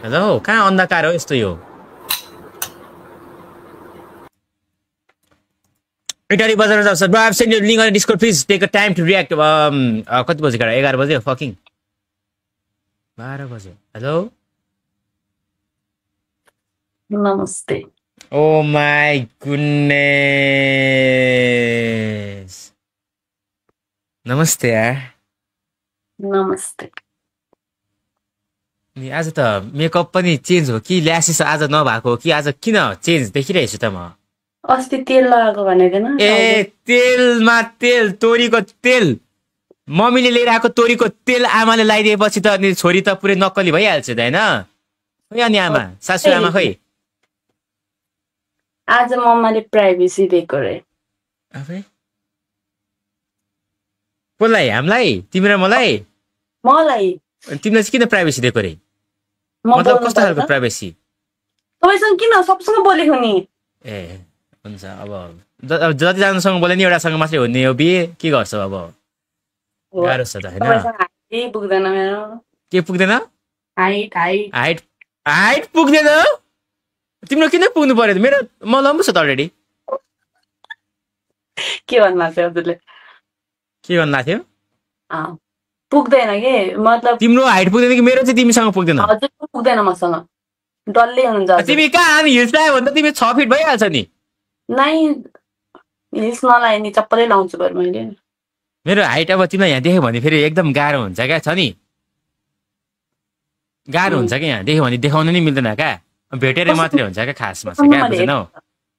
Hello कहाँ अन्धकार हो यस्तो यो इटाली बजार जाऊ sir I've sent you link on Discord please take a time to react कति बजे करा 11 बजे fucking 12 बजे हेलो नमस्ते Oh my goodness नमस्ते यार नमस्ते नि आज त मेकअप पनि चेन्ज हो कि ल्यासेस आज नभएको हो कि आज किन चेन्ज देखिरहेछु त म अस्ति तेल लगाएको भनेको न ए तेलमा तेल तोरीको तेल मम्मीले लिएर आएको तोरीको तेल आमाले लगाइदिएपछि त अनि छोरी त पुरै नक्कली भइहाल्छ त हैन खोइ अनि आमा सासु आमा खोइ आज मम्माले प्राइभेसी दिएको रे आफै कसलाई हामीलाई तिमी र मलाई मलाई तिमीले चाहिँ किन प्राइभेसी दिएको रे म मतलब बोल्नु कस्तो खालको पर्छ? प्राइभेसी तपाईँसँग किन सबसँग बोलेको नि ए हुन्छ अब जतिजनासँग बोले नि एउटासँग मात्रै हुने हो बिहे के गर्छौ अब गाह्रो छ त हैन तपाईँसँग हाइट पुग्दैन मेरो के पुग्दैन हाइट हाइट हाइट हाइट पुग्दैन तिम्रो किन पुग्नु पर्यो त मेरो म लम्बु छ त अलरेडी के भन्नु भएको थियो हजुरले के गर्नु लाग्थ्यो पुग्दैन के मतलब तिम्रो हाइट पुग्दैन कि मेरो चाहिँ तिमीसँग पुग्दैन हजुर पुग्दैन मसँग डल्लै हुनुहुन्छ हजुर। तिमी कहाँ अनि हिल्स लगायो भने त तिमी 6 फिट भइहाल्छ नि नाइ हिल्स नलाए नि चप्पलै लाउँछु बरु मैले मेरो हाइट अब तिमीलाई यहाँ देख्यो भने फेरि एकदम गाह्रो हुन्छ क्या छ नि गाह्रो हुन्छ क्या यहाँ देख्यो भने देखाउन नि मिल्दैन क्या भेटेर मात्रै हुन्छ क्या खासमा चाहिँ क्या बुझेनौ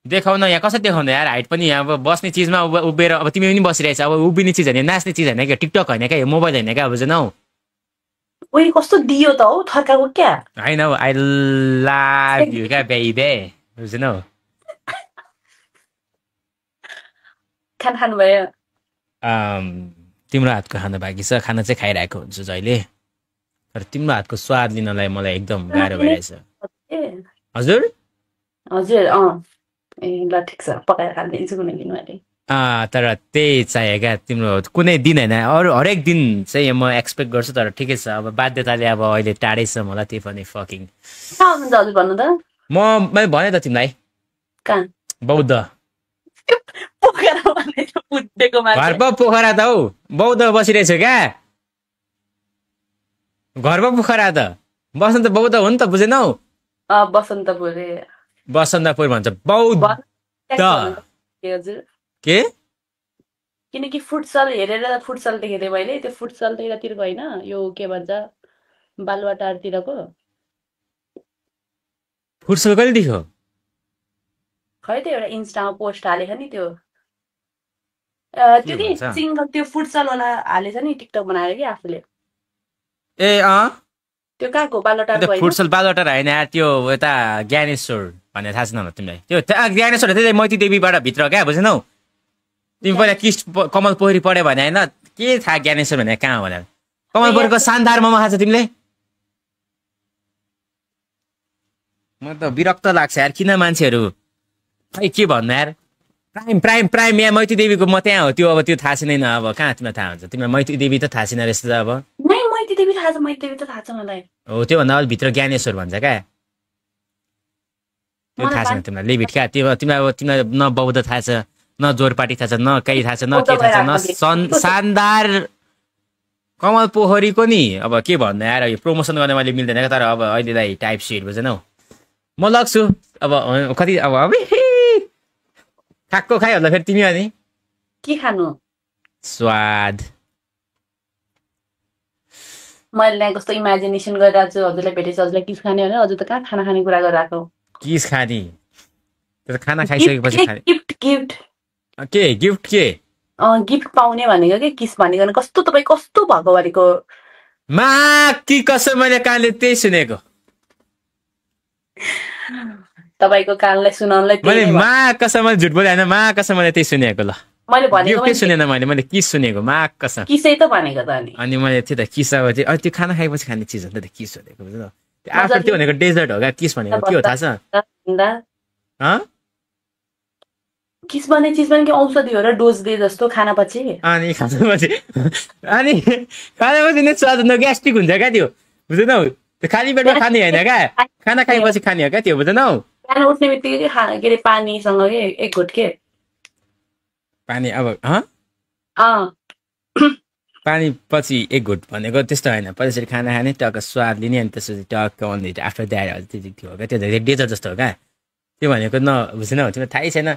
देखाउन यहाँ कसरी देखाउन यार हाइट पनि यहाँ अब बस्ने चिजमा उभिएर अब तिमी पनि बसिरहेछ अब उभिने चिज होइन नाच्ने चिज होइन क्या टिकटक होइन क्या मोबाइल होइन क्या बुझेनौ उयो कस्तो दियो त हौ थर्काको क्या होइन हौ आई लभ यु क्या बेबी बुझेनौ खाना खानुभयो तिम्रो हातको खाना बाँकी छ खाना चाहिँ खाइरहेको हुन्छु जहिले तर तिम्रो हातको स्वाद लिनलाई मलाई एकदम गाह्रो भइरहेछ हजुर हजुर ए ल ठिक छ पकाएर खालिदिन्छु कुनै दिन मैले तर त्यही चाहियो क्या तिम्रो कुनै दिन होइन अरू हरेक दिन चाहिँ म एक्सपेक्ट गर्छु तर ठिकै छ अब बाध्यताले अब अहिले टाढै छ मलाई त्यही पनि फकिङ कहाँ हुनुहुन्छ हजुर भन्नु त मैले भने त तिमीलाई कहाँ बौद्ध पोखरा भने बुझ्देको मान्छे घर पो पोखरा त हौ बौद्ध बसिरहेछ क्या घर पो पोखरा त बस्नु त बौद्ध हो नि त बुझेनौ बसन्तपुर रे बसन्तपुर भन्छ बौद्ध हजुर के किनकि फुटसल हेरेर फुटसल देखेको थिएँ मैले त्यो फुटसल त यतातिरको होइन यो के भन्छ बालुवाटारतिरको फुटसल कहिले देख्यो खै त एउटा इन्स्टामा पोस्ट हालेको नि त्यो त्यो कि भन्छ? सिङ्गल त्यो फुटसल वाला हालेछ नि टिकटक बनाएर कि आफूले ए त्यो कहाँको बालुवाटारको होइन फुटसल बालुवाटार होइन यार त्यो यता ज्ञानेश्वर भन्ने थाहा छैन होला तिमीलाई त्यो ज्ञानेश्वर त्यही मैती देवीबाट भित्र क्या बुझेनौ तिमी पहिला किस्ट कमल पोखरी पढ्यो भने होइन के थाहा ज्ञानेश्वर भने कहाँ हो भनेर कमल पोखरीको शानदार मोमो खान्छ तिमीले म त विरक्त लाग्छ यार किन मान्छेहरू खै के भन्नु यार प्राइम प्राइम प्राइम यहाँ मैती देवीको म त्यहाँ हो त्यो अब त्यो थाहा छैन अब कहाँ तिमीलाई थाहा हुन्छ तिमीलाई मैती देवी त थाहा छैन रहेछ त अब नै मैती देवी थाहा छ मैती देवी त थाहा छ मलाई हो त्योभन्दा अलिक भित्र ज्ञानेश्वर भन्छ क्या त्यो थाहा छैन तिमीलाई लिमिट क्या तिमीलाई न बौद्ध थाहा छ न जोरपाटी थाहा छ न केही थाहा छ न के थाहा छ न शानदार कमल पोखरीको नि अब के भन्नु यार यो प्रमोसन गर्न मैले मिल्दैन क्या तर अब अहिलेलाई टाइप सिट बुझेनौ म लग्छु अब कति अब ठ्याक्को खाइहाल्दा फेरि तिमी अनि के खानु स्वाद मैले यहाँ कस्तो इमेजिनेसन गरिरहेको छु हजुरलाई भेटेपछि हजुरलाई किस खाने भने हजुर त कहाँ खाना खाने कुरा गरिरहेको किस खाने त्यो त खाना खाइसकेपछि खाने गिफ्ट गिफ्ट के गिफ्ट के गिफ्ट पाउने भनेको के किस भनेको कस्तो तपाईँ कस्तो भएको भनेको मा कि कसो मैले कानले त्यही सुनेको तपाईँको कानलाई सुनाउनलाई मैले मा कसम मैले झुट बोले होइन मा कसम मैले त्यही सुनेको ल मैले भनेको के सुनेन मैले किस सुनेको मा कसम किसै त भनेको त अनि मैले त्यो त किस अब त्यो खाना खाएपछि खाने चिज हो नि त किस भनेको बुझ्नु आफ्नो त्यो भनेको डेजर्ट हो क्या किस भनेको के हो थाहा छ किस भन्ने चिज पनि के औषधि हो र डोज दिए जस्तो खानापछि अनि खानापछि नि स्वाद ग्यास्ट्रिक हुन्छ क्या त्यो बुझ्दैनौ त्यो खाली पेटमा खाने होइन क्या खाना खाएपछि खाने हो क्या त्यो बुझेनौ बिहान उठ्ने बित्तिकै के अरे पानीसँग के एक घुट के पानी अब पानी पछि एक घुट भनेको त्यस्तो होइन त्यसरी खाना खाने टक्क स्वाद लिने अनि त्यसपछि टक्क अन्ली आफ्टर द्याट त्यति थियो क्या त्यो धेरै डेजर जस्तो हो क्या त्यो भनेको बुझेनौ तिमीलाई थाहै छैन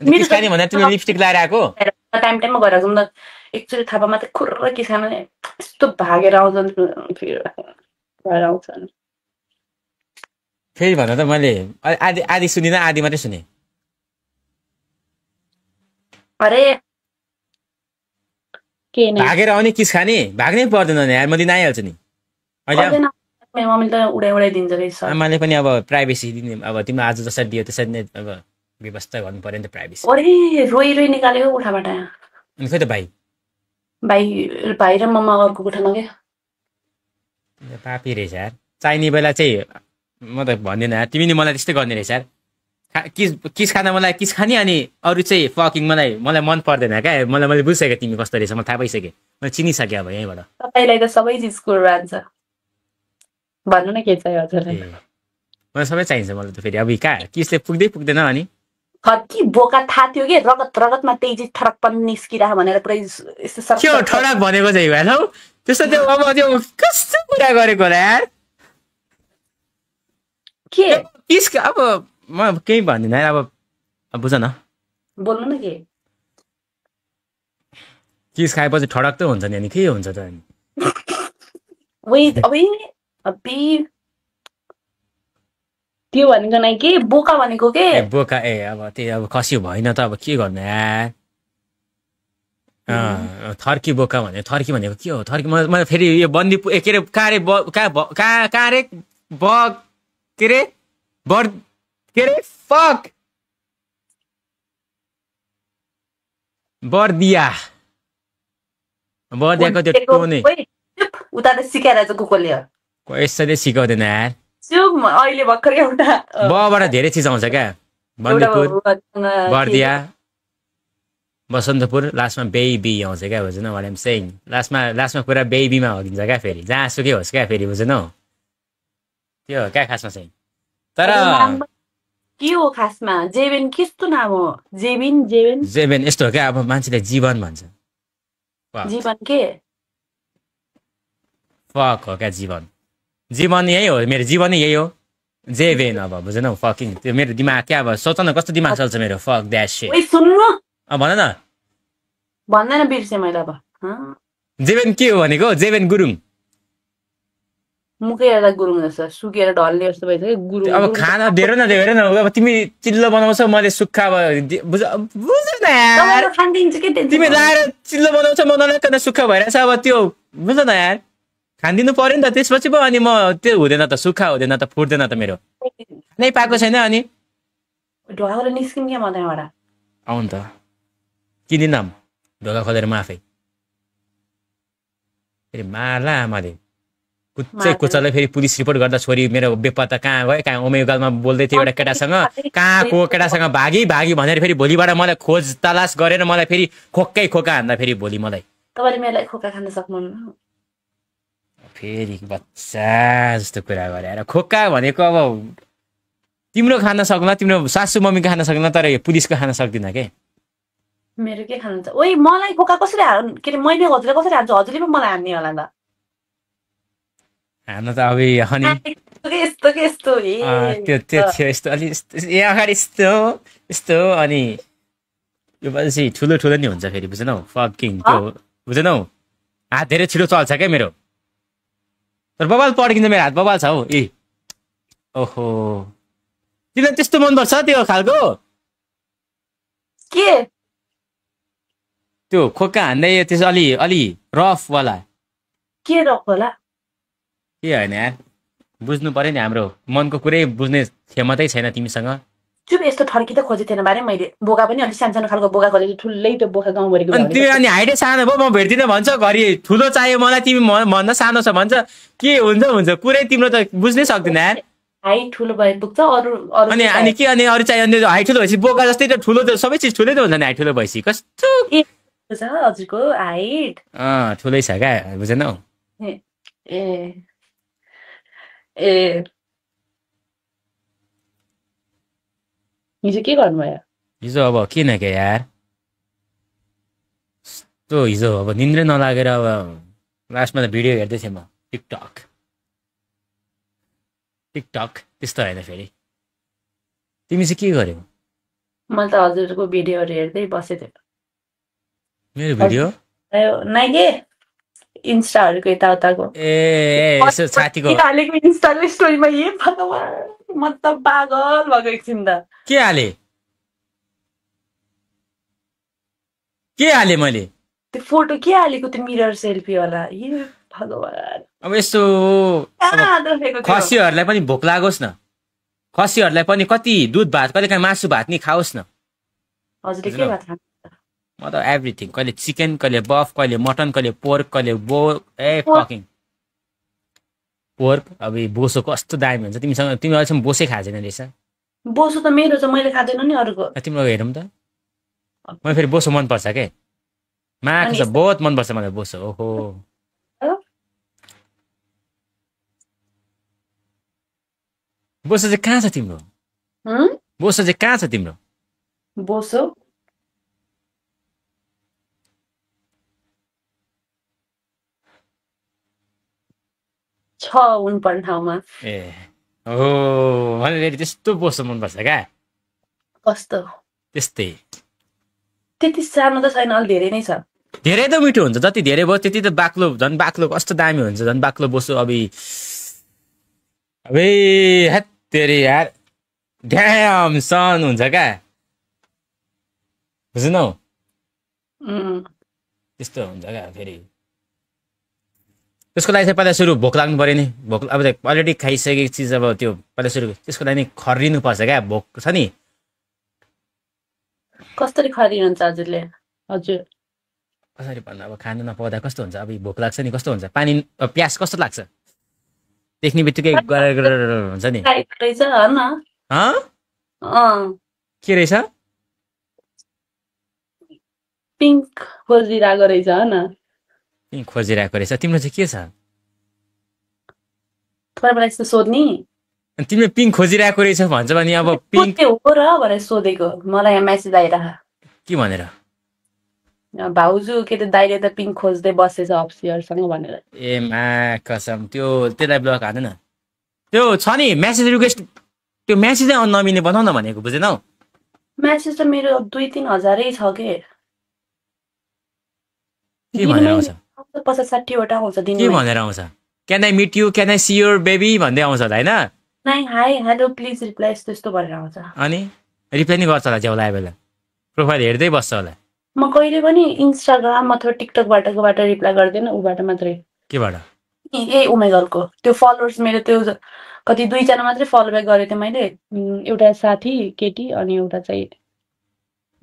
किस खाने भनेर तिमीले लिपस्टिक लगाएर आएको टाइम टाइममा गएर जाउँ न एकचोटि थापा मात्रै खुर्र किस खानु यस्तो भागेर आउँछन् भएर आउँछन् फेरि भन त मैले आधी सुनिनँ आधी मात्रै सुने अरे भागेर आउने किस खाने भाग्नै पर्दैन नि यार म दिन आइहाल्छु नि मम्मीले त उडाइदिन्छ रहेछ आमाले पनि अब प्राइभेसी दिने अब तिमीलाई आज जसरी दियो त्यसरी नै अब व्यवस्था गर्नु पर्यो नि त प्राइभेसी अरे रोइ निकालेको कोठाबाट अनि खोइ त भाइ र मम्मा अर्को कोठामा के पापी रहेछ यार चाहिने बेला चाहिँ म त भन्दिनँ यार तिमी नि मलाई त्यस्तै गर्ने रहेछ यार किस खाना मलाई किस खाने अनि अरू चाहिँ फकिङ मलाई मन पर्दैन क्या मैले बुझिसकेँ तिमी कस्तो रहेछ मलाई थाहा भइसकेँ मैले चिनिसकेँ अब यहीँबाट तपाईँलाई त सबै चिजको रहन्छ भन्नु न के चाहियो हजुरलाई मलाई सबै चाहिन्छ मलाई त फेरि अब कहाँ किसले पुग्दैन अनि कि बोका थाहा थियो कि रगतमा त्यही चिज ठरकपन निस्किरह भनेर पुरै यस्तो ठरक भनेको चाहिँ हेलौ त्यस्तो त्यो अब त्यो कस्तो कुरा गरेको होला यार के किस अब म केही भन्दिनँ अब बुझ न बोल्नु न के किस खाएपछि ठडक त हुन्छ नि अनि के हुन्छ त अनि त्यो भनेको नै के बोका भनेको के बोका अब त्यो अब खसी भएन त अब के गर्नु यार थर्की बोका भने थर्की भनेको के हो थर्की मलाई फेरि यो बन्दी के अरे बर्दियाको त्यो टोने उता त सिकाइरहेछ कुकुरले यसरी सिकाउँदैन यार अहिले भर्खर एउटा बबाट धेरै चिज आउँछ क्या बन्दीपुर बर्दिया बसन्तपुर लास्टमा बेबी आउँछ क्या बुझ्नु वाट आइम सेइङ लास्टमा पुरा बेबीमा हगिन्छ क्या फेरि जहाँसुकै होस् क्या फेरि बुझ्नु त्यो हो क्या खासमा चाहिँ तर के हो खासमा जेबेन कस्तो नाम हो जेबेन यस्तो हो क्या अब मान्छेले जीवन भन्छ जीवन के फक हो क्या जीवन यही हो मेरो जीवन यही हो जेबेन अब बुझ्नु फकिङ त्यो मेरो दिमाग क्या अब सोच न कस्तो दिमाग चल्छ मेरो फक द्याट शिट सुन्नु भन न भन्दैन बिर्से मैले अब जेबेन के हो भनेको जेबेन गुरुङ मुखै हेर्दा गुरुङ जस्तो सुकेर ढल्ने जस्तो भइसक्यो गुरुङ अब खाना धेरै न अब तिमी चिल्लो बनाउँछौ मैले सुक्खा बुझ न यार तिमी लाएर चिल्लो बनाउँछौ म नलाइकन सुक्खा भइरहेछ अब त्यो बुझ न यार खानिदिनु पर्यो नि त त्यसपछि पो अनि म त्यो हुँदैन त सुक्खा हुँदैन त फुट्दैन त मेरो नै पाएको छैन अनि ढोका निस्किम क्या म त्यहाँबाट आउनु त किनिदिन ढोका खोलेर म आफै फेरि मार्ला आमाले कुच्चाले फेरि पुलिस रिपोर्ट गर्दा छोरी मेरो बेपत्ता कहाँ गयो कहाँ उमेगालमा बोल्दै थियो एउटा केटासँग कहाँको केटासँग भागी भनेर फेरि भोलिबाट मलाई खोज तलास गरेर मलाई फेरि खोक्कै खोका हान्दा फेरि भोलि मलाई तपाईँले मलाई खोका खान सक्नुहुन्न फेरि बच्चा जस्तो कुरा गरेर खोका भनेको अब तिम्रो खान सक्ला तिम्रो सासू मम्मीको खान सक्ला तर यो पुलिसको खान सक्दिन के मेरो के खानुहुन्छ ओइ मलाई खोका कसरी के अरे मैले हजुरले कसरी हान्छ हजुरले पो मलाई हान्ने होला त हान्न त अब अनि यस्तो त्यो थियो यस्तो अलि यहाँ अगाडि यस्तो अनि यो पछि ठुलो नि हुन्छ फेरि बुझेनौ फकिङ त्यो बुझेनौ हात धेरै छिटो चल्छ क्या मेरो तर बबाल पड्किन्छ मेरो हात बबाल छ हौ ओहो तिमीलाई त्यस्तो मनपर्छ त्यो खालको के त्यो खोक्का हान्दै त्यसो अलि रफ वाला के रफ वाला के होइन यार बुझ्नु पर्यो नि हाम्रो मनको कुरै बुझ्ने क्षमतै छैन तिमीसँग चुप यस्तो ठर्की त खोजेको थिएन बारे मैले बोका पनि अलिक सानो खालको बोका खोजेको ठुलै त्यो बोका गाउँभरिको तिमी अनि हाइटै सानो भयो म भेट्दिनँ भन्छ घरि ठुलो चाहियो मलाई तिमी भन्दा सानो छ भन्छ के हुन्छ कुरै तिम्रो त बुझ्नै सक्दिन यार हाइट ठुलो भए पुग्छ अरू अनि के अनि अरू चाहियो अनि हाइट ठुलो भएपछि बोका जस्तै त ठुलो त सबै चिज ठुलै त हुन्छ नि हाइट ठुलो भएपछि कस्तो हजुरको हाइट ठुलै छ क्या बुझेनौ ए ए हिजो के गर्नुभयो? हिजो अब किन के यार त्यो हिजो अब निन्द्रै नलागेर अब लास्टमा त भिडियो हेर्दै थिएँ म टिकटक त्यस्तो होइन फेरि तिमी चाहिँ के गर्यौ मैले त हजुरको भिडियोहरू हेर्दै बसेको थिएँ। मेरो भिडियो नाइ के इन्स्टाहरूको यताउताको यसो साथीको हालेको इन्स्टाको स्टोरीमा भगवान् म त पागल भएको एकछिन त। के हाले मैले त्यो फोटो के हालेको त्यो मिरर सेल्फी वाला भगवान्। अब यस्तो खसीहरूलाई पनि भोक लागोस् न खसीहरूलाई पनि कति दुध भात कहिले काहीँ मासु भात नि खाओस् न। हजुरले के भात खानु? म त एभ्रिथिङ कहिले चिकन कहिले बफ कहिले मटन कहिले पोर्क कहिले फकिङ पोर्क। अब बोसो कस्तो दामी हुन्छ तिमीसँग तिमी अहिलेसम्म बोसै खाएको छैन रहेछ। बोसो त मेरो छ मैले खाँदैन नि अरूको। तिम्रो हेरौँ त मलाई फेरि बोसो मनपर्छ के मार्क्स बहुत मनपर्छ मलाई बोसो। ओहो बोसो चाहिँ कहाँ छ तिम्रो? बोसो चाहिँ कहाँ छ तिम्रो? बोसो छ उनपर्ने ठाउँमा। ए हो मलाई फेरि त्यस्तो बोसो मनपर्छ क्या। कस्तो? त्यस्तै त्यति सानो त छैन अलि धेरै नै छ। धेरै त मिठो हुन्छ जति धेरै भयो त्यति त बाक्लो झन् बाक्लो कस्तो दामी हुन्छ झन् बाक्लो बोसो। अबे हेत तेरी यार ड्याम सन हुन्छ क्या बुझ्नौ त्यस्तो हुन्छ क्या। फेरि त्यसको लागि चाहिँ पहिला सुरु भोक लाग्नु पऱ्यो नि। भोक अब अलरेडी खाइसकेको चिज अब त्यो पहिला सुरु त्यसको लागि नि खरिनु पर्छ क्या। भोक छ नि कसरी खरिनुहुन्छ हजुरले? हजुर कसरी भन्नु अब खानु नपाउँदा कस्तो हुन्छ। अब भोक लाग्छ नि कस्तो हुन्छ पानी प्यास कस्तो लाग्छ देख्ने बित्तिकै हुन्छ नि। के रहेछ? पिङ्क खोजिरहेको रहेछ होइन? पिङ्क खोजिरहेको रहेछ। तिम्रो चाहिँ के छ? मलाई यस्तो सोध्ने तिमीले पिङ्क खोजिरहेको रहेछ भन्छ भने अब पिङ्क हो र भनेर सोधेको। मलाई यहाँ मेसेज आइरह के भनेर भाउजू के त दाइले त पिङ्क खोज्दै बसेछ अफिसरसँग भनेर। ए मा कसम त्यसलाई ब्लक हाल्दैन। त्यो छ नि मेसेज रिक्वेस्ट त्यो मेसेजै नमिल्ने बनाउन भनेको बुझेनौ? मेसेज त मेरो 2-3 हजारै छ के भनेर आउँछ? 50-60 वटा आउँछ दिनमा। के भनेर आउँछ? Can I meet you can I see your baby भन्दै आउँछ होला होइन? नाइ हाई हेलो प्लिज रिप्लाई यस्तो भनेर आउँछ। अनि रिप्लाई नि गर्छ होला ज्याउला बेला प्रोफाइल हेर्दै बस्छ होला। म कहिले पनि इन्स्टाग्राम अथवा टिकटकबाट रिप्लाई गर्दैन उबाट मात्रै। केबाट? ए उमेगलको त्यो फलोवर्स मेरो त्यो कति 2 जना मात्रै फलो ब्याक गरेको थिएँ मैले। एउटा साथी केटी अनि एउटा चाहिँ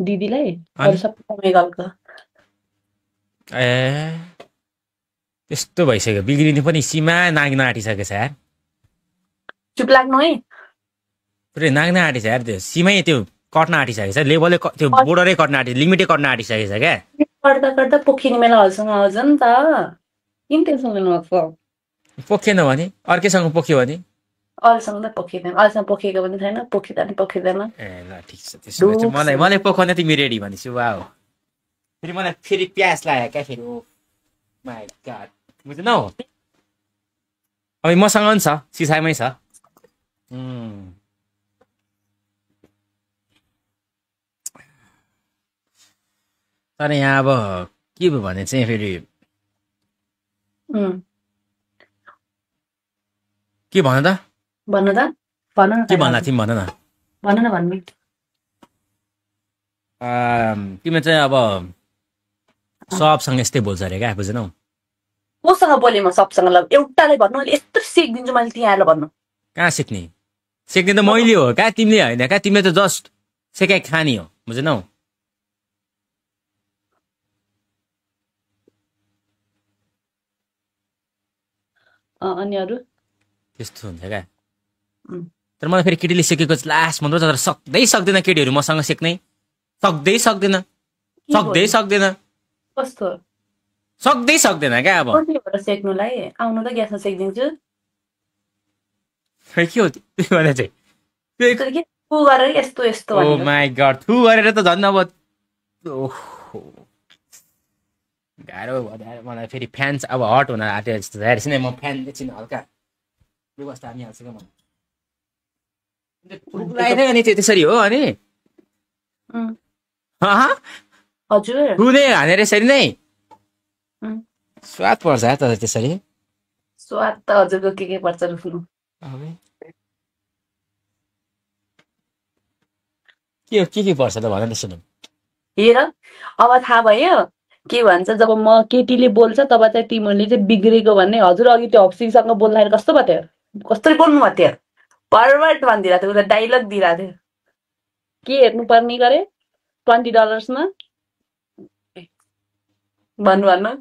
दिदीलाई अरू सबै उमेगलको। ए त्यस्तो भइसक्यो बिग्रिनु पनि सीमा नाग्न आँटिसकेछ यार। चुप लाग्नु है पुरै नाग्न आँटिछ यार। त्यो सीमै त्यो कट्न आँटिसकेछ लेभलै त्यो बोर्डरै कट्न आँटिस लिमिटै कट्न आँटिसकेछ क्या। गर्दा गर्दा पोखिने बेला हलसँग आउँछ नि त किन टेन्सन लिनुभएको? पोखिएन भने अर्कैसँग पोख्यो भने अरूसँग त पोखिँदैन। अरूसँग पोखेको पनि छैन पोखिँदैन। ए ल ठिक छ त्यसो भए मलाई पोखाउन तिमी रेडी भनेछु। वाउ फेरि मलाई फेरि प्यास लाग्यो क्या फेरि। ओ माय गॉड बुझ्नौ? अब मसँग पनि छ सिसामै छ। तर यहाँ अब के भयो भने चाहिँ फेरि के भन त? के भन्ला तिमी भन न। तिमीले चाहिँ अब सबसँग यस्तै बोल्छ अरे क्या बुझेनौ? कोसँग बोलेँ म सबसँग? ल एउटालाई भन्नु अहिले यत्रो सिक्दिन्छु मैले त्यहाँ आएर भन्नु। कहाँ सिक्ने? सिक्ने त मैले हो क्या तिमीले होइन क्या। तिमीले त जस्ट सेकाइ खानी हो बुझेनौ? अनि अरू त्यस्तो हुन्छ क्या। तर मलाई फेरि केटीले सिकेको लास्ट मन तर सक्दैन केटीहरू मसँग सिक्नै सक्दैन कस्तो सक्दैन क्या। अब सेक्नुलाई आउनु त ग्यासमा सेकिदिन्छु। खै के हो त्यो भने चाहिँ त्यसरी के उ गरेर यस्तो यस्तो ओ भनेर माई गड थु गरेर त झन् अब ओहो गाह्रो भयो मलाई फेरि फ्यान्स अब हट हुन आँट्यो जस्तो हेर्छ नि म फ्यान एकछिन हल्का व्यवस्था हानिहाल्छु क्या म लगाइदियो अनि त्यसरी हो अनि हजुर हुने हानेर यसरी नै उम्, स्वाद पर्छ त त्यसरी स्वाद त हजुरको के पर्छ रुफ्नु के पर्छ त भन त सुनौँ हेर अब थाहा भयो के भन्छ जब म केटीले बोल्छ तब चाहिँ तिमीहरूले चाहिँ बिग्रेको भन्ने हजुर अघि त्यो हप्सीसँग बोल्दाखेरि कस्तो भयो त्यो कस्तरी बोल्नु भयो त्यो पर्भर्ट भनिदिरहेको थियो उसलाई डाइलग दिइरहेको थियो के हेर्नुपर्ने गरे $20 मा भन्नु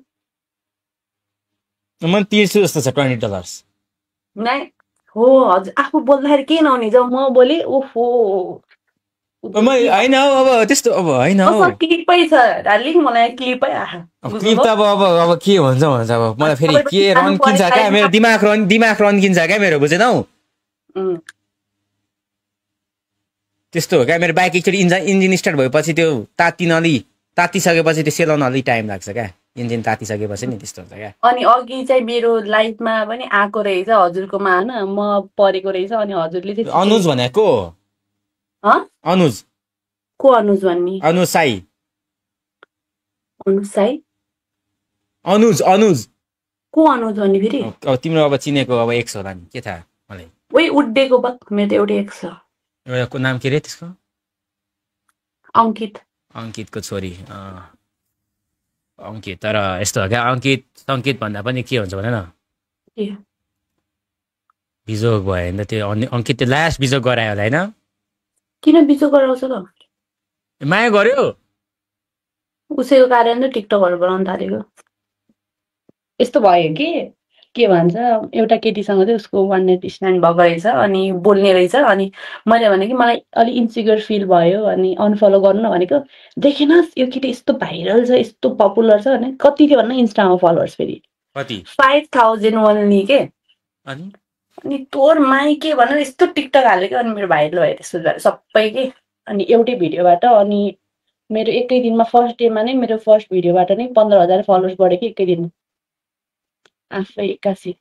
म तिर्छु जस्तो छ $20 नाइ हो हजुर आफू बोल्दाखेरि के नहुने जब म बोलेँ ओहो होइन अब त्यस्तो अब होइन क्लिपै छ डार्लिङ मलाई क्लिपै क्लिप त अब के हुन्छ अब मलाई फेरि के रन्किन्छ क्या मेरो दिमाग रन्किन्छ क्या मेरो बुझेनौ त्यस्तो हो क्या मेरो बाइक एकचोटि इन्जिन स्टार्ट भएपछि त्यो तातिसकेपछि त्यो सेलाउन अलिक टाइम लाग्छ क्या इन्जिन तातिसकेपछि नि त्यस्तो हुन्छ क्या अनि अघि चाहिँ मेरो लाइफमा पनि आएको रहेछ हजुरकोमा होइन म परेको रहेछ अनि हजुरले चाहिँ अनुज भनेको अनुज को अनुज भन्ने अनुज साई अनुज अनुज को अनुज भन्ने फेरि अब तिम्रो अब चिनेको अब एक्स होला नि के थाहा मलाई ओइ उड्डेको बक मेरो त एउटै एक्स छ एउटाको नाम के रे त्यसको अङ्कितको छोरी अङ्कित तर यस्तो हो क्या अङ्कित भन्दा पनि के हुन्छ भने न बिजोग भयो भने त त्यो अङ्कित त्यो लास्ट बिजोग गरायो होला होइन किन बिजोग गराउँछ त माया गर्यो उसैको कारण त टिकटकहरू बनाउन थालेको यस्तो भयो के भन्छ एउटा केटीसँग चाहिँ उसको वान नाइट स्ट्यान्ड भएको रहेछ अनि बोल्ने रहेछ अनि मैले भने कि मलाई अलिक इन्सिक्योर फिल भयो अनि अनफलो गर्नु न भनेको देखेनस् यो केटी यस्तो भाइरल छ यस्तो पपुलर छ भने कति थियो भन्न इन्स्टामा फलोवर्स फेरि 5,000 ओन्ली के अनि तोर माई के भनेर यस्तो टिकटक हालेको अनि मेरो भाइरल भयो त्यस्तो भएर सबै के अनि एउटै भिडियोबाट अनि मेरो एकै दिनमा फर्स्ट डेमा नै मेरो फर्स्ट भिडियोबाट नै 15,000 फलोवर्स बढ्यो कि एकै दिन आफै एक्कासी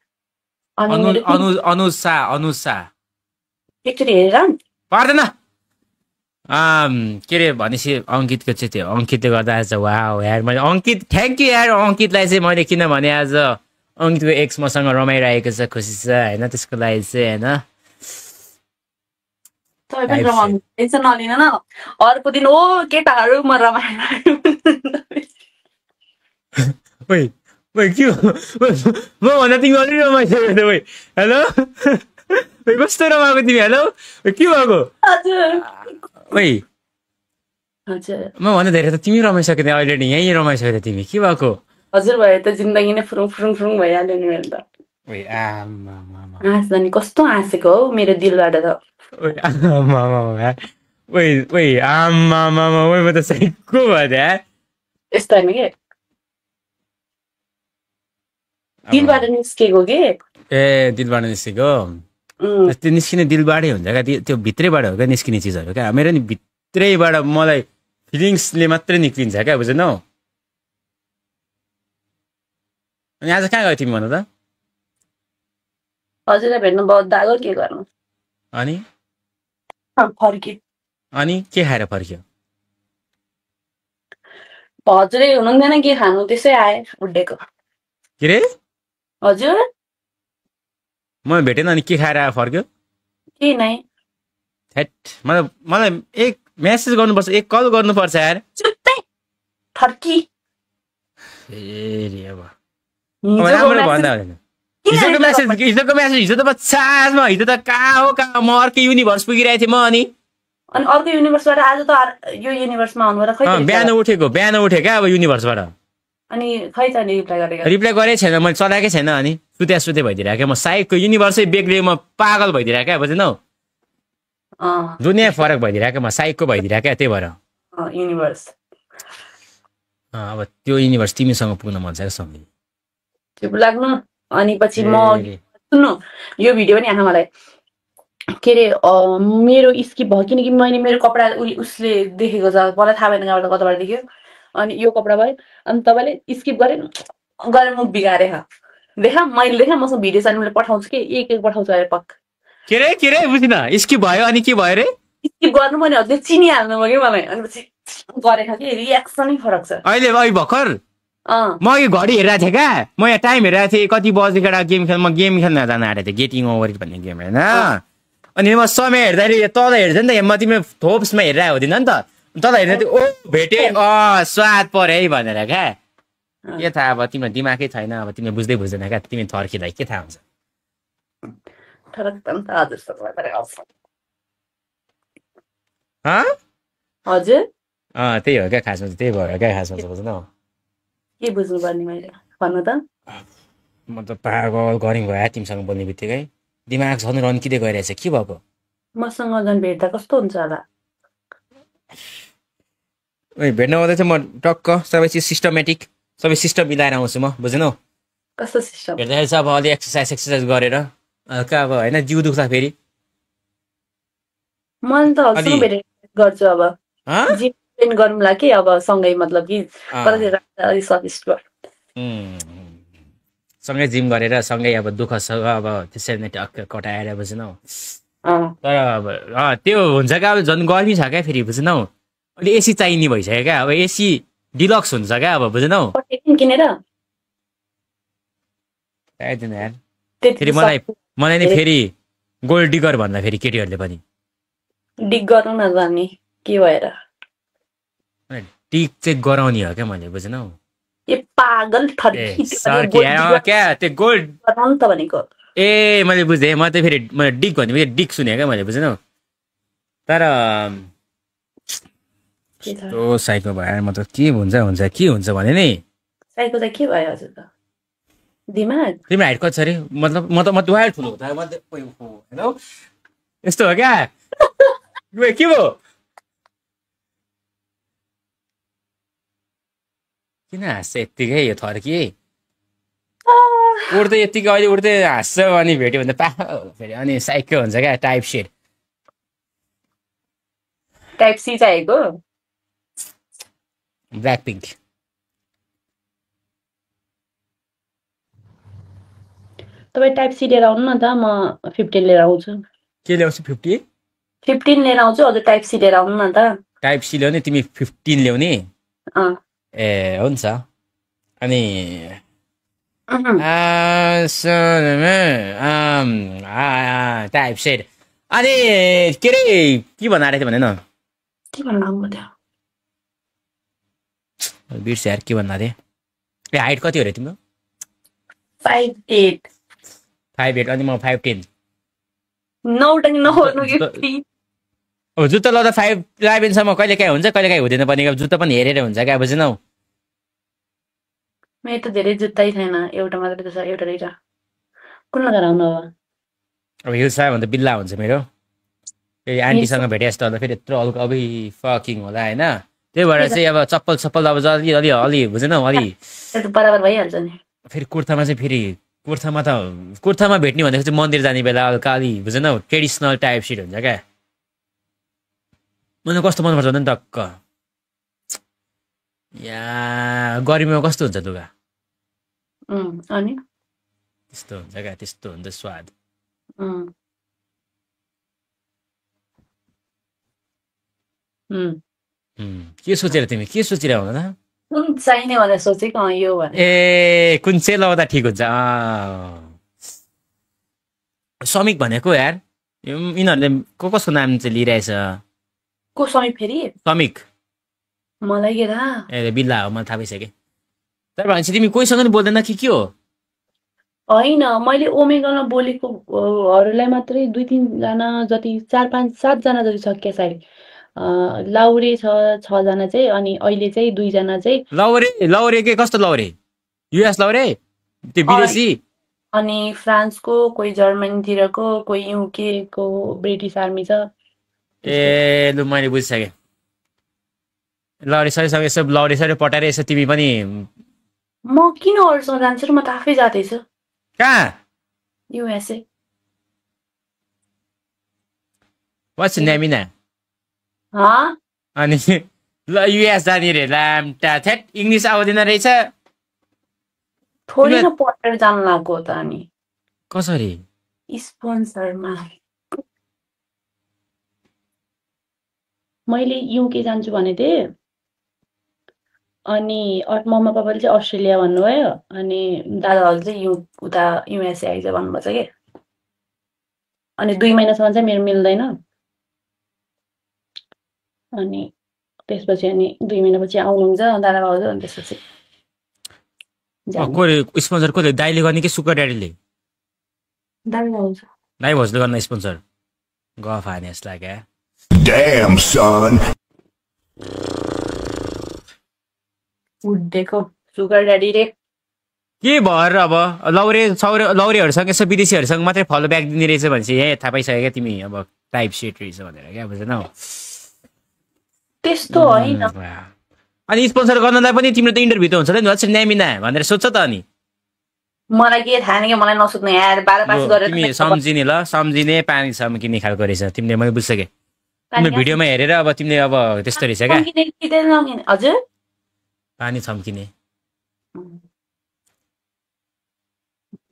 अनुज शाह एकचोटि हेरेर पर्दैन के अरे भनेपछि अङ्कितको चाहिँ त्यो अङ्कितले गर्दा आज वाउ यार मैले अङ्कित थ्याङ्क यू यार अङ्कितलाई चाहिँ मैले किनभने आज अङ्कितको एक्स मसँग रमाइरहेको छ खुसी छ होइन त्यसको लागि चाहिँ होइन टेन्सन नलिन न अर्को दिन ओ केटाहरू म रमाइरहेको के म भन्दा तिमी अलि रमाइसक्यो त भाइ हेलो कस्तो रमाएको तिमी हेलो के भएको म भन्दा धेरै त तिमी रमाइसक्यो त अलरेडी यहीँ रमाइसक्यो त तिमी के भएको हजुर भयो त जिन्दगी नै फुरुङ फुरुङ फुरुङ भइहाल्यो नि मेरो त हाँस्दा नि कस्तो हाँसेको हौ मेरो दिलबाट त म त साइको भयो त यस्तो होइन के दिलबाट निस्केको के ए दिलबाट निस्केको त्यो निस्किने दिलबाटै हुन्छ क्या त्यो भित्रैबाट हो क्या निस्किने चिजहरू क्या मेरो नि भित्रैबाट मलाई फिलिङ्सले मात्रै निक्लिन्छ क्या बुझेनौ अनि आज कहाँ गयो तिमी भन्नु त हजुरलाई भेट्नु बहुत दागो के गर्नु अनि फर्के अनि के खाएर फर्क्यो हजुरै हुनुहुँदैन के खानु त्यसै आए उड्डेको के रे हजुर म भेटेन अनि के खाएर फर्क्यो के नै मलाई एक मेसेज गर्नुपर्छ एक कल गर्नुपर्छ यार चुप्पै फर्की फेरि अब राम्रो भन्दा हुँदैन हिजोको मेसेज हिजो त बच्चामा हिजो त कहाँ हो कहाँ म अर्को युनिभर्स पुगिरहेको थिएँ म अनि अर्को युनिभर्सबाट आज त यो युनिभर्समा आउनुभयो खै बिहान उठेको क्या अब युनिभर्सबाट अनि खै त रिप्लाई गरेकै छैन मैले चलाएकै छैन अनि सुते भइदिरहेको क्या म साइकको युनिभर्सै बेग्रियो म पागल भइदिरहेको क्या बुझेनौ दुनियाँ फरक भइदिरहेको म साइकको भइदिरहेको क्या त्यही भएर युनिभर्स अब त्यो युनिभर्स तिमीसँग पुग्न मन छ क्या सँगै चुप लाग्नु अनि पछि म सुन्नु यो भिडियो पनि आमा मलाई के अरे मेरो स्किप भयो किनकि मैले मेरो कपडा उसले देखेको छ मलाई थाहा भएन कहाँबाट कताबाट देख्यो अनि यो कपडा भयो अनि तपाईँले स्किप गरेर मुख बिगारे देखा मैले देखा मसँग भिडियो छ अनि मैले पठाउँछु कि एक पठाउँछु अहिले पक्का के रे बुझिन स्किप भयो अनि के भयो रे स्किप गर्नु पनि हजुर चिनिहाल्नु भयो कि मलाई अनि पछि गरेको कि रियाक्सनै फरक छ अहिले भर्खर म यो घडी हेरिरहेको थिएँ क्या म यहाँ टाइम हेरिरहेको थिएँ कति बजेको गेम खेल्न म गेम खेल्न जान आएको थिएँ गेटिङ ओभर भन्ने गेम होइन अनि म समय हेर्दाखेरि तल हेर्छ नि त म तिम्रो थोप्समा हेरिरहेको हुँदैन नि त तल हेर्दा ओ भेटे स्वाद पऱ्यो है भनेर क्या के थाहा अब तिम्रो दिमागै छैन अब तिमीले बुझ्दैन क्या तिमी थर्किँदा के थाहा हुन्छ हजुर त्यही हो क्या खासमा त्यही भयो क्या खासमा बुझ्नु के बुझ्नु पर्ने मैले भन्नु त म त पागल गरिङ भयो तिमीसँग बोल्ने बित्तिकै दिमाग झन् रन्किँदै गइरहेछ के भएको मसँग झन् भेट्दा कस्तो हुन्छ होला भेट्न आउँदा चाहिँ म टक्क सबै चिज सिस्टमेटिक सबै सिस्टम मिलाएर आउँछु म बुझ्नु कस्तो सिस्टम हेर्दाखेरि चाहिँ अब अलि एक्सर्साइज गरेर हल्का अब होइन जिउ दुख्दा फेरि मन त हल्का भेटेर गर्छु अब जिम गरौँला कि अब सँगै मतलब कि स्वादिष्ट सँगै जिम गरेर सँगै अब दुःख अब त्यसरी नै टक्क कटाएर बुझ्नु तर अब त्यो हुन्छ क्या अब झन् गर्मी छ क्या फेरि बुझ्नु अहिले एसी चाहिने भइसक्यो क्या अब एसी डिलक्स हुन्छ क्या अब बुझ्नु किनेर फेरि मलाई नै फेरि गोल्ड डिगर भन्दा फेरि केटीहरूले पनि डिग गर्नु न जाने के भएर डिग चाहिँ गराउने हो क्या मैले बुझ्नु ए पागल क्या त्यो गोल्ड गराउनु त भनेको ए मैले बुझेँ म त फेरि मैले डिग भन्ने डिग सुने क्या मैले बुझ्नु तर साइको भयो म त के हुन्छ भने नि साइको त के भयो हजुर त दिमाग तिम्रो हाइट कति छ अरे मतलब म दुहाई ठुलो हो त होइन यस्तो हो क्या के भयो किन हाँस्छ यत्तिकै यो थर्की उड्दै यत्तिकै अहिले उड्दै हाँस्छ अनि भेट्यो भने त फेरि अनि साइको हुन्छ क्या टाइप सेट टाइप सी चाहिएको ब्ल्याक पिङ्क तपाईँ टाइप सी लिएर आउनु न त म 15 लिएर आउँछु के ल्याउँछु 15 लिएर आउँछु हजुर टाइप सी लिएर आउनु न त टाइप सी ल्याउने तिमी 15 ल्याउने ए हुन्छ अनि टाइप सेट अनि के अरे के भन्न आएको थियो भने न के भन्न आउनु थियो बिर्स यार के भन्न थिएँ ए हाइट कति हो रे तिम्रो 5'8" 5'8" अनि म 5'10" अब जुत्ता लाउँदा 5'11" कहिले काहीँ हुन्छ कहिले काहीँ हुँदैन पनि जुत्ता पनि हेरेर हुन्छ क्या बुझ्नौ मेरो त धेरै जुत्तै छैन एउटा मात्रै त छ एउटा दुईटा कुन लगाएर आउनु अब हिल्स आयो भने त बिल्ला हुन्छ मेरो फेरि आन्टीसँग भेटे जस्तो होला फेरि यत्रो हल्का अबै फकिङ होला होइन त्यही भएर चाहिँ अब चप्पल अब अलि बुझ्नौ अलि बराबर भइहाल्छ नि फेरि कुर्तामा चाहिँ फेरि कुर्तामा भेट्ने भनेको चाहिँ मन्दिर जाने बेला हल्का अलि बुझ्नौ ट्रेडिसनल टाइप सिट हुन्छ क्या मलाई कस्तो मनपर्छ भने टक्क या गर्मीमा कस्तो हुन्छ लुगा अनि त्यस्तो हुन्छ क्या त्यस्तो हुन्छ स्वाद के सोचेर तिमी के सोचिरह हुन त कुन चाहिने भनेर सोचेको यो भने ए कुन चाहिँ लाउँदा ठिक हुन्छ समिक भनेको यार यिनीहरूले कसको नाम चाहिँ लिइरहेछ को समिक फेरि समिक मलाई के थाहा ए बिल्ला हो मलाई थाहा भइसक्यो तर भनेपछि तिमी कोहीसँग नि बोल्दैन कि के हो होइन मैले ओमेगामा बोलेकोहरूलाई मात्रै 2-3 जना जति 4-5 7 जना जति छ क्या सायद लाउरे छ 6 जना चाहिँ अनि अहिले चाहिँ 2 जना चाहिँ लाउरे के कस्तो लाउरे युएस लाउरे त्यो विदेशी अनि फ्रान्सको कोही जर्मनीतिरको कोही युके को ब्रिटिस आर्मी छ ए लु मैले बुझिसकेँ लौरेसँग यसो लौरेसरी पटाएर यसो तिमी पनि म किन अरूसँग जान्छु र म त आफै जाँदैछु कहाँ युएसए वाट्स न्यामिना अनि ल युएस जाने रे लामटा थ्याट इङ्ग्लिस आउँदैन रहेछ थोरै न पढेर जानु लाग्यो त अनि कसरी स्पोन्सरमा मैले युके जान्छु भने थिएँ अनि मम्मा पापाले चाहिँ अस्ट्रेलिया भन्नुभयो अनि दादाहरूले चाहिँ उता युएसए आइज भन्नुभएको छ कि अनि 2 महिनासम्म चाहिँ मेरो मिल्दैन अनि त्यसपछि अनि 2 महिनापछि आउनुहुन्छ दादा भाउजू अनि त्यसपछि स्पोन्सर कसले दाइले गर्ने कि सुगर ड्याडीले दादा भाउजू दाइ भाउजूले गर्न स्पोन्सर गफ हाने जस्तो लाग्यो Damn, son. उडेको सुगर ड्याडी रे के भएर अब लौरेहरूसँग यसो विदेशीहरूसँग मात्रै फलो ब्याक दिने रहेछ भनेपछि यहाँ थाहा पाइसक्यो क्या तिमी अब टाइप सेट रहेछ भनेर क्या बुझेनौ त्यस्तो होइन अनि स्पोन्सर गर्नलाई पनि तिम्रो त इन्टरभ्यू त हुन्छ नि वाट्स न्यामिना भनेर सोध्छ त अनि मलाई के थाहा नि कि मलाई नसोध्नु यार 12 पास गरेर तिमी सम्झिने ल सम्झिने पानी सम्किने खालको रहेछ तिमीले मैले बुझ्सके तिम्रो भिडियोमा हेरेर अब तिमीले अब त्यस्तो रहेछ क्या हजुर पानी छम्किने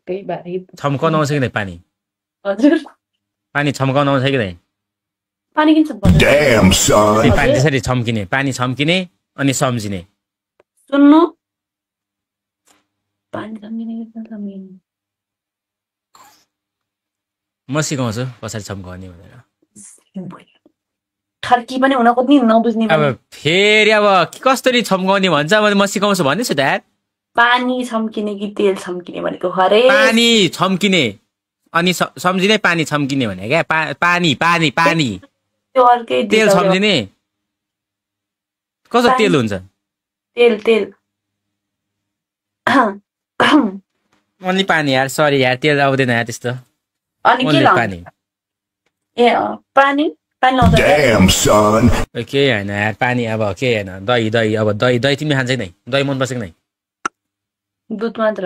त्यही छम्काउन आउँछ कि नै पानी हजुर पानी छम्काउन आउँछ कि नै पानी किन Damn, son. पानी त्यसरी छम्किने पानी छम्किने अनि सम्झिने सुन्नु पानी छम्किने म सिकाउँछु कसरी छम्काउने भनेर खर्की पनि हुन खोज्ने नबुझ्ने अब फेरि अब कसरी छम्काउने भन्छ म सिकाउँछु भन्दैछु त यार पानी छम्किने कि तेल छम्किने भनेको हरे पानी छम्किने अनि सम्झिने पानी छम्किने भने क्या पानी पानी पानी त्यो अर्कै तेल सम्झिने कस्तो तेल हुन्छ तेल तेल अनि पानी यार सरी यार तेल आउँदैन यार त्यस्तो अनि के Only लाउँछ पानी ए पानी पानी लाउँछ Damn, son. के होइन यार पानी अब के होइन दही दही अब दही तिमी खान्छ कि नै दही मनपर्छ कि नै दुध मात्र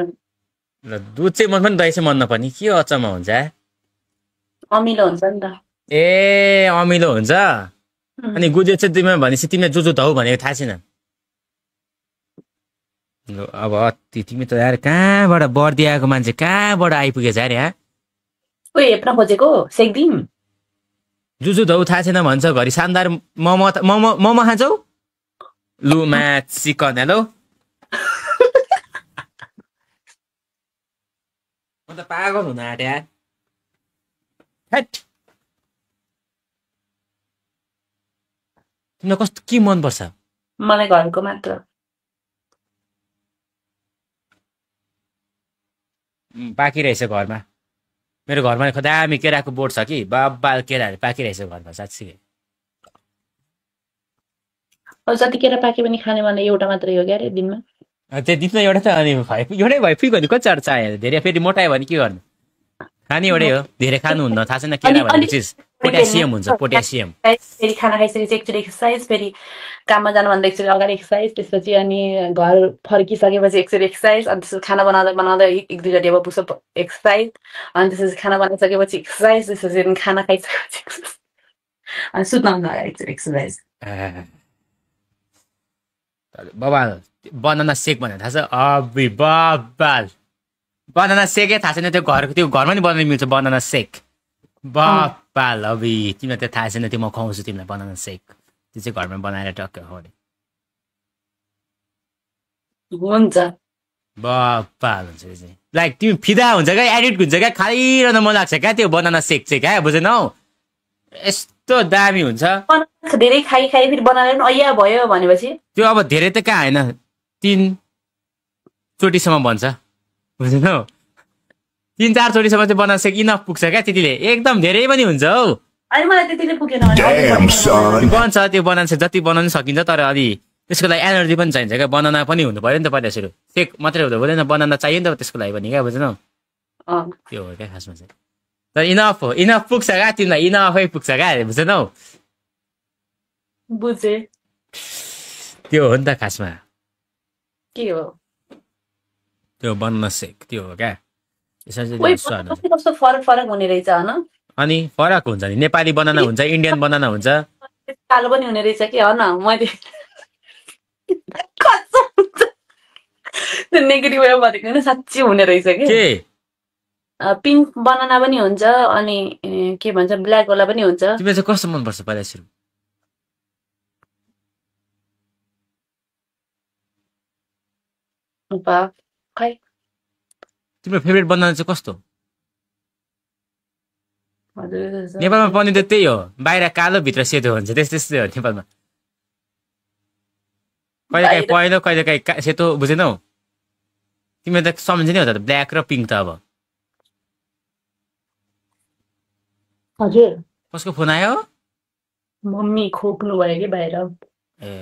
ल दुध चाहिँ मन पनि दही चाहिँ मन नपर्ने के अचम्म हुन्छ अमिलो हुन्छ नि त ए अमिलो हुन्छ अनि गुदियो चाहिँ तिमीले भनेपछि तिमीले जुजु धौ भनेको थाहा छैन अब तिमी त यार कहाँबाट बढ्दै आएको मान्छे कहाँबाट आइपुगेछ यार यहाँ ओ हेप्न खोजेको सेक्दिम जुजु धौ थाहा छैन भन्छ घरि शानदार मोमो खान्छौ लु म्याच चिकन हेलो म त पागल हुन आँटे यार हेट तिमीलाई कस्तो के मनपर्छ मलाई घरको मात्र पाकिरहेछ घरमा मेरो घरमा दामी केराको बोट छ कि बाबाल केराहरू पाकिरहेछ घरमा साँच्चै जति केरा पाके पनि खाने मलाई एउटा मात्रै हो क्या रे दिनमा त्यो दिनमा एउटा त अनि एउटै भयो फुइ भने कति चाहियो धेरै फेरि मोटायो भने के गर्नु खाने एउटै हो धेरै खानुहुन्न थाहा छैन केरा भन्ने चिज पोट्यासियम हुन्छ पोट्यासियम फेरि खाना खाइसकेपछि एकचोटि एक्सर्साइज फेरि काममा जानुभन्दा एकचोटि अगाडि एक्सर्साइज त्यसपछि अनि घर फर्किसकेपछि एकचोटि एक्सर्साइज अनि त्यसपछि खाना बनाउँदा 1-2चोटि अब पुसअप एक्सर्साइज अनि त्यसपछि खाना बनाइसकेपछि एक्सर्साइज त्यसपछि खाना खाइसकेपछि अनि सुत्नुभन्दा अगाडि एकचोटि एक्सर्साइज बबाल बनाना सेक भनेर थाहा छ अबि बबाल बनाना सेकै थाहा छैन त्यो घरमा नि बनाउनु मिल्छ बनाना सेक बबाल अबि तिमीलाई त्यो थाहा छैन त्यो म खुवाउँछु तिमीलाई बनाना सेक त्यो चाहिँ घरमा बनाएर टक्क खुवाउने हुन्छ बबाल हुन्छ त्यो चाहिँ लाइक तिमी फिदा हुन्छ क्या एडिक्ट हुन्छ क्या खाइरहन मन लाग्छ क्या त्यो बनाना सेक चाहिँ क्या बुझेनौ यस्तो दामी हुन्छ धेरै खाइ फेरि बनाएर पनि अया भयो भनेपछि त्यो अब धेरै त कहाँ होइन 3 चोटिसम्म बन्छ बुझेनौ 3-4 चोटिसम्म चाहिँ बनाना सेक इनफ पुग्छ क्या त्यतिले एकदम धेरै पनि हुन्छ हौ अनि मलाई त्यतिले पुगेन Damn, son. बन्छ त्यो बनाना सेक जति बनाउनु सकिन्छ तर अलि त्यसको लागि एनर्जी पनि चाहिन्छ क्या बनाना पनि हुनु पर्यो नि त पहिला सुरु सेक मात्रै हुँदैन बनाना चाहियो नि त त्यसको लागि पनि क्या बुझेनौ त्यो हो क्या खासमा चाहिँ तर इनफ पुग्छ क्या तिमीलाई इनफै पुग्छ क्या बुझेनौ बुझे त्यो हो नि त खासमा के हो त्यो बनाना सेक त्यो हो क्या कस्तो फरक हुने रहेछ होइन अनि फरक हुन्छ नि नेपाली बनाना हुन्छ इन्डियन बनाना हुन्छ कालो पनि हुने रहेछ कि होइन मैले कसम हुन्छ त्यो नेगेटिभ वे भनेको होइन साँच्चै हुने रहेछ कि के पिङ्क बनाना पनि हुन्छ अनि के भन्छ ब्ल्याक वाला पनि हुन्छ तिमीलाई चाहिँ कस्तो मनपर्छ पहिला सुरु खै तिम्रो फेभरेट बनाना चाहिँ कस्तो हजुर नेपालमा पनि त त्यही हो बाहिर कालो भित्र सेतो हुन्छ त्यस्तै हो नेपालमा कहिलेकाहीँ पहेँलो कहिलेकाहीँ सेतो बुझेनौ तिमीले त सम्झिनै हो त ब्ल्याक र पिङ्क त अब हजुर कसको फोन आयो मम्मी खोक्नु भयो कि बाहिर ए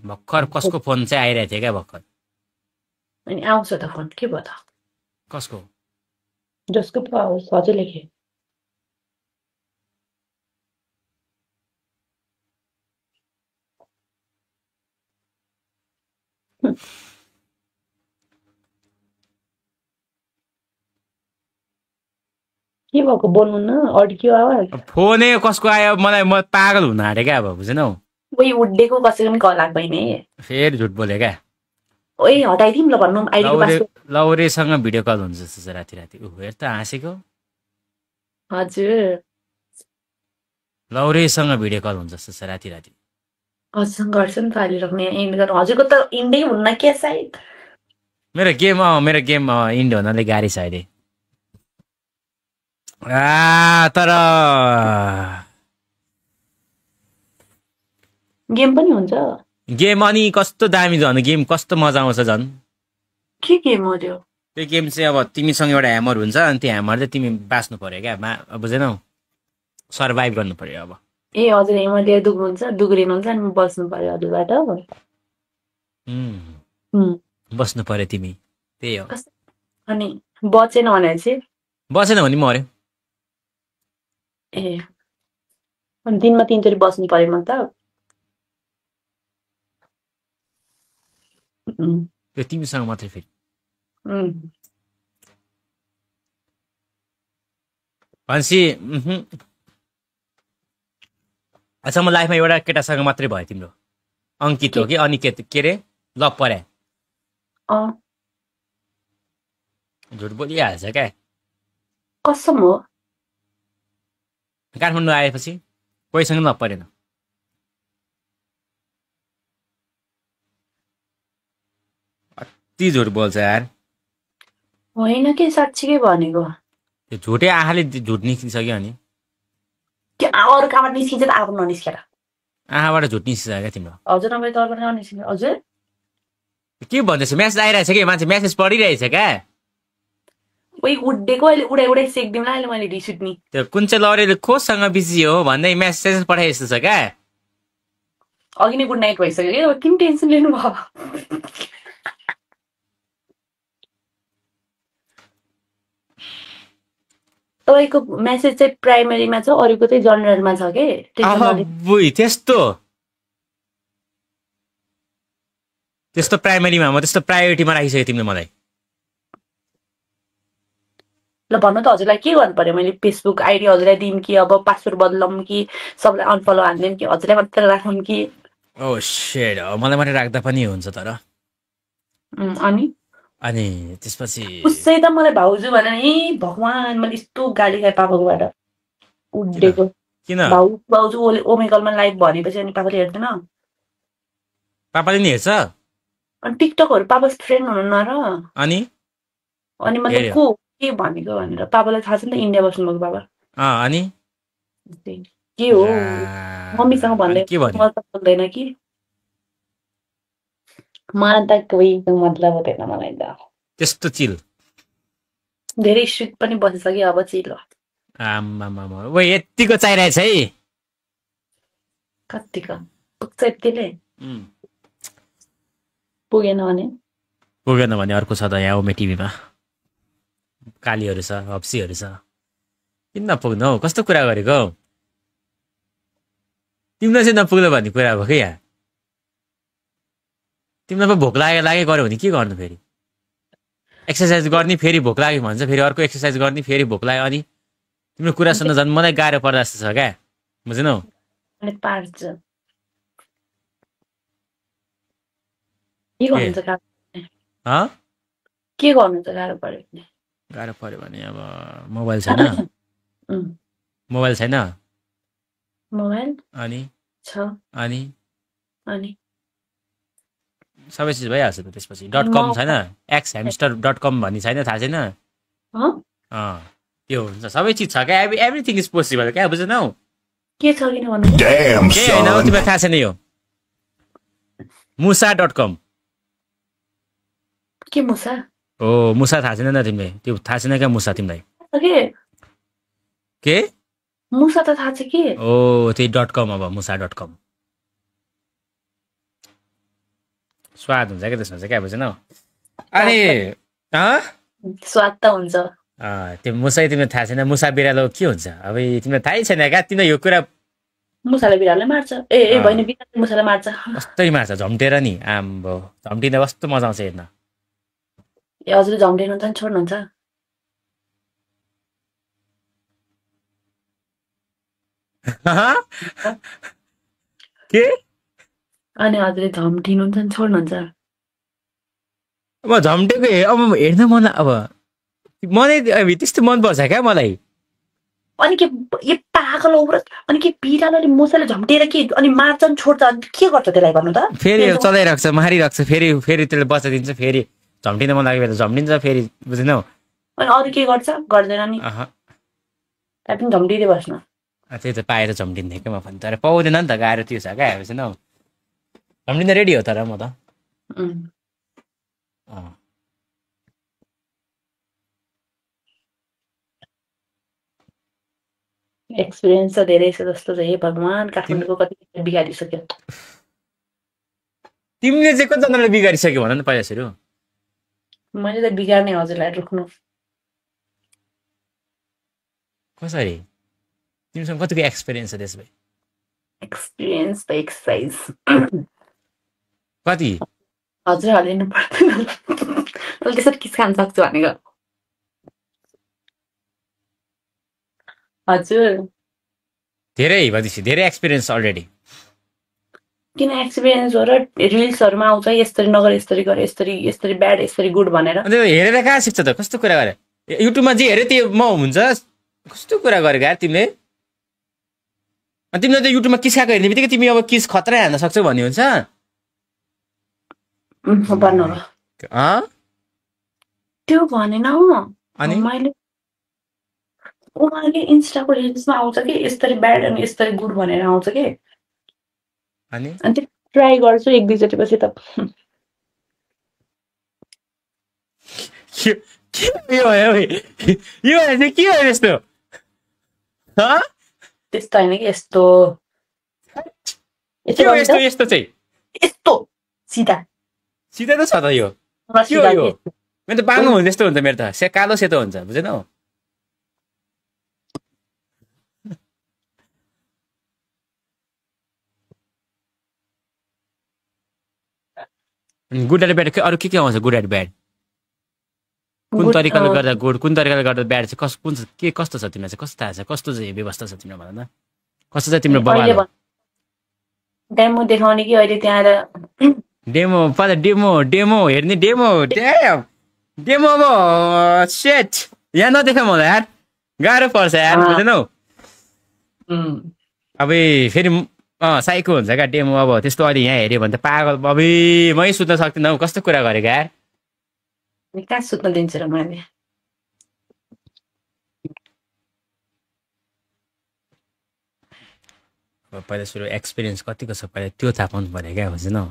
भर्खर कसको फोन चाहिँ आइरहेको थियो क्या भर्खर अनि आउँछ त फोन के भयो त कसको जसको पो आओस् हजुरले के के भएको बोल्नु न अड्कियो आवाज फोनै कसको आयो मलाई म पागल हुन आँटे क्या अब बुझेनौ उही उड्डेको कसैको पनि कल आएको होइन फेरि झुट बोल्यो क्या ओइ हटाइदिउँ ल भन्नु आइडीको पासवर्ड लौरेसँग भिडियो कल हुन्छ जस्तो राति राति हेर त हाँसेको हजुर लौरेसँग भिडियो कल हुन्छ जस्तो राति राति हजुरसँग गर्छ नि त अहिले राख्ने इन्ड गर्नु हजुरको त इन्डै हुन्न के सायद मेरो गेम इन्ड हुनाले गाह्रै छ अहिले तर गेम पनि हुन्छ गेम अनि कस्तो दामी झन् गेम कस्तो मजा आउँछ झन् के गेम हो त्यो त्यो गेम चाहिँ अब तिमीसँग एउटा ह्यामर हुन्छ अनि त्यो ह्यामर चाहिँ तिमी बाँच्नु पर्यो क्या बुझेनौ सर्भाइभ गर्नु पर्यो अब ए हजुर हेमरले दुख्नुहुन्छ दुग्रिनुहुन्छ अनि म बस्नु पर्यो हजुरबाट बस्नु पर्यो तिमी त्यही हो अनि बचेन भने चाहिँ बसेन भने मर्यो ए अनि दिनमा 3 चोटि बस्नु पर्यो म त त्यो तिमीसँग मात्रै फेरि भनेपछि अच्छा म लाइफमा एउटा केटासँग मात्रै भयो तिम्रो अङ्कित हो कि अनिकेत के अरे लभ पर्या झुट बोलिहाल्छ क्या कसम हो काठमाडौँ आएपछि कोहीसँग लभ परेन अति झुट बोल्छ यार होइन के साँच्चीकै भनेको त्यो झुटे आँखाले झुट निस्किसक्यो अनि के अरू कहाँबाट निस्किन्छ त आफ्नो ननिस्केर आँखाबाट झुट निस्किसक्यो क्या तिम्रो हजुर नभए तलबाट ननिस्किन्छ हजुर के भन्दैछ म्यासेज आइरहेछ कि मान्छे म्यासेज पढिरहेछ क्या उही उड्डेको अहिले उडाइ सेक्दिउँला अहिले मैले रिस उठ्ने त्यो कुन चाहिँ लरेले कोसँग बिजी हो भन्दै म्यासेज पठाए जस्तो छ क्या अघि नै गुड नाइट भइसक्यो कि अब किन टेन्सन लिनु भयो तपाईँको मेसेज चाहिँ प्राइमेरीमा छ अरूको चाहिँ जनरलमा छ के त्यस्तो प्राइमेरीमा म त्यस्तो प्रायोरिटीमा राखिसकेँ तिमीले मलाई ल भन्नु त हजुरलाई के गर्नु पर्यो मैले फेसबुक आइडी हजुरलाई दिउँ कि अब पासवर्ड बदलौँ कि सबलाई अनफलो हानिदिउँ कि हजुरलाई मात्र राखौँ कि ओ सेड मलाई मात्रै राख्दा पनि हुन्छ तर अनि त्यसपछि उसै त मलाई भाउजू भने ए भगवान् मैले यस्तो गाली खाएँ पापाकोबाट उड्डेको किन भाउजू ओमेगलमा लाइभ भनेपछि अनि पापाले हेर्दैन पापाले नि हेर्छ अनि टिकटकहरू पापा फ्रेन्ड हुनु न र अनि मतलब को के भनेको भनेर पापालाई थाहा छ नि त इन्डिया बस्नुभएको बाबा अनि के हो मम्मीसँग भन्दै मलाई त सक्दैन कि मलाई त कोही मतलब हुँदैन मलाई त त्यस्तो चिल धेरै स्ट्रिक्ट पनि बसिसक्यो अब चिल आमामामा यतिको चाहिरहेछ है कतिको पुग्छ यतिले पुगेन भने अर्को छ त यहाँ ओमे टिभीमा कालीहरू छ हप्सीहरू छ किन नपुग्नु हौ कस्तो कुरा गरेको हौ तिमीलाई चाहिँ नपुग्नु भन्ने कुरा हो कि यहाँ तिमीलाई भोक लाग्यो गऱ्यो भने के गर्नु फेरि एक्सर्साइज गर्ने फेरि भोक लाग्यो भन्छ फेरि अर्को एक्सर्साइज गर्ने फेरि भोक लाग्यो अनि तिम्रो कुरा सुन्न झन् मलाई गाह्रो पर्दा जस्तो छ क्या बुझ्नौ अनि पार्छ के गर्नुहुन्छ के गर्नुहुन्छ गाह्रो पर्यो भने गाह्रो पर्यो भने अब मोबाइल छैन मोबाइल छैन मोबाइल अनि छ अनि अनि सबै चिज भइहाल्छ त त्यसपछि .com छैन xhamster.com भन्ने छैन थाहा छैन त्यो हुन्छ सबै चिज छ क्या एभ्रिथिङ इज पोसिबल क्या बुझ्नौ के छ किन भन्नु Damn, के होइन son. तिमीलाई थाहा छैन यो musa.com के मुसा हो मुसा थाहा छैन न तिमीले त्यो थाहा छैन क्या मुसा तिमीलाई के मुसा त थाहा छ के ओ त्यही .com अब musa.com स्वाद हुन्छ क्या त्यसमा चाहिँ क्या बुझ्नौ अनि स्वाद त हुन्छ त्यो मुसा तिमीलाई थाहा छैन मुसा बिरालो के हुन्छ अब तिमीलाई थाहै छैन क्या तिमीलाई यो कुरा मुसाले बिरालोलाई मार्छ ए भएन बिरालोले मुसालाई मार्छ कस्तै मार्छ झम्टेर नि आम्बो झम्टिँदा कस्तो मजा आउँछ हेर्न ए हजुरले झम्टिनुहुन्छ नि छोड्नुहुन्छ के अनि हजुरले झम्टिनुहुन्छ नि छोड्नुहुन्छ अब झम्टेको अब हेर्न मलाई अब मलाई त्यस्तो मनपर्छ क्या मलाई अनि के ए पागल औरत अनि के बिरालोले मुसाले झम्टेर के अनि मार्छ नि छोड्छ अनि के गर्छ त्यसलाई भन्नु त फेरि चलाइराख्छ मारिराख्छ फेरि त्यसले बच्चा दिन्छ फेरि झम्टिन मन लागेको बेला झम्टिन्छ फेरि बुझ्नौ अनि अरू के गर्छ गर्दैन नि त्यहाँ पनि झम्टिँदै बस्नु त्यही त पाएर झम्टिन्थेँ क्या म पनि तर पाउँदैन नि त गाह्रो त्यो छ क्या बुझ्नौ झम्टिँदा रेडी हो तर म त एक्सपिरियन्स त धेरै छ जस्तो छ हे भगवान् काठमाडौँको कति बिगारिसक्यो तिमीले चाहिँ कतिजनाले बिगारिसक्यो भन न पहिला सुरु मैले त बिगार्ने हजुरलाई रोक्नु कसरी तिमीसँग कतिको एक्सपिरियन्स छ त्यसमा एक्सपिरियन्स त एक्सर्साइज कति हजुरहरूले लिनु पर्दैन मैले त्यसरी किस खान सक्छु भनेको हजुर धेरै भनेपछि धेरै एक्सपिरियन्स अलरेडी किन एक्सपिरियन्स हो र रिल्सहरूमा आउँछ यसरी नगर यसरी गर यसरी ब्याड यसरी गुड भनेर अन्त हेरेर कहाँ सिक्छ त कस्तो कुरा गरे युट्युबमा जे हेरे त्यो म हुन्छ कस्तो कुरा गरेको यार तिमीले तिमीले त युट्युबमा किस खाएको हेर्ने बित्तिकै तिमी अब किस खतरा हान्न सक्छौ भन्ने हुन्छ त्यो भनेन अनि मैले उहाँले इन्स्टाको रिल्समा आउँछ कि यसरी ब्याड अनि यसरी गुड भनेर आउँछ कि अनि त्यो ट्राई गर्छु एक दुईचोटि पछि त के हो यस्तो त्यस्तो होइन कि यस्तो यस्तो चाहिँ यस्तो सिधा सिधा त छ त यो मेरो त बाङ्गो हुन्छ यस्तो हुन्छ मेरो त कालो सेतो हुन्छ बुझेनौ गुड एन्ड ब्याड अरू के आउँछ गुड एन्ड ब्याड कुन तरिकाले गर्दा गुड कुन तरिकाले गर्दा ब्याड चाहिँ कुन के कस्तो छ तिमीलाई चाहिँ कस्तो थाहा छ कस्तो चाहिँ व्यवस्था छ तिम्रो भन न कस्तो चाहिँ तिम्रो बबाल डेमो देखाउने कि अहिले त्यहाँ डेमो डेमो हेर्ने डेमो डेमो अब सेट यहाँ नदेखा मलाई यार गाह्रो पर्छ यार बुझेनौ अब फेरि साइको हुन्छ क्या डेमो अब त्यस्तो अहिले यहाँ हेऱ्यो भने त पागल अबे मै सुत्न सक्दिनँ कस्तो कुरा गरेको यार कहाँ सुत्न दिन्छु र मैले पहिला सुरु एक्सपिरियन्स कतिको छ पहिला त्यो थाहा पाउनु पर्यो क्या बुझ्नौ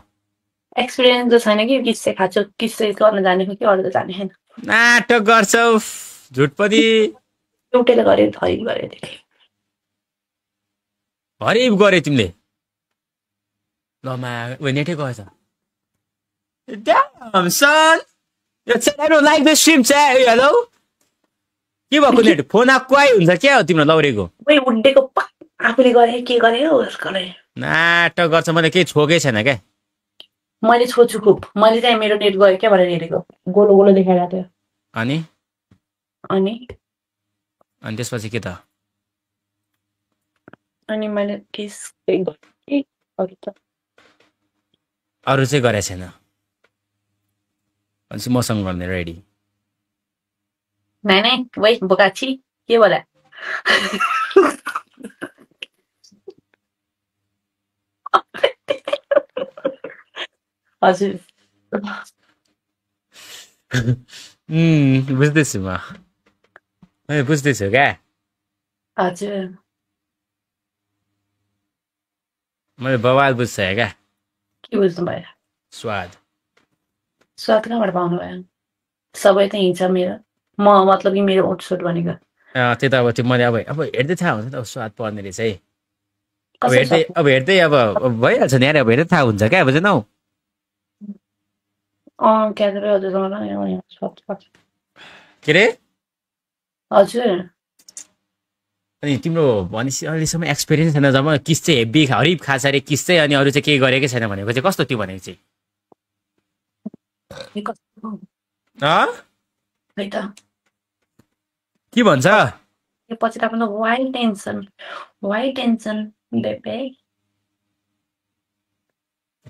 एक्सपिरियन्स त छैन कि किस्से खाँचो किस्से गर्न जानेको कि अरू त जाने छैन नाटक गर्छौ झुट पनि एउटैले गरे हरिब गरे हरिब गरे तिमीले लमा नेटै गएछ Damn, son! I don't like this stream chat. Hello? के भएको नेट फोन आक्वाइ हुन्छ क्या हो तिम्रो लौरेको ओइ उड्डेको आफूले गरे के गरे हो उसले नाटक गर्छ मैले केही छोकै छैन क्या मैले छोछु खुब मैले चाहिँ मेरो नेट गयो क्या भनेर हेरेको गोलो गोलो देखाइरहेको थियो अनि अनि त्यसपछि के त अनि मैले किस गरेँ अरू त अरू चाहिँ गरेको छैन भनेपछि मसँग गर्ने रेडी नाइ नाइ वै बोकाची के बोला हजुर बुझ्दैछु म बुझ्दैछु क्या हजुर मैले बवाल बुझ्छ क्या के बुझ्नु भयो स्वाद स्वाद कहाँबाट पाउनु भयो सबै त हिँड्छ मेरो म मतलब कि मेरो ओटसोट भनेको त्यो त अब त्यो मैले अब हेर्दै थाहा हुन्छ नि त स्वाद पर्ने रहेछ है अब कसरी हेर्दै अब हेर्दै अब भइहाल्छ नि यार अब हेर्दै थाहा हुन्छ क्या बुझेनौ क्याजरै हजुरसँग के रे हजुर अनि तिम्रो भनेपछि अहिलेसम्म एक्सपिरियन्स छैन जब किस चाहिँ हेभी हरिब खास अरे किस चाहिँ अनि अरू चाहिँ केही गरेकै छैन भनेको चाहिँ कस्तो त्यो भनेको चाहिँ खै त के भन्छ यो पछि त वाइ टेन्सन बेबे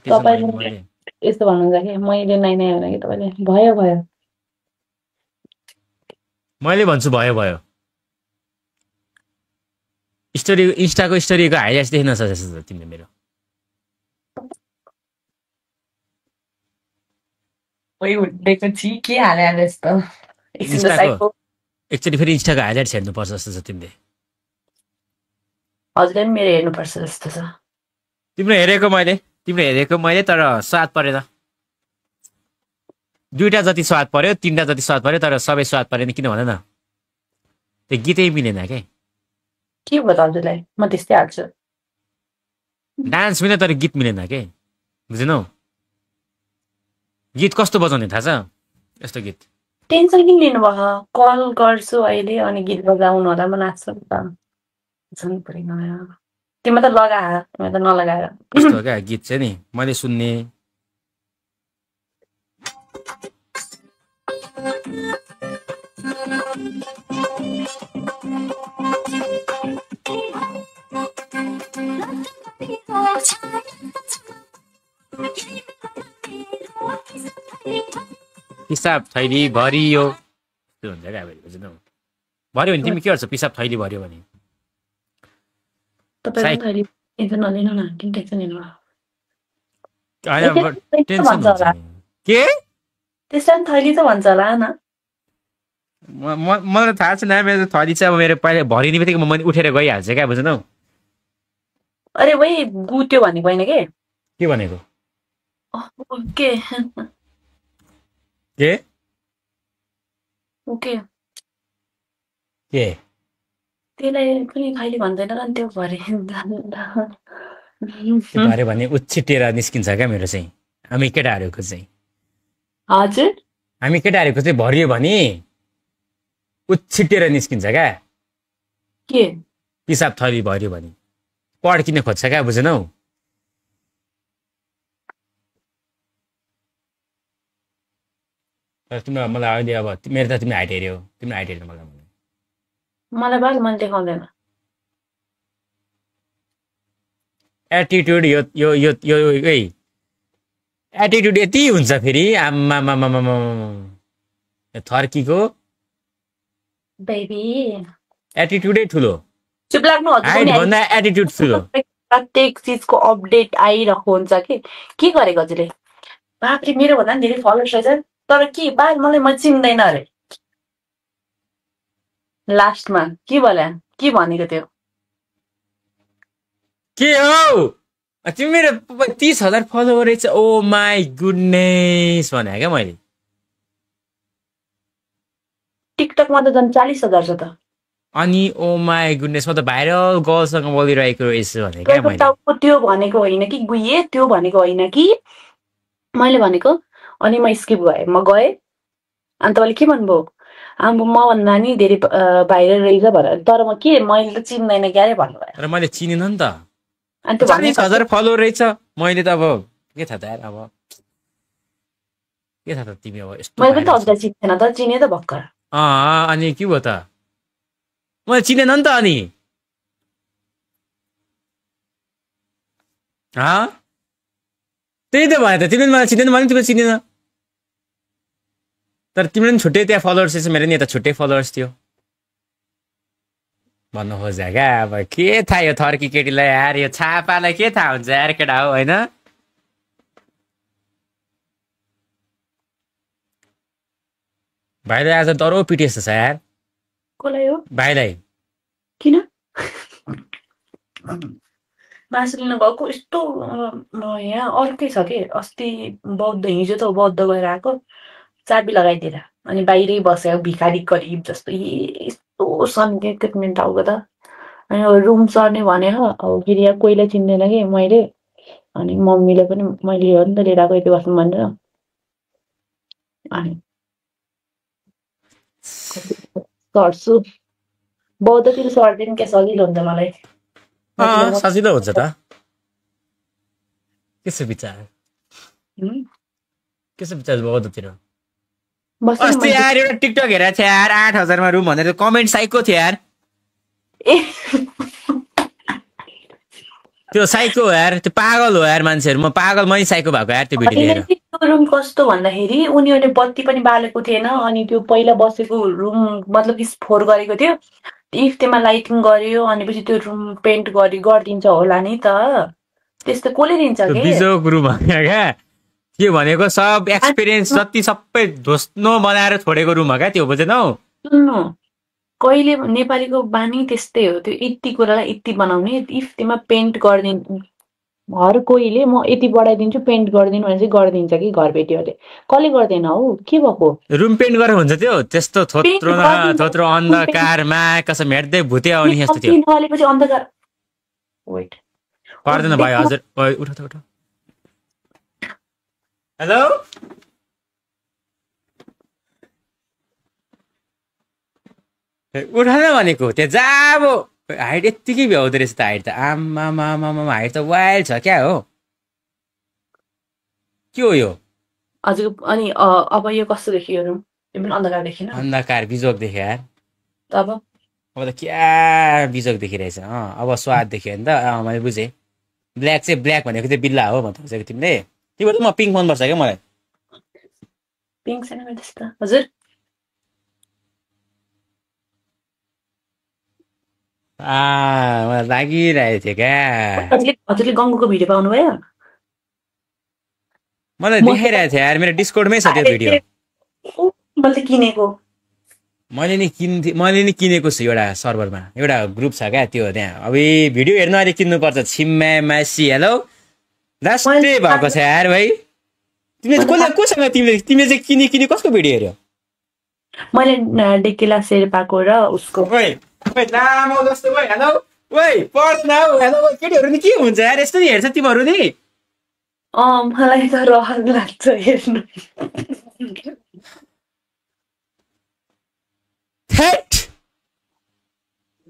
तपाईँले यस्तो भन्नुहुन्छ कि मैले नाइ नाइ भने कि तपाईँले भयो भयो मैले भन्छु भयो भयो स्टोरी इन्स्टाको स्टोरीको हाइलाइट्स देख्न सक्छौ तिमीले मेरो के हाले यस्तो एकचोटि फेरि इन्स्टाको हाइलाइट्स हेर्नुपर्छ जस्तो छ तिमीले हजुरले पनि मेरो हेर्नुपर्छ जस्तो छ तिम्रो हेरेको मैले तर स्वाद परेन दुईटा जति स्वाद पर्यो तीनटा जति स्वाद पर्यो तर सबै स्वाद परेन किन भन न त्यो गीतै मिलेन के भयो त हजुरलाई म त्यस्तै हाल्छु डान्स मिल्यो तर गीत मिलेन के बुझेनौ गीत कस्तो बजाउने थाहा छ यस्तो गीत टेन्सन किन लिनु भयो कल गर्छु अहिले अनि गीत बजाउनु होला म नाच्छु त तिमी त लगा तिमी त नलगाएर कस्तो क्या गीत चाहिँ नि मैले सुन्ने पिसाब थैली भरियो त्यो हुन्छ क्या बुझ्नु भर्यो भने तिमी के गर्छौ पिसाब थैली भर्यो भने के त्यसलाई थैली त भन्छ होला न मलाई थाहा छैन मेरो थैली चाहिँ अब मेरो पहिला भरिने बित्तिकै मैले उठेर गइहाल्छ क्या बुझ्नु अरे वही गुत्यो भनेको होइन के भनेको के के ओके के त्यसलाई पनि थैली भन्दैन र त्यो भरे भरे भने उछिटेर निस्किन्छ क्या मेरो चाहिँ हामी केटाहरूको चाहिँ हजुर हामी केटाहरूको चाहिँ भरियो भने उछिटेर निस्किन्छ क्या के पिसाब थैली भर्यो भने पड्किन खोज्छ क्या बुझेनौ तिम्रो मलाई अहिले अब मेरो त तिमीले हाइट हेऱ्यौ तिम्रो हाइट हेरेर मलाई बाल मन देखाउँदैन एटिट्युड यो एटिट्युड यति हुन्छ फेरि आम्मा थर्कीको बेबी एटिट्युडै ठुलो चुप लाग्नु हाइट भन्दा एटिट्युड ठुलो प्रत्येक चिजको अपडेट आइरहेको हुन्छ के गरेको हजुरले बापरे मेरो भन्दा पनि धेरै फलोवर्स रहेछ तर के बाल मलाई चिन्दैन अरे लास्टमा के बोला के भनेको त्यो के हो तिमी मेरो 30,000 फलोवर रहेछ ओ माई गुडनेस भने क्या मैले टिकटकमा त झन् 40,000 छ त अनि ओ माई गुडनेस म त भाइरल गर्लसँग बोलिरहेको रहेछु भने क्या मैले त्यो भनेको होइन कि गुइए त्यो भनेको होइन कि मैले भनेको अनि म स्किप गएँ म गएँ अनि तपाईँले के भन्नुभयो अब म भन्दा नि धेरै भाइरल रहेछ भनेर तर म के मैले त चिन्दैन क्यारे भन्नुभयो तर मैले चिनेन नि त अनि 40,000 फलोवर रहेछ मैले त अब के थाहा त यार अब के थाहा त तिमी अब यस्तो मैले पनि त हजुरलाई चिन्दैन त चिने त भर्खर अनि के भयो त मैले चिनेन नि त अनि त्यही त भयो त तिमीले मलाई चिनेन भने तिमीले चिनेन तर तिमीले पनि छुट्टै त्यहाँ फलोवर्स छ मेरो नि यता छुट्टै फलोवर्स थियो भन्नु खोजे क्या अब के थाहा यो थर्की केटीलाई यार यो छापालाई के थाहा हुन्छ यार केटा हो होइन भाइलाई आज डह्रो पिटेछ छ यार कसलाई हो भाइलाई किन मासु लिन गएको यस्तो यहाँ अर्कै छ कि अस्ति बौद्ध हिजो त बौद्ध गएर आएको चाबी लगाइदिएर अनि बाहिरै बसेको भिखारी गरिब जस्तो यस्तो सन्केत मिनट टाउको त अनि रुम सर्ने भनेको अब फेरि यहाँ कोहीलाई चिन्दैन कि मैले अनि मम्मीले पनि मैले हो नि त लिएर आएको यति बस्नु भनेर अनि सर्छु बौद्धतिर सर्दैन क्या सजिलो हुन्छ मलाई सजिलो हुन्छ त के विचार बौद्धतिर अस्ति यार एउटा टिकटक हेरेको थियो यार 8,000 मा रुम भनेर कमेन्ट साइको थियो यार त्यो साइको यार त्यो पागल हो यार मान्छेहरू म पागल मै साइको भएको यार त्यो भिडियो हेरेर त्यो रुम कस्तो भन्दाखेरि उनीहरूले बत्ती पनि बालेको थिएन अनि त्यो पहिला बसेको रुम मतलब कि फोहोर गरेको थियो इफ त्यसमा लाइटिङ गर्यो अनि पछि त्यो रुम पेन्ट गरिदिन्छ होला नि त त्यस्तो कसले दिन्छ के बिजोक रुम क्या के भनेको सब एक्सपिरियन्स जति सबै धोस्नो बनाएर छोडेको रुम हो क्या त्यो बुझेनौ सुन्नु कहिले नेपालीको बानी त्यस्तै हो त्यो यति कुरालाई यति बनाउने इफ त्यसमा पेन्ट गरिदिनु हर कोहीले म यति बढाइदिन्छु पेन्ट गरिदिनु भने चाहिँ गरिदिन्छ कि घरबेटीहरूले कसले गर्दैन हौ के भएको रुम पेन्ट गरेर हुन्छ त्यो त्यस्तो थोत्रो अन्धकारमा कसम हेर्दै भुते आउने जस्तो थियो पछि अन्धकार वेट पर्दैन भाइ हजुर उठ हेलो उठान भनेको त्यहाँ जाब हाइट यत्तिकै भ्याउँदो रहेछ त हाइट त आमा हाइट त वाइल्ड छ क्या हो के हो यो हजुर अनि अब यो कस्तो देखियो रुम यो पनि अन्धकार देखिन अन्धकार बिजोक देख्यो यार अब त क्या बिजोक देखिरहेछ अब स्वाद देख्यो नि त मैले बुझेँ ब्ल्याक चाहिँ ब्ल्याक भनेको चाहिँ बिल्ला हो भन्नु खोजेको तिमीले तिम्रो त म पिङ्क मनपर्छ क्या मलाई पिङ्क छैन मेरो त्यस्तो हजुर मलाई लागिरहेको थियो क्या हजुरले गङ्गुको भिडियो पाउनु भयो मलाई देखाइरहेको थियो यार मेरो डिस्कर्डमै छ त्यो भिडियो मैले नि किनेको छु एउटा सर्भरमा एउटा ग्रुप छ क्या त्यो त्यहाँ अब भिडियो हेर्नु अहिले किन्नुपर्छ छिम्मा मासी हेलो लास्टै भएको छ यार भाइ तिमीले कोसँग तिमीले चाहिँ किने कसको भिडियो हेऱ्यो मैले डेकेला शेर्पाको र उसको लामो जस्तो हेलो हेलो केटीहरू नि के हुन्छ यार यस्तो नि हेर्छ तिमीहरू नि मलाई त रहर लाग्छ हेर्नु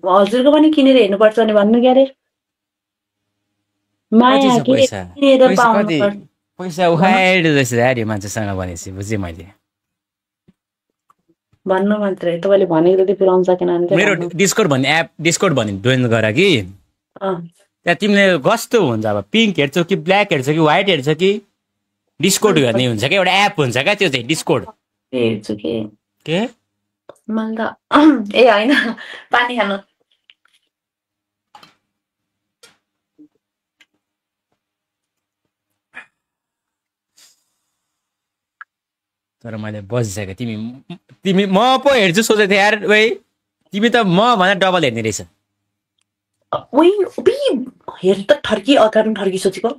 हजुरको पनि किनेर हेर्नुपर्छ भने भन्नु क्यारे माया पैसा उखाएर जस्तो यार यो मान्छेसँग भनेपछि बुझेँ मैले भन्नु मात्रै तपाईँले भनेको जति पुऱ्याउन सकेन भने मेरो डिस्कर्ड भन्ने एप डिस्कर्ड भन्ने जोइन गर कि त्यहाँ तिमीले कस्तो हुन्छ अब पिङ्क हेर्छौ कि ब्ल्याक हेर्छौ कि व्हाइट हेर्छौ कि डिस्कर्ड गर्ने हुन्छ क्या एउटा एप हुन्छ क्या त्यो चाहिँ डिस्कर्ड हेर्छु के मैले त ए होइन पानी खानु तर मैले बसिसकेँ तिमी म पो हेर्छु सोचेको थिएँ यार ओइ तिमी त म भन्दा डबल हेर्ने रहेछ हेर त ठर्की अगाडि ठर्की सोचेको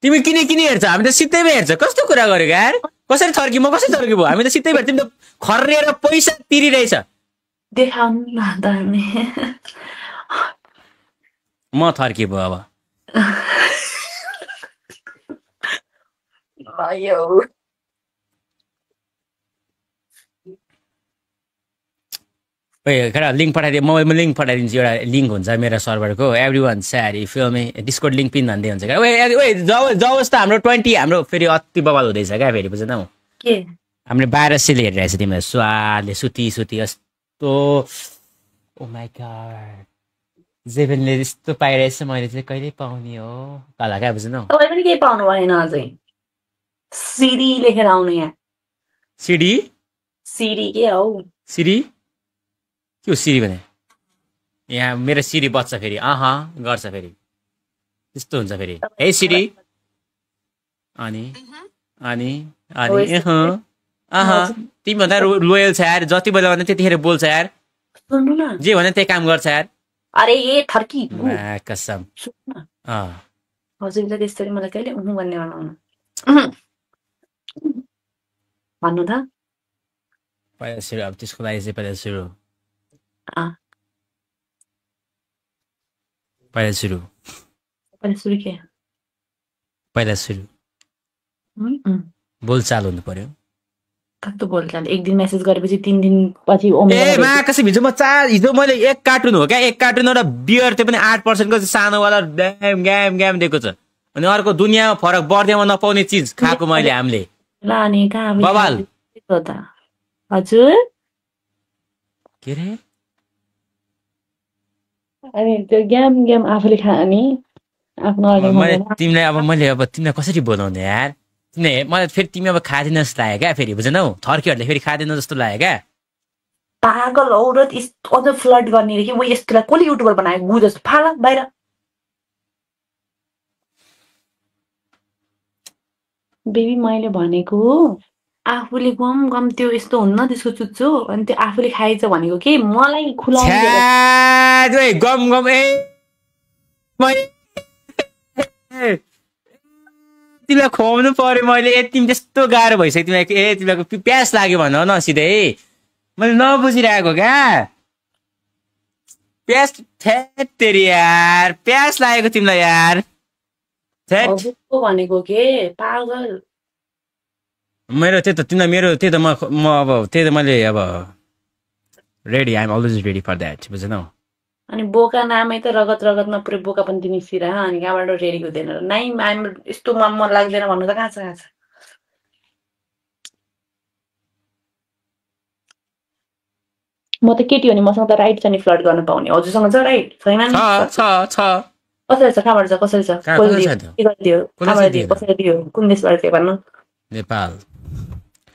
तिमी किने हेर्छ हामी त सित्तैमा हेर्छ कस्तो कुरा गरेको यार कसरी थर्की म कसरी थर्की भयो हामी त सित्तै हेर्छ तिमी त खर्रेर पैसा तिरिरहेछ देखाउनु न त म थर्की भयो अब एउटा लिङ्क पठाइदिए म लिङ्क पठाइदिन्छु एउटा लिङ्क हुन्छ मेरो सर्भरको एभ्री वान स्यारी फिल्मी डिस्कोड लिङ्क पिन भन्दै हुन्छ क्या जाओस् त हाम्रो 20 हाम्रो फेरि अति बवाल हुँदैछ क्या फेरि बुझ्न हौ हामीले 1200 हेरिरहेछ तिमीलाई स्वादले सुती यस्तो ओ माई गॉड जेभेनले यस्तो पाइरहेछ मैले चाहिँ कहिले पाउने हो कला क्या बुझ्नु तपाईँ पनि केही पाउनु भएन अझै सिडी लेखेर आउनु यहाँ सिडी सिडी के हौ सिरी के हो सिरी भने यहाँ मेरो सिरी बच्छ फेरि गर्छ फेरि त्यस्तो हुन्छ फेरि है सिरी अनि अनि अनि तिमीभन्दा लोयल छ यार जति बेला भने त्यतिखेर बोल्छ यार सुन्नु न जे भने त्यही काम गर्छ यार अरे ए थर्की कसम सुन्नु न हजुरले त्यस्तरी मलाई कहिले भन्ने बनाउनु भन्नु त पहिला सुरु अब त्यसको लागि चाहिँ पहिला सुरु पहिला सुरु के पहिला सुरु बोलचाल हुनु पर्यो कस्तो बोलचाल एक दिन मेसेज गरेपछि 3 दिन पछि ए मा कसै हिजो मैले 1 कार्टुन हो क्या 1 कार्टुन एउटा बियर त्यो पनि 8% को सानोवाला ग्याम दिएको छ अनि अर्को दुनियाँमा फरक बढ्दैमा नपाउने चिज खाएको मैले हामीले लाने कहाँ बवाल हजुर के रे अनि त्यो ग्याम आफूले खाने आफ्नो मैले तिमीलाई कसरी बोलाउने यार मलाई फेरि तिमी अब खाँदैन जस्तो लाग्यो क्या फेरि बुझेनौ थर्कीहरूले फेरि खाँदैन जस्तो लाग्यो क्या पागल हो र अझ फ्लड गर्ने कि म यस्तोलाई कसले युट्युबर बनाएको गु जस्तो फाला बाहिर बेबी मैले भनेको आफूले गम त्यो यस्तो हुन्न त्यसको चुच्चो अनि त्यो आफूले खाएछ भनेको के मलाई खुलाउने गम तिमीलाई खुवाउनु पर्यो मैले तिमी त्यस्तो गाह्रो भइसक्यो तिमीलाई तिमीलाई प्यास लाग्यो भन न सिधै मैले नबुझिरहेको क्या प्यास तेरी यार प्यास लागेको तिमीलाई यार भनेको के पागल मेरो त्यही त तिमीलाई मेरो त्यही त म अब त्यही त मैले अब ready I am always ready for that बुझेनौ अनि बोका नामै त रगतमा पुरै बोका पनि तिमी सिरा अनि कहाँबाट रेडी हुँदैन नाइ यस्तो मन लाग्दैन भन्नु त कहाँ छ म त केटी हो नि मसँग त राइट छ नि फ्लड गर्न पाउने हजुरसँग छ राइट छैन नि कसरी छ कहाँबाट छ कसरी छ कसरी दियो कुन देशबाट थियो भन्नु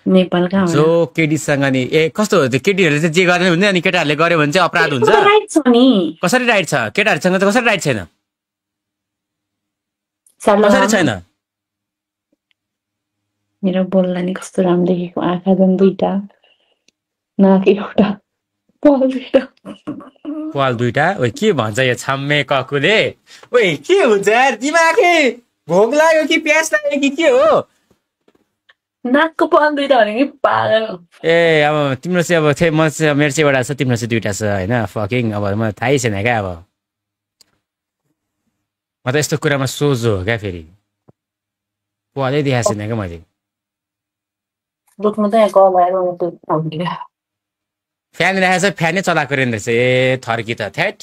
नेपाल कहाँ जो केटीसँग नि कस्तो हो त्यो केटीहरूले चाहिँ जे गर्ने हुन्छ अनि केटाहरूले गर्यो भने चाहिँ अपराध हुन्छ राइट छ नि कसरी राइट छ केटाहरूसँग त कसरी राइट छैन कसरी छैन मेरो बोल्दा नि कस्तो राम्रो देखेको आँखा झन् 2टा नाक एउटा पाल 2टा ओइ के भन्छ यो छाम्मे ककुले ओइ के हुन्छ यार दिमागै भोक लाग्यो कि प्यास लाग्यो कि के हो नाकको पाल 2टा भनेको पागल ए अब तिम्रो चाहिँ अब मेरो चाहिँ एउटा छ तिम्रो चाहिँ 2टा छ होइन फकिङ अब मलाई थाहै छैन क्या अब म त यस्तो कुरामा सोझो हो क्या फेरि पालै देखाएको छैन क्या मैले फ्यान राखेको छ फ्यानै चलाएको रहेछ ए थर्की त थ्याट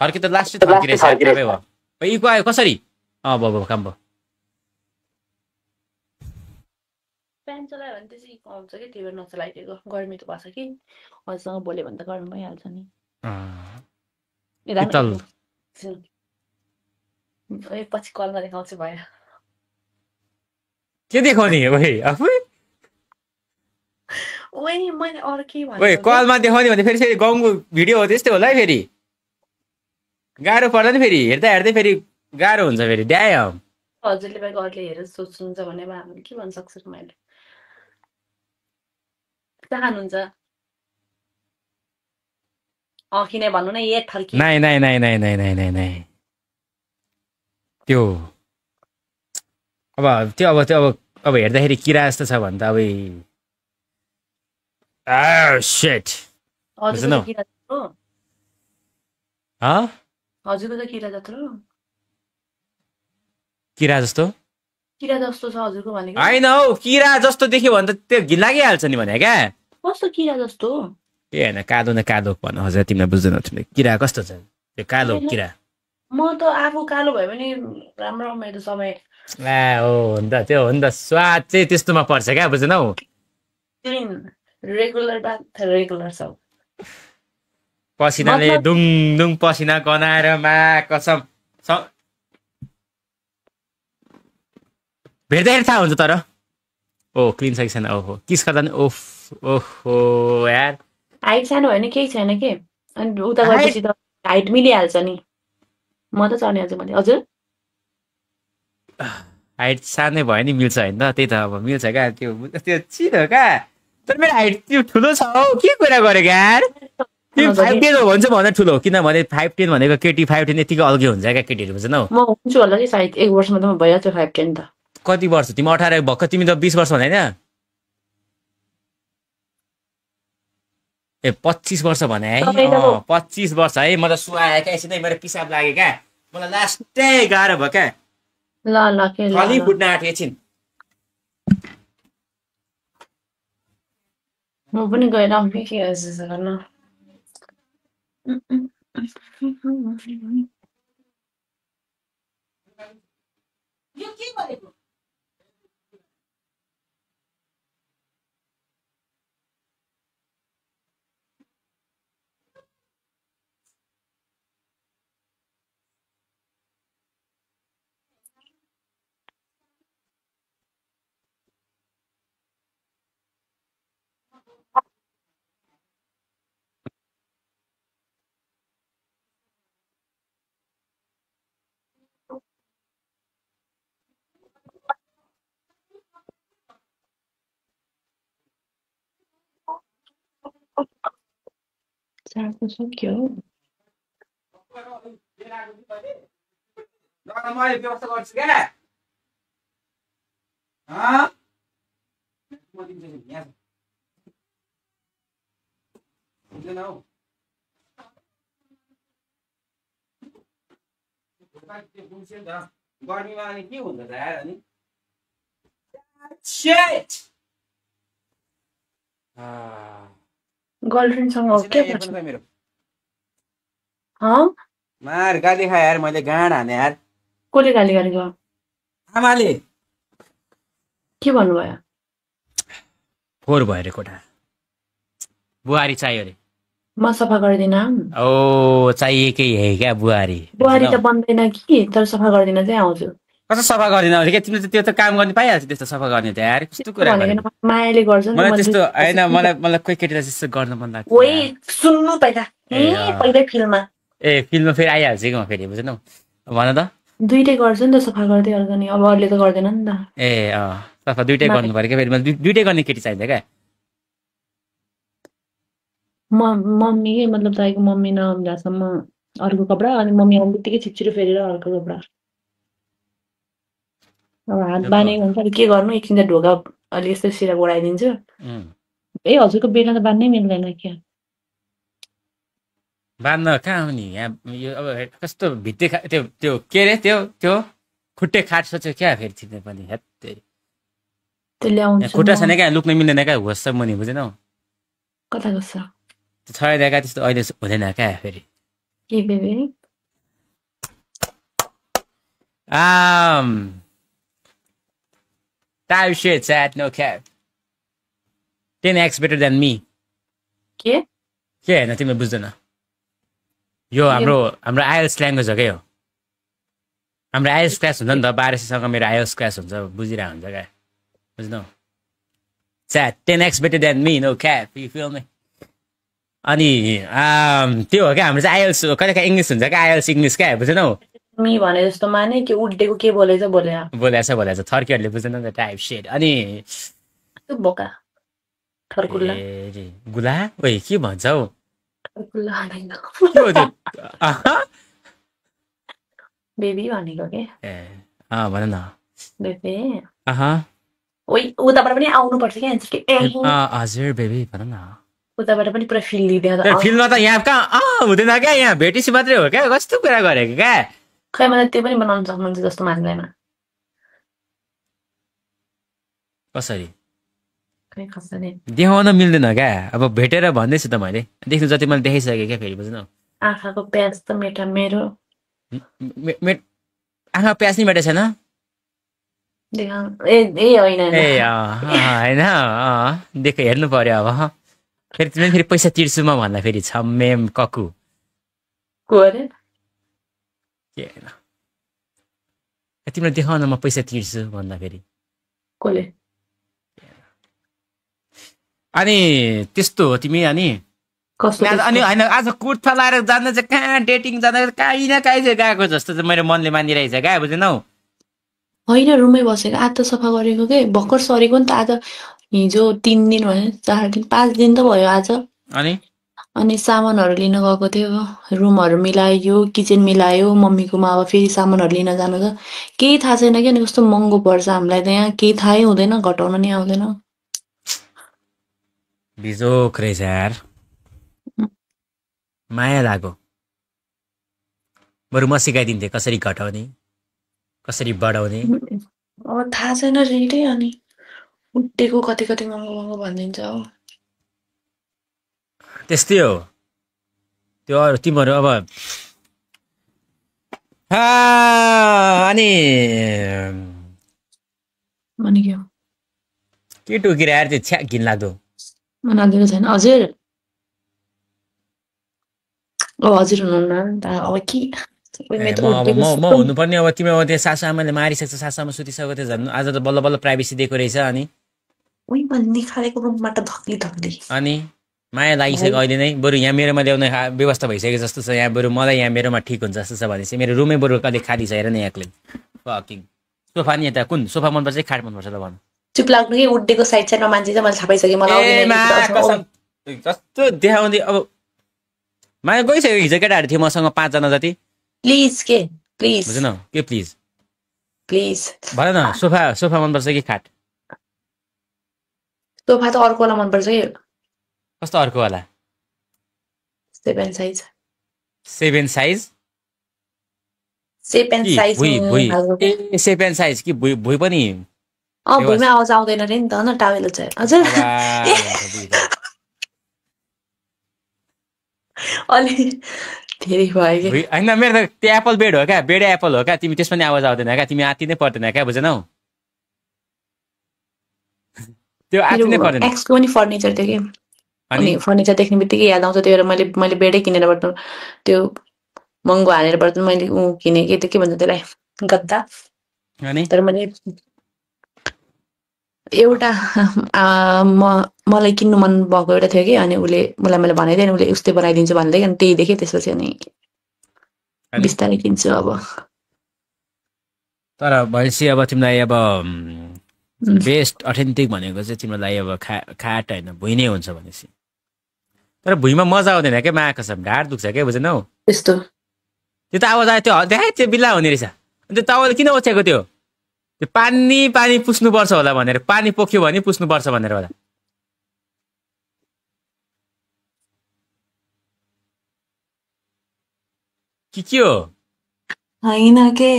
थर्की त लास्ट थर्की रहेछ इको आयो कसरी भयो काम भयो फ्यान चलायो भने त्यसै आउँछ कि त्यही भएर नचलाइदिएको गर्मी त भएछ कि हजुरसँग बोल्यो भने त गर्नु भइहाल्छ नि पछि कलमा देखाउँछु भयो के देखाउने आफै मैले अरू के भने कलमा देखाउने भने फेरि गाउँको भिडियो हो त्यस्तै होला है फेरि गाह्रो पर्दैन फेरि हेर्दै फेरि गाह्रो हुन्छ फेरि ड्याम हजुरले बाहेक अरूले हेरेर सोच्नुहुन्छ भने हामीले के भन्न सक्छु मैले चाहनुहुन्छ किन भन्नु न ए थर्की नाइ त्यो अब हेर्दाखेरि किरा जस्तो छ भने त अब शिट हजुरको त किरा जत्रो किरा जस्तो छ हजुरको भनेको होइन हौ किरा जस्तो देख्यो भने त त्यो घिन लागिहाल्छ नि भने क्या कस्तो किरा जस्तो ए होइन कादो न कादो भन्नु हजुर तिमीलाई बुझ्दैन तिमीले किरा कस्तो छ त्यो कालो किरा म त आफू कालो भयो भने राम्रो मेरो समय हो नि त त्यो हो नि त स्वाद चाहिँ त्यस्तोमा पर्छ क्या बुझ्दैनौ रेगुलर बात रेगुलर सब पसिनाले मतलब दुङ दुङ पसिना गनाएर मा कसम भेट्दाखेरि थाहा हुन्छ तर ओ क्लिन सेक्सन ओहो किस गर्दा नि ओहो यार हाइट सानो भयो भने केही छैन के अनि उता हाइट गएपछि त हाइट मिलिहाल्छ नि म त चढ्ने हाल्छु मैले हजुर हाइट सानै भयो नि मिल्छ होइन त्यही त अब मिल्छ क्या त्यो चिनो क्या तर मेरो हाइट त्यो ठुलो छ हौ के कुरा गरेको यार त्यो 5'10" हो भने चाहिँ भन्दा ठुलो किनभने 5'10" भनेको केटी 5'10" यतिकै अलग्गै हुन्छ क्या केटीहरू बुझ्न हौ म हुन्छु होला कि सायद 1 वर्षमा त म भइहाल्छु 5'10" त कति वर्ष तिमी 18 भक्क तिमी त 20 वर्ष भने होइन ए 25 वर्ष भने है 25 वर्ष है मलाई सुहायो क्या एकछिन मेरो पिसाब लाग्यो क्या मलाई लास्टै गाह्रो भयो क्या ल के खाली ल फुट्न आँट्यो एकछिन म पनि गएर आउँछु के यसो गर्न चार्ज सक्यो मैले व्यवस्था गर्छु क्या गर्मीमा अनि के हुन्छ त यार अनि गर्लफ्रेन्डसँग के गर्छ मेरो हँ मार गाली खाए यार मैले गाँड हाने यार कसले गाली गरेको आमाले के भन्नुभयो फोहोर भयो अरे कोठा बुहारी चाहियो अरे म सफा गरिदिन ओ चाहिएकै हे क्या बुहारी बुहारी त बन्दैन कि तर सफा गरिदिन चाहिँ आउँछु कस्तो सफा गरिदिन आउँछ क्या तिमीले त त्यो त काम गर्ने पाइहाल्छ त्यस्तो सफा गर्ने त यार कस्तो कुरा भनेको मायाले गर्छ नि मलाई त्यस्तो होइन मलाई कोही केटीलाई त्यस्तो गर्न मन लाग्छ ओइ सुन्नु पहिला पहिल्यै फिल्ममा ए फिल्ममा फेरि आइहाल्छ कि म फेरि बुझ्नु भन त दुइटै गर्छ नि त सफा गर्दै हाल्छ नि अब अरूले त गर्दैन नि त ए सफा दुइटै गर्नु पर्यो क्या फेरि मलाई दुइटै गर्ने केटी चाहिन्छ क्या मम्मी मतलब दाइको मम्मी नआउँदासम्म अर्को कपडा अनि मम्मी आउने बित्तिकै छिटछिटो फेरेर अर्को कपडा अब हात बाँधेको हुन्छ के गर्नु एकछिन त ढोका अलि यस्तो सिरा उडाइदिन्छु ए हजुरको बेला त बाँध्नै मिल्दैन क्या बाँध्न कहाँ आउने यहाँ यो अब कस्तो भित्ते त्यो के अरे त्यो खुट्टे खाट सोच्यो क्या फेरि छिट्ने पनि त्यो ल्याउँछु खुट्टा छैन क्या लुक्न मिल्दैन क्या होस् मुनि बुझेनौ कता कस्तो छैन क्या त्यस्तो अहिले हुँदैन क्या फेरि के baby Type shit, sad, no cap. 10x better than me. के होइन तिमीले बुझ्दैन यो हाम्रो आइएल्स ल्याङ्ग्वेज हो क्या यो हाम्रो आइएल्स क्लास हुन्छ नि त 1200सँग मेरो आइएल्स क्लास हुन्छ बुझिरहेको हुन्छ क्या बुझ्नु sad 10x better than me, no cap, you feel me? अनि त्यो हो क्या हाम्रो चाहिँ आइएल्स कहिले काहीँ इङ्ग्लिस हुन्छ क्या आइएल्स इङ्ग्लिस क्या बुझेनौ मी भने जस्तो माने कि उड्डेको के बोलेछ थर्कीहरूले बुझ्दैन नि त टाइप सेट अनि बोका थर्कुल्ला गुला ओइ के भन्छ हौ थर्कुल्ला बेबी भनेको के ए भन न बेबी ओइ उताबाट पनि आउनुपर्छ क्या एन्सर के हजुर बेबी भन न उताबाट पनि पुरा फिल लिँदैन फिल्ममा त यहाँ कहाँ हुँदैन क्या यहाँ भेटेपछि मात्रै हो क्या कस्तो कुरा गरेको क्या खै मलाई त्यो पनि बनाउन सक्नुहुन्छ जस्तो मान्दैन कसरी खै कसरी देखाउन मिल्दैन क्या अब भेटेर भन्दैछु त मैले देख्नु जति मैले देखाइसकेँ क्या फेरि बुझ्नु आँखाको प्याज त मेरो आँखा प्याज नि मेटेको छैन ए होइन ए होइन देख हेर्नु पर्यो अब फेरि तिमीले फेरि पैसा तिर्छु म भन्दा फेरि छम्मेम ककु को अरे के होइन तिमीलाई देखाउन म पैसा तिर्छु भन्दा फेरि कोले अनि त्यस्तो हो तिमी अनि कस्तो अनि होइन आज कुर्ता लाएर जाँदा चाहिँ कहाँ डेटिङ जाँदा काहीँ न काहीँ चाहिँ गएको जस्तो चाहिँ मेरो मनले मानिरहेछ क्या बुझेनौ होइन रुममै बसेको आज त सफा गरेको के भर्खर सरेको नि त आज हिजो 3 दिन भयो 4 दिन 5 दिन त भयो आज अनि सामानहरू लिन गएको थियो रुमहरू मिलायो किचन मिलायो मम्मीकोमा अब फेरि सामानहरू लिन जानु छ केही थाहा छैन कि अनि कस्तो महँगो पर्छ हामीलाई त यहाँ केही थाहै हुँदैन घटाउन नि आउँदैन बिजोक रहेछ यार माया लाग्यो बरु म सिकाइदिन्थेँ कसरी घटाउने कसरी बढाउने अब थाहा छैन रेटै अनि उठेको कति कति महँगो महँगो भनिदिन्छ हो त्यस्तै हो त्यो अरू तिमीहरू अब अनि अनि के हो के टोकेर आएर त्यो छ्या घिनलाग्दो नदिएको छैन हजुर हजुर हुनुहुन्न नि त अब के म हुनुपर्ने अब तिम्रो अब त्यो सासु आमाले मारिसक्छ सासु आमा सुतिसक्यो त्यो झन् आज त बल्ल बल्ल प्राइभेसी दिएको रहेछ अनि उही भन्ने खालेको रुमबाट धक्ली धक्ली अनि माया लागिसक्यो अहिले नै बरु यहाँ मेरोमा ल्याउने व्यवस्था भइसक्यो जस्तो छ यहाँ बरु मलाई यहाँ मेरोमा ठिक हुन्छ जस्तो छ भनेपछि मेरो रुमै बरु कहिले खाली छ हेर न एक्लै फकिङ सोफा नि यता कुन सोफा मनपर्छ कि खाट मनपर्छ त भन चुप लाग्नु कि उड्डेको साइड साइडमा मान्छे चाहिँ मैले थाहा पाइसकेँ मलाई जस्तो देखाउँदै अब माया गइसक्यो हिजो केटाहरू थियो मसँग 5 जना जति प्लिज के प्लिज बुझ्न के प्लिज प्लिज भन न सोफा मनपर्छ कि खाट सोफा त अर्कोलाई मनपर्छ कि कस्तो अर्को वाला 7 साइज 7 साइज 7 साइज ए 7 साइज कि भुइ पनि भुइँमा आवाज आउँदैन रे नि त न टावेल चाहिँ हजुर अलि धेरै भयो कि होइन मेरो त त्यो एप्पल बेड हो क्या बेड एप्पल हो क्या तिमी त्यसमा नि आवाज आउँदैन क्या तिमी आत्ति नै पर्दैन क्या बुझेनौ त्यो आत्ति नै पर्दैन एक्सको पनि फर्निचर थियो कि अनि फर्निचर देख्ने बित्तिकै याद आउँछ त्यो भएर मैले बेडै किनेर बर्तन त्यो महँगो हालेर बर्तन मैले किने कि त्यो के भन्छ त्यसलाई गद्दा तर मैले एउटा मलाई किन्नु मन भएको एउटा थियो कि अनि उसले मलाई मैले भनेको थिएँ अनि उसले उस्तै बनाइदिन्छु भन्दै अनि त्यही देखेँ त्यसपछि अनि बिस्तारै किन्छु अब तर भएपछि अब तिमीलाई अब बेस्ट अथेन्टिक भनेको चाहिँ तिमीलाई अब खाट होइन भुइँ नै हुन्छ भनेपछि तर भुइँमा मजा आउँदैन क्या मा कसम ढाड दुख्छ क्या बुझेनौ त्यस्तो त्यो त आवाज आयो त्यो देखाइ त्यो बिल्ला हुने रहेछ अनि त्यो टावल किन ओछ्याएको त्यो पानी पुस्नुपर्छ होला भनेर पानी पोख्यो भने पुस्नुपर्छ भनेर होला के हो होइन के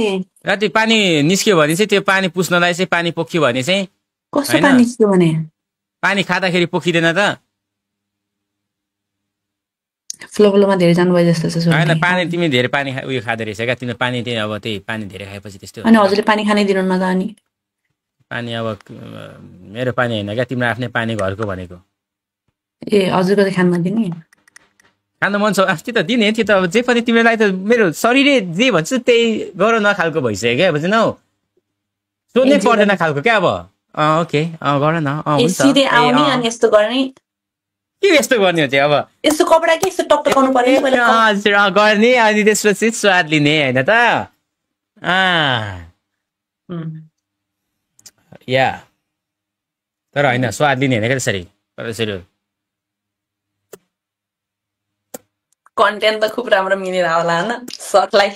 राति पानी निस्क्यो भने चाहिँ त्यो पानी पुस्नलाई चाहिँ पानी पोख्यो भने चाहिँ कस्तो पानी निस्क्यो भने पानी खाँदाखेरि पोखिँदैन त फ्लोमा धेरै जानुभयो जस्तो छ होइन पानी तिमी धेरै पानी उयो खाँदो रहेछ क्या तिमीले पानी त्यही अब त्यही पानी धेरै खाएपछि त्यस्तो अनि हजुरले पानी खानै दिनु न त अनि पानी अब मेरो पानी होइन क्या तिम्रो आफ्नै पानी घरको भनेको ए हजुरको त खान नदिने खानु मन छ अस्ति त दिने थियो त अब जे पनि तिमीलाई त मेरो शरीरले जे भन्छ त्यही गर न खालको भइसक्यो क्या बुझ्नौ सोध्नै पर्दैन खालको क्या अब ओके गर न हुन्छ सिधै आउने अनि यस्तो गर्ने के यस्तो गर्ने हो त्यो अब यस्तो कपडा के यस्तो टकटकाउनु पर्यो हजुर गर्ने अनि त्यसपछि स्वाद लिने होइन त या तर होइन स्वाद लिने होइन क्या त्यसरी त्यसरी कन्टेन्ट त खुब राम्रो मिलेर होला हैन सर्टलाई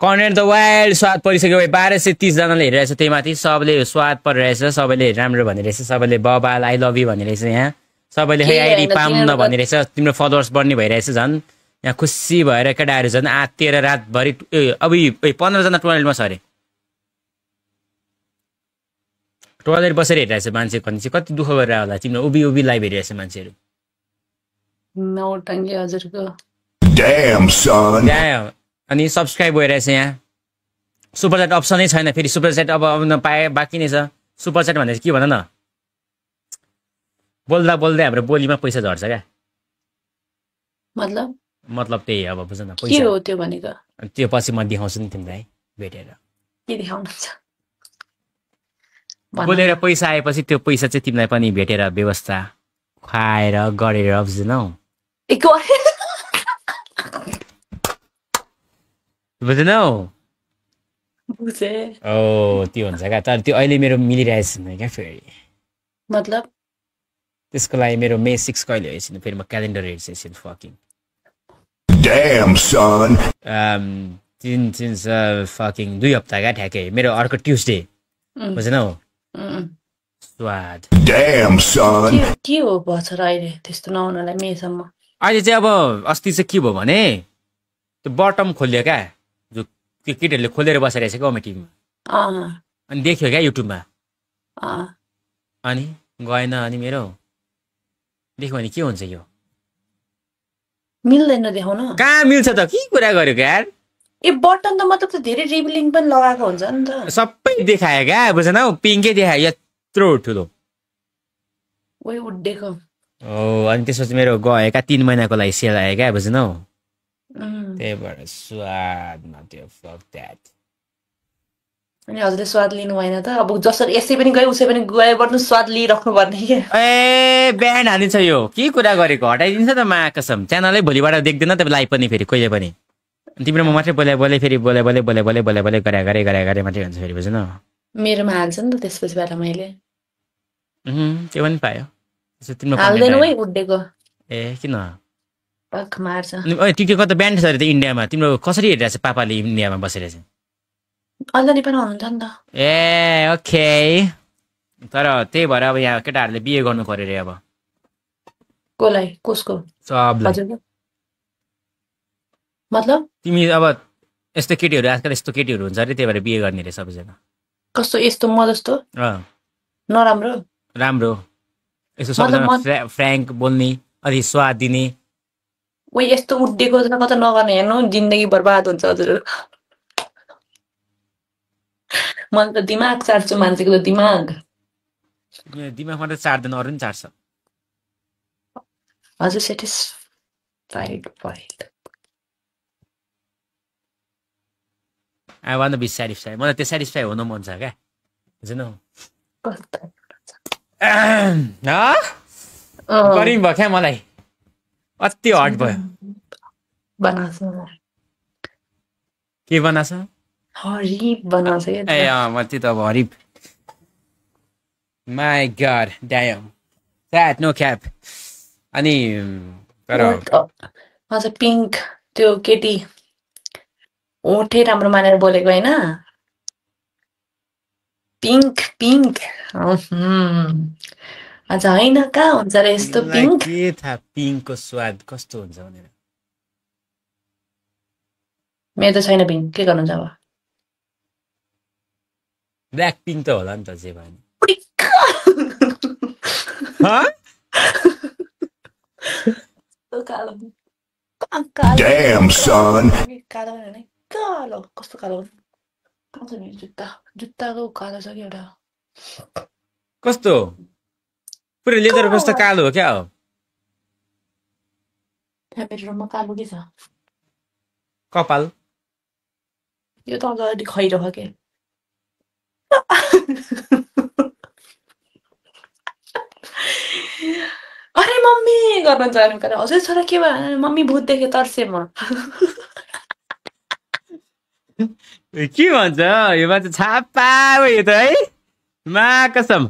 कन्टेन्ट त वाइल्ड स्वाद परिसक्यो 1230 जनाले हेरिरहेछ त्यही माथि सबले स्वाद परिरहेछ सबैले राम्रो भनिरहेछ सबैले बबाल आई लभ यु भनिरहेछ यहाँ सबैले है आइडी पाम न भनिरहेछ तिम्रो फलोवर्स बढ्ने भइरहेछ झन् यहाँ खुसी भएर केटाहरू झन् आत्तिएर रातभरि अब 15 जना टोयलेटमा छ अरे टोयलेट बसेर हेरिरहेछ मान्छे भनेपछि कति दुःख गरेर होला तिम्रो उभि लाइभ हेरिरहेछ मान्छेहरू नौटङ्गी हजुरको Damn son अनि सब्स्क्राइब भइरहेछ यहाँ सुपर च्याट अप्सनै छैन फेरि सुपर च्याट अब आउन पाए बाँकी नै छ सुपर च्याट भन्दा के भन न बोल्दा बोल्दै हाम्रो बोलीमा पैसा झर्छ क्या मतलब त्यही अब बुझ न के पैसा हो त्यो भनेको त्यो पछि म देखाउँछु नि तिमीलाई भेटेर के देखाउनुहुन्छ बोलेर पैसा आएपछि त्यो पैसा चाहिँ तिमीलाई पनि भेटेर व्यवस्था खुवाएर गरेर बुझ्दैनौ बुझ्दैनौ बुझे त्यो हुन्छ क्या तर त्यो अहिले मेरो मिलिरहेको छैन क्या फेरि मतलब त्यसको लागि मेरो मे 6 कहिले होइसिन फेरि म क्यालेन्डर हेर्छु एकछिन फकिङ Damn, son. तिन फकिङ 2 हप्ता क्या ठ्याक्कै मेरो अर्को ट्युसडे बुझ्दैनौ स्वाद Damn, son. के हो भछ र अहिले त्यस्तो नहुनलाई मेसम्म अहिले चाहिँ अब अस्ति चाहिँ के भयो भने त्यो बटम खोल्यो क्या जो त्यो केटीहरूले खोलेर बसिरहेछ क्या कमिटीमा अनि देख्यो क्या युट्युबमा अनि गएन अनि मेरो देख्यो भने के हुन्छ यो मिल्दैन देखाउन कहाँ मिल्छ त के कुरा गरेको यार बटन त मतलब त धेरै रिबिलिङ पनि लगाएको हुन्छ नि त सबै देखायो क्या बुझ्दैनौ पिङ्कै देखायो यत्रो ठुलो ओइ उड्डेको अनि त्यसपछि मेरो गएका 3 महिनाको लागि सेल आयो क्या बुझ्दैनौ त्यही भएर स्वादमा त्यो फक द्याट अनि हजुरले स्वाद लिनु भएन त अब जसरी यसै पनि गयो उसै पनि गयो बट्नु स्वाद लिइराख्नु पर्ने के ए ब्यान्ड हानिन्छ यो के कुरा गरेको हटाइदिन्छ त मा कसम च्यानलै भोलिबाट देख्दैन त लाइभ पनि फेरि कहिले पनि तिम्रो म मात्रै बोले फेरि बोले गरे मात्रै हुन्छ फेरि बुझ्नु मेरोमा हाल्छ नि त त्यसपछि बेला मैले त्यो पनि पायो तिम्रो हाल्दैन है उड्डेको ए किन पख मार्छ टिकटक त ब्यान्ड छ अरे त इन्डियामा तिम्रो कसरी हेरिरहेछ पापाले इन्डियामा बसेर चाहिँ अल्लानी पनि हुनुहुन्छ नि त ए ओके तर त्यही भएर अब यहाँ केटाहरूले बिहे गर्नु पर्यो रे अब कोलाई कसको सबलाई मतलब तिमी अब यस्तो केटीहरू आजकल यस्तो केटीहरू हुन्छ अरे त्यही भएर बिहे गर्ने रे सबैजना कस्तो यस्तो म जस्तो नराम्रो राम्रो यस्तो सबैजना फ्र्याङ्क बोल्ने अलि स्वाद दिने ओ यस्तो उड्डेको कता नगर्ने हेर्नु जिन्दगी बर्बाद हुन्छ हजुर मलाई त दिमाग चाट्छु मान्छेको त दिमाग मात्रै चाट्दैन अरू पनि चाट्छ हजुर satisfied I want to be satisfied मलाई त्यो सेटिस्फाई हुनु मन छ क्या बुझ्नु गरिम भयो क्या मलाई अति हट भयो के बनाछ हरिब बनाउँछ ए म त्यो त अब हरिब my God damn that no cap अनि तर अझ पिङ्क त्यो केटी ओठै राम्रो मानेर बोलेको होइन पिङ्क अझ होइन कहाँ हुन्छ र यस्तो पिङ्क के थाहा पिङ्कको स्वाद कस्तो हुन्छ भनेर मेरो त छैन पिङ्क के गर्नुहुन्छ अब ब्ल्याक पिङ्क त होला नि त जे भयो Damn, son. कालो कस्तो कालो जुत्ताको कालो छ कि एउटा कस्तो पुरै लेदर कस्तो कालो हो क्या हो मेरो रुममा कालो के छ कपाल यो त अलरेडी खैरो हो के अरे मम्मी गर्न जानु पर्यो हजुर छोरा के भयो मम्मी भूत देखे तर्से म के भन्छ यो मान्छे छापा हो यो त है मा कसम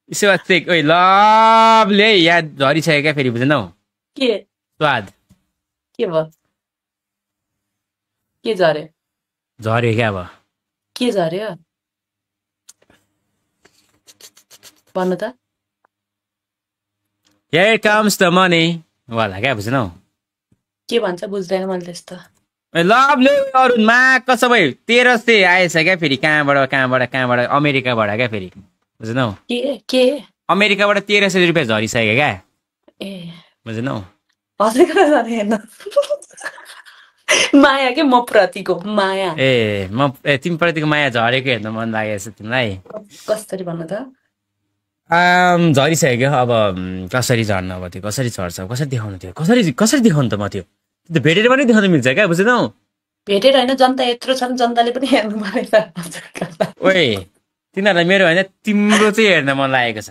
यसो चेक ओइ लभले यहाँ झरिसक्यो क्या फेरि बुझ्दैनौ के स्वाद के भयो के झऱ्यो क्या अब के झऱ्यो भन्नु त Here comes the money वाला क्या बुझ्दैनौ के भन्छ बुझ्दैन मैले त्यस्तो लभले अरुण मा कसो भयो 1300 आएछ क्या फेरि कहाँबाट अमेरिकाबाट क्या फेरि बुझ्दैनौ के अमेरिकाबाट 1300 रुपियाँ झरिसक्यो क्या ए बुझ्दैनौ हजुर हेर्नु माया के म प्रतिको माया तिमी प्रतिको माया झरेको हेर्न मन लागेको छ तिमीलाई कसरी भन्नु त झरिसक्यो अब कसरी झर्न अब त्यो कसरी झर्छ कसरी देखाउनु त्यो कसरी देखाउनु त म त्यो भेटेर पनि देखाउनु मिल्छ क्या बुझेनौ भेटेर होइन जनता यत्रो छन् जनताले पनि हेर्नु पर्छ ओए तिनीहरूलाई मेरो होइन तिम्रो चाहिँ हेर्न मन लागेको छ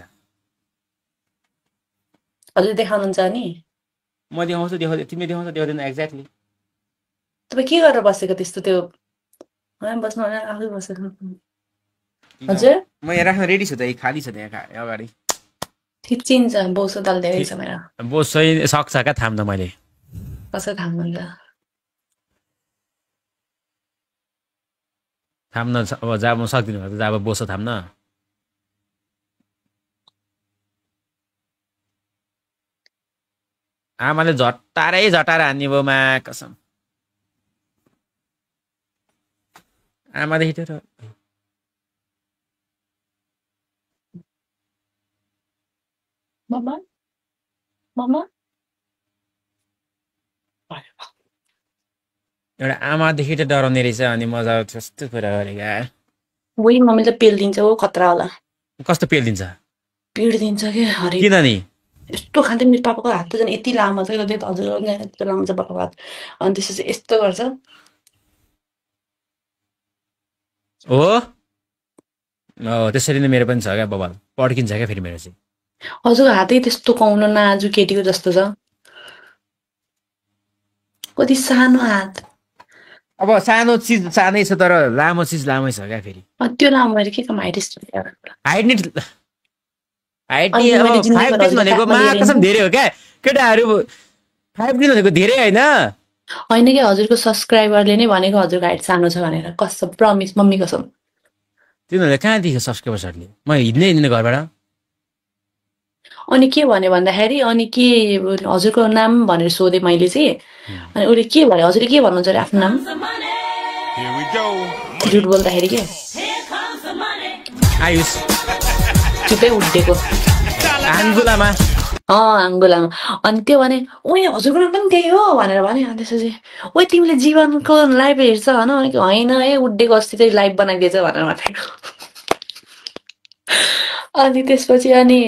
हजुर देखाउनुहुन्छ नि म देखाउँछु तिमीले देखाउँछ देखाउँदैन एक्ज्याक्टली तपाईँ के गरेर बसेको त्यस्तो त्यो बस्नु आफै बसेको हजुर म यहाँ राख्न रेडी छु त खाली छ त्यहाँ अगाडि चिन्छ बोसो दाल धेरै छ मेरो बोसै सक्छ क्या थाम्न मैले कसरी थाम्नुहुन्छ थाम्न अब जब म सक्दिनँ भने जब बोसो थाम्न आमाले झट्टारै हान्ने भयो मा कसम आमादेखि त्यो मम्मा मम्मा एउटा आमादेखि त डराउने रहेछ अनि मजा त्यस्तो कुरा गरेका वही मम्मीले पेल दिन्छ हो खतरा होला कस्तो पेल दिन्छ पिड दिन्छ कि हरे किन नि यस्तो खान्छ मेरो पापाको हात त झन् यति लामो छ हजुर यस्तो लामो छ पापाको हात अनि त्यसपछि यस्तो गर्छ हो त्यसरी नै मेरो पनि छ क्या बबाल पड्किन्छ क्या फेरि मेरो चाहिँ हजुरको हातै त्यस्तो कौनो नाजु केटीको जस्तो छ कति सानो हात अब सानो चिज सानै छ तर लामो चिज लामै छ क्या फेरि त्यो लामो भएर के काम हाइट भनेको कसम धेरै हो क्या केटाहरू 5 दिन भनेको धेरै होइन कि हजुरको सब्सक्राइबरले नै भनेको हजुरको हाइट सानो छ भनेर कसम प्रमिस मम्मी कसम तिनीहरूले कहाँ देख्यो सब्सक्राइबर्सहरूले म हिँड्ने घरबाट अनि के भन्यो भन्दाखेरि अनि के हजुरको नाम भनेर सोधेँ मैले चाहिँ अनि उसले के भन्यो हजुरले के भन्नुहुन्छ अरे आफ्नो नाम झुट बोल्दाखेरि के आयुष चुपै उठेको आङ्गुलामा अनि त्यो भने ओए हजुरको नाम पनि त्यही हो भनेर भने अनि त्यसपछि ओए तिमीले जीवनको लाइभ हेर्छ भन होइन है उड्डेको अस्ति चाहिँ लाइभ बनाइदिएछ भनेर भनेको अनि त्यसपछि अनि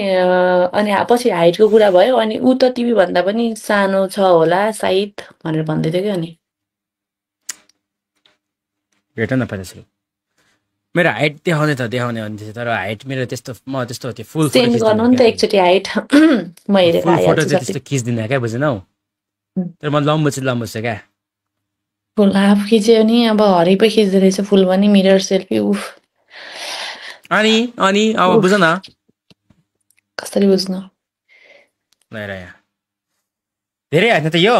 पछि हाइटको कुरा भयो अनि ऊ त तिमी भन्दा पनि सानो छ होला सायद भनेर भन्दै थियो कि अनि भेट न पहिला मेरो हाइट देखाउने भन्दै तर हाइट मेरो त्यस्तो म त्यस्तो त्यो फुल सेन्ड गर्नु नि त एकचोटि हाइट म हेरेर फोटो चाहिँ त्यस्तो खिच्दिनँ क्या बुझेनौ तर म लम्बो छ क्या फुल हाफ खिच्यो नि अब हरि पो खिच्दो रहेछ फुल पनि मिरर सेल्फी उफ अनि अब बुझ न कसरी बुझ्नु धेरै हाइट त यो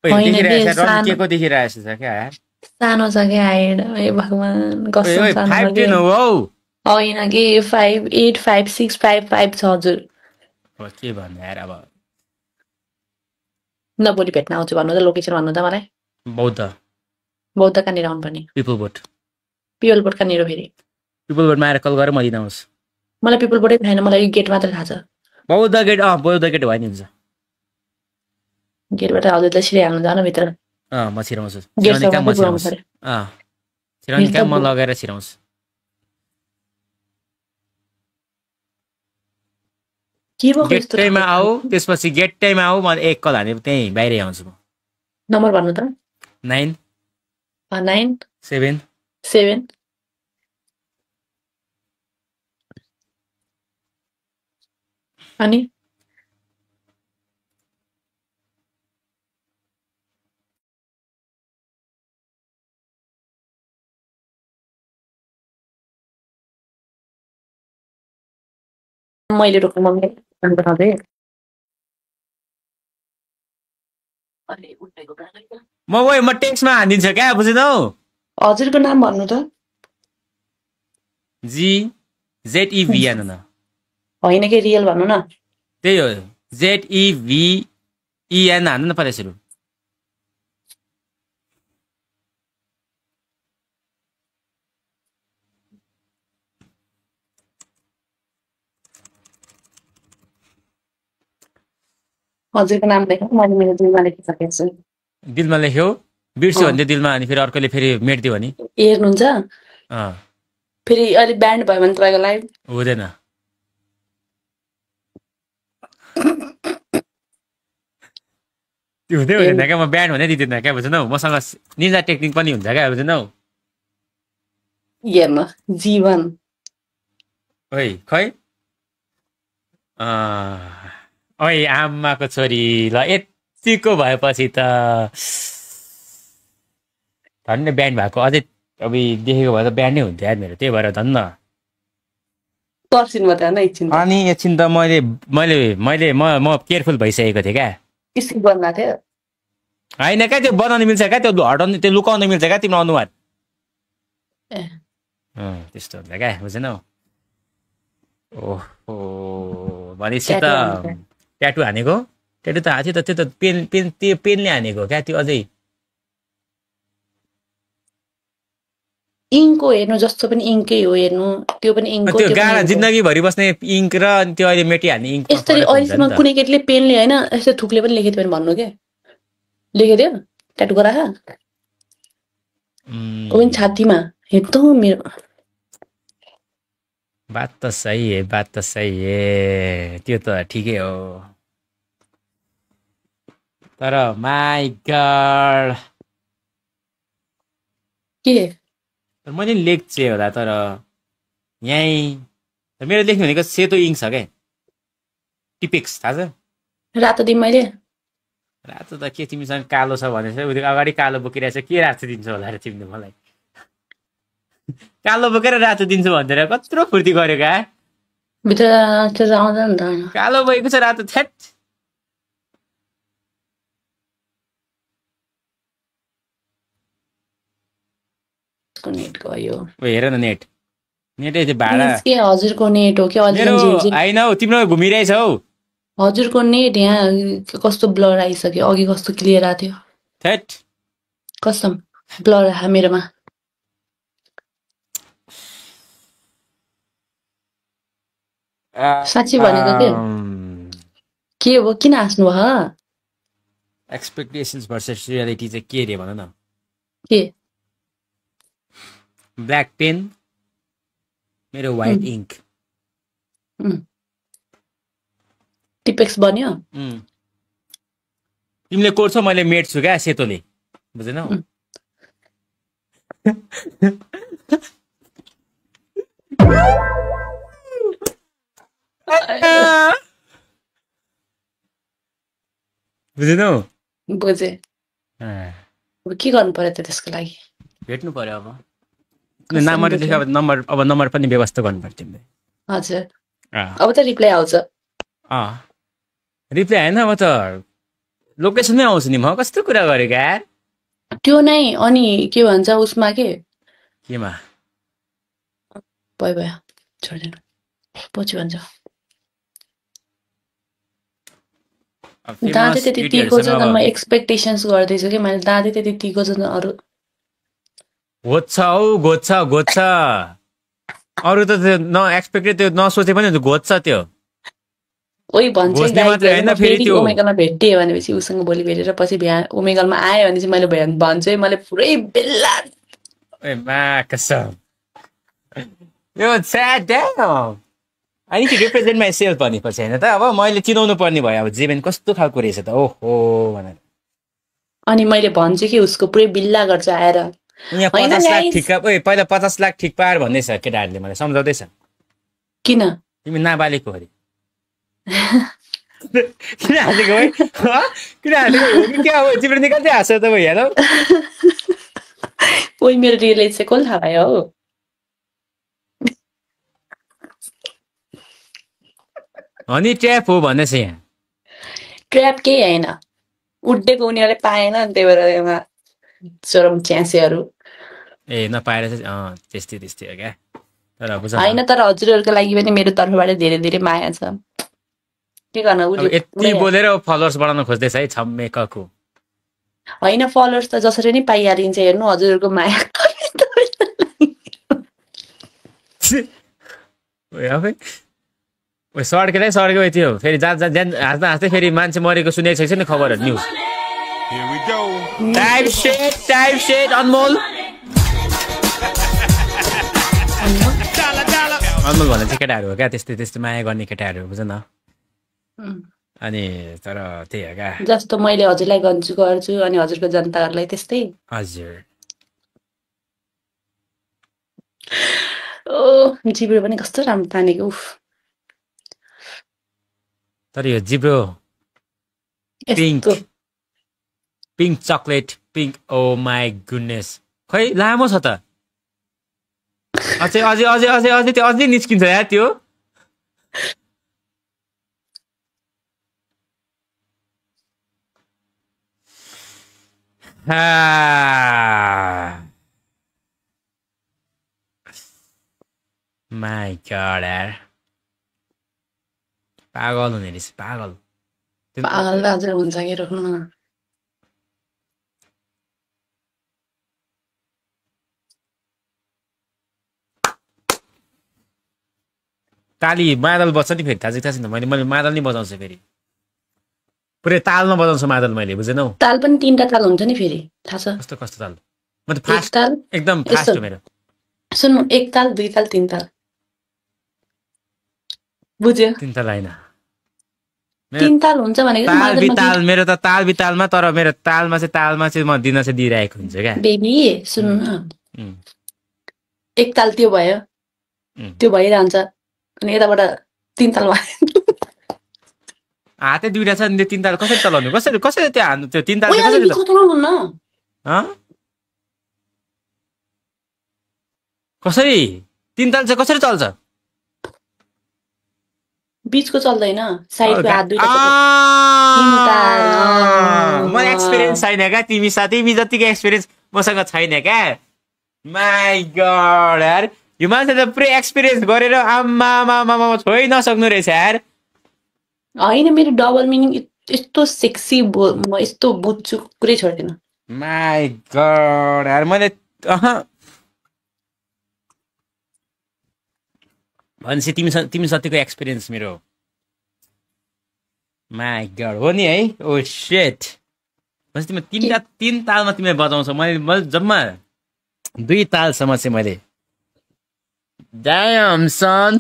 के को देखिरहेछ क्या सानो छ क्या हाइट ए भगवान कस्तो सानो होइन कि 5'8", 5'6", 5'5" छ हजुर के भन्नु यार अब न भोलि भेट्न आउँछु भन्नु त लोकेसन भन्नु त मलाई बौद्ध कहाँनिर आउनु पर्ने पिपल बोट कहाँनिर फेरि पिपल बोटमा आएर कल गरेर म दिन आउँछु मलाई पिपल बोटै छैन मलाई गेट मात्र थाहा छ बौद्ध गेट भयो नि हुन्छ गेटबाट हजुरलाई सिधै हाल्नु जान भित्र म छिराउँछु छिराउने काम म लगाएर छिराउँछु गेट टाइममा आऊ त्यसपछि गेट टाइममा आऊ म एक कल हाने त्यहीँ बाहिरै आउँछु म नम्बर भन्नु त 9 7 अनि मैले रोक्नु मम्मी पठाउँदै म टेक्स्टमा हानिदिन्छु क्या बुझेनौ हजुरको नाम भन्नु त GZEVN होइन कि रियल भन्नु न त्यही हो ZEVEN हान्नु न पहिला सुरु हजुरको नाम लेख्नु मैले मेरो दिलमा लेखिसकेको छु दिलमा लेख्यौ बिर्स्यो भने दिलमा अनि फेरि अर्कोले फेरि मेटिदियो भने हेर्नुहुन्छ अँ फेरि अलि ब्यान्ड भयो भने तपाईँको लाइभ हुँदैन त्यो हुँदै हुँदैन क्या म ब्यान्ड भने दिँदैन क्या बुझ्नु मसँग निन्जा टेक्निक पनि हुन्छ क्या बुझ्नु हेर्नु जीवन ओइ खै ओइ आमाको छोरी ल यतिको भएपछि त धन्य ब्यान्ड भएको अझै अब देखेको भए त ब्यान्डै हुन्थ्यो यार मेरो त्यही भएर धन्न पर्सिन मात्रै होइन एकछिन अनि एकछिन त म केयरफुल भइसकेको थिएँ क्या स्किप गर्नु थियो होइन क्या त्यो बनाउनु मिल्छ क्या त्यो हटाउनु त्यो लुकाउनु मिल्छ क्या तिम्रो अनुहार त्यस्तो हुन्छ क्या बुझेनौ ओहो भनेपछि त ट्याटु हानेको ट्याटु त हाथी त त्यो त त्यो पेनले हानेको क्या त्यो अझै इङ्कको हेर्नु जस्तो पनि इङ्कै हो हेर्नु त्यो पनि इङ्कको त्यो गाडा जिन्दगीभरि बस्ने इङ्क र त्यो अहिले मेटिहाल्ने इङ्क यस्तरी अहिलेसम्म कुनै केटीले पेनले होइन यस्तो थुकले पनि लेखेको थियो भने भन्नु के लेखिदियो ट्याटु गराख पनि छातीमा हेर्दो मेरो बात त सही है त्यो त ठिकै हो तर माई गड के मैले लेख्छे होला तर यहीँ मेरो लेख्नु भनेको सेतो इङ्क छ क्या टिपिक्स थाहा छ रातो दिम मैले रातो त के तिमीसँग कालो छ भने चाहिँ अगाडि कालो बोकिरहेछ के रातो दिन्छ होला र तिमीले मलाई कालो बोकेर रातो दिन्छु भनेर कत्रो फुर्ती गर्यो क्या भित्र आउँदैन नि त कालो बोकेको छ रातो थ्याट नेट गयो हेर न नेटै त्यो भाडा के हजुरको नेट हो कि होइन हौ तिम्रो घुमिरहेछ हौ हजुरको नेट यहाँ कस्तो ब्लर आइसक्यो अघि कस्तो क्लियर आएको थियो थ्याट कसम ब्लर आयो मेरोमा साँच्ची भनेको के हो किन हाँस्नु भयो एक्सपेक्टेसन्स भर्सेस रियालिटी चाहिँ के रे भन न के ब्ल्याक पेन मेरो व्हाइट इङ्क टिपेक्स बन्यो तिमीले कोर्छौ मैले मेट्छु क्या सेतोले बुझेनौ बुझेनौ बुझे अब के गर्नु पर्यो त त्यसको लागि भेट्नु पर्यो अब नम्बर देखायो नम्बर पनि व्यवस्था गर्नु पर्छ तिमीले हजुर अब त रिप्लाई आउँछ रिप्लाई होइन अब त लोकेसनमै आउँछु नि म कस्तो कुरा गरेको यार त्यो नै अनि के भन्छ उसमा केमा भयो छोड्दैन पछि भन्छ दाँते त्यति तीको छ म एक्सपेक्टेसन्स गर्दैछु कि मैले दाँते त्यति तीको छ अरू घोज्छ हौ घोज्छ अरू त त्यो नएक्सपेक्टेड त्यो नसोचे पनि घोज्छ त्यो ओइ भन्छ ओमेगलमा भेटियो भनेपछि उसँग भोलि भेटेर पछि ओमेगलमा आयो भने चाहिँ मैले भन्छु है मैले पुरै बेला यो I need to represent myself भनेपछि हैन त अब मैले चिनाउनु पर्ने भयो अब जीवन कस्तो खालको रहेछ त ओहो भनेर अनि मैले भन्छु कि उसको पुरै बिल्ला गर्छ आएर यहाँ 50 लाख ठिक ओइ पहिला 50 लाख ठिक पार भन्दैछ केटाहरुले मलाई सम्झाउँदैछ किन तिमी नाबालिग हो अरे किन हालेको है किन हालेको हो के हो जीवन निकाल्दै हाँस्छ त भइया त ओइ मेरो रियलाइज चाहिँ कसले थाहा भयो हो अनि ट्र्याप हो भन्दैछ यहाँ ट्र्याप केही हैन उड्डेको उनीहरुले पाएन अनि त्यही भएर यहाँ चरम च्यासेहरु ए नपाएर चाहिँ त्यस्तै हो क्या तर बुझ हैन तर हजुरहरुको लागि पनि मेरो तर्फबाट धेरै धेरै माया छ के गर्न उले यति बोलेर फलोअर्स बढाउन खोज्दै छ है छम्मे ककु हैन फलोअर्स त जसरी नै पाइहालिन्छ हेर्नु हजुरहरुको माया ओइ आफै ओइ सड्केलाई सड्के थियो फेरि हाँस्दै फेरि मान्छे मरेको सुनेको छैन नि खबरहरु news Here we go. Type set अनमोल अनमोल भन्ने चाहिँ केटाहरू हो क्या त्यस्तै माया गर्ने केटाहरू बुझ न अनि तर त्यही हो क्या जस्तो मैले हजुरलाई गर्छु अनि हजुरको जनताहरूलाई त्यस्तै हजुर ओ जिब्रो पनि कस्तो राम्रो तानेको उफ तर यो जिब्रो यस्तो pink chocolate pink oh my goodness खै लामो छ त अझै त्यो अझै निस्किन्छ या त्यो माई गॉड यार पागल हुने रहेछ पागल हजुर हुन्छ कि रोक्नु न ताली मादल बज्छ नि फेरि थाहा छैन मैले मादल नि बजाउँछु फेरि पुरै तालमा बजाउँछु मादल मैले बुझेनौ ताल पनि 3टा ताल हुन्छ नि फेरि थाहा छ कस्तो ताल म त फास्ट ताल एकदम फास्ट हो मेरो सुन्नु 1 ताल 2 ताल 3 ताल बुझ्यो 3 ताल हैन 3 ताल हुन्छ भनेको ताल बिताल मेरो त ताल बितालमा तर मेरो तालमा चाहिँ म दिन चाहिँ दिइरहेको हुन्छ क्या बेबी सुन्नु न 1 ताल त्यो भयो त्यो भइरहन्छ अनि यताबाट 3 ताल भयो हातै दुईटा छ नि त्यो 3 ताल कसरी चलाउनु कसरी त्यो हान्नु त्यो 3 ताल कसरी कसरी 3 ताल चाहिँ कसरी चल्छ बीचको चल्दैन साइडको हात दुईटा म एक्सपिरियन्स छैन क्या तिमी जतिको एक्सपिरियन्स मसँग छैन क्या माई गॉड यार यो मान्छे त पुरै एक्सपिरियन्स गरेर आम्मा छोइ नसक्नु रहेछ यार होइन मेरो डबल मिनिङ यस्तो सेक्सी म यस्तो बुझ्छु कुरै छोड्दिन माई गॉड यार मैले भनेपछि तिमी जतिको एक्सपिरियन्स मेरो माई गॉड हो नि है ओ शिट भनेपछि तिमी 3 तालमा तिमीले बजाउँछौ मैले जम्मा 2 तालसम्म चाहिँ मैले ड्याम सन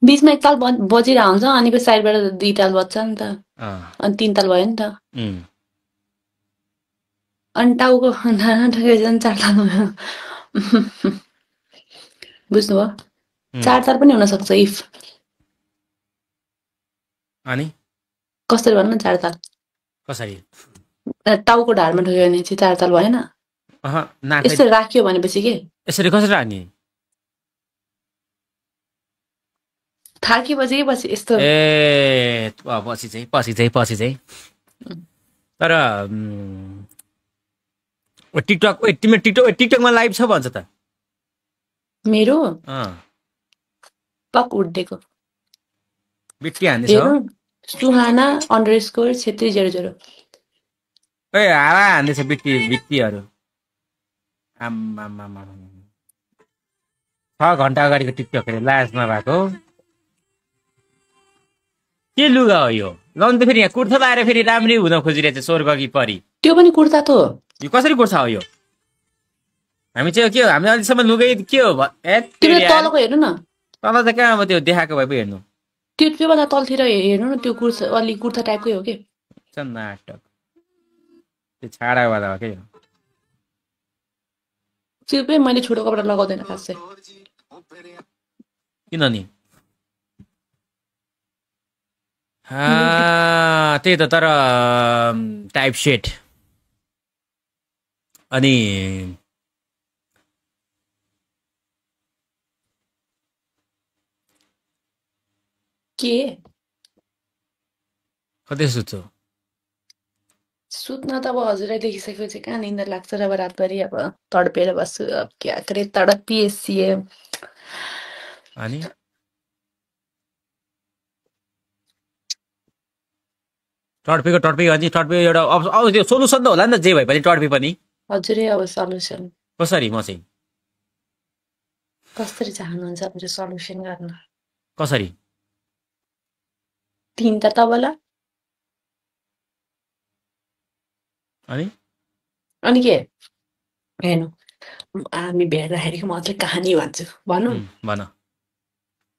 बीचमा 1 ताल बजिरहेको हुन्छ अनि साइडबाट 2 ताल बज्छ नि त अनि 3 ताल भयो नि त अनि टाउको 4 ताल भयो बुझ्नुभयो 4 ताल पनि हुन सक्छ इफ अनि कसरी भन्नु 4 ताल कसरी टाउको ढाडमा ठोक्यो भने चाहिँ 4 ताल भएन यसरी राख्यो भनेपछि के यसरी कसरी राख्ने थाकेपछि के पछि यस्तो ए पछि चाहिँ तर टिकटकमा लाइभ छ भन्छ त मेरो पक उड्डेको बिट्टी हान्दैछ सुहाना _ क्षेत्री 00 ए हावा हान्दैछ बिट्टीहरू आम्मामा 6 घण्टा अगाडिको टिकटक लाज नभएको के लुगा हो यो लाउनु त फेरि यहाँ कुर्ता लाएर फेरि राम्रै हुन खोजिरहेछ स्वर्ग कि परी त्यो पनि कुर्ता त हो यो कसरी कुर्ता हो यो हामी चाहिँ के हो हामी अहिलेसम्म लुगै के हो तलको हेर्नु न तल त कहाँ अब त्यो देखाएको भए पो हेर्नु त्योभन्दा तलतिर हेर्नु न त्यो अलि कुर्ता टाइपकै हो कि नाटक त्यो छाडावाला हो क्या त्यो मैले छोटो कपडा लगाउँदैन खासै किन नि त्यही त तर टाइप सेट अनि के कतै सुत्छौ सुत्न त अब हजुरलाई देखिसकेपछि कहाँ निन्दा लाग्छ र अब रातभरि अब तडपेर बस्छु अब क्या करे तडपिएसिए अनि टडपेको अनि टडपेको एउटा अब त्यो सोलुसन त होला नि त जे भए पनि टडपे पनि हजुरै अब सल्युसन कसरी म चाहिँ कसरी चाहनुहुन्छ हजुर सल्युसन गर्न कसरी 3 तबला अनि अनि के हेर्नु हामी भेट्दाखेरिको म अझै कहानी भन्छु भनौँ भन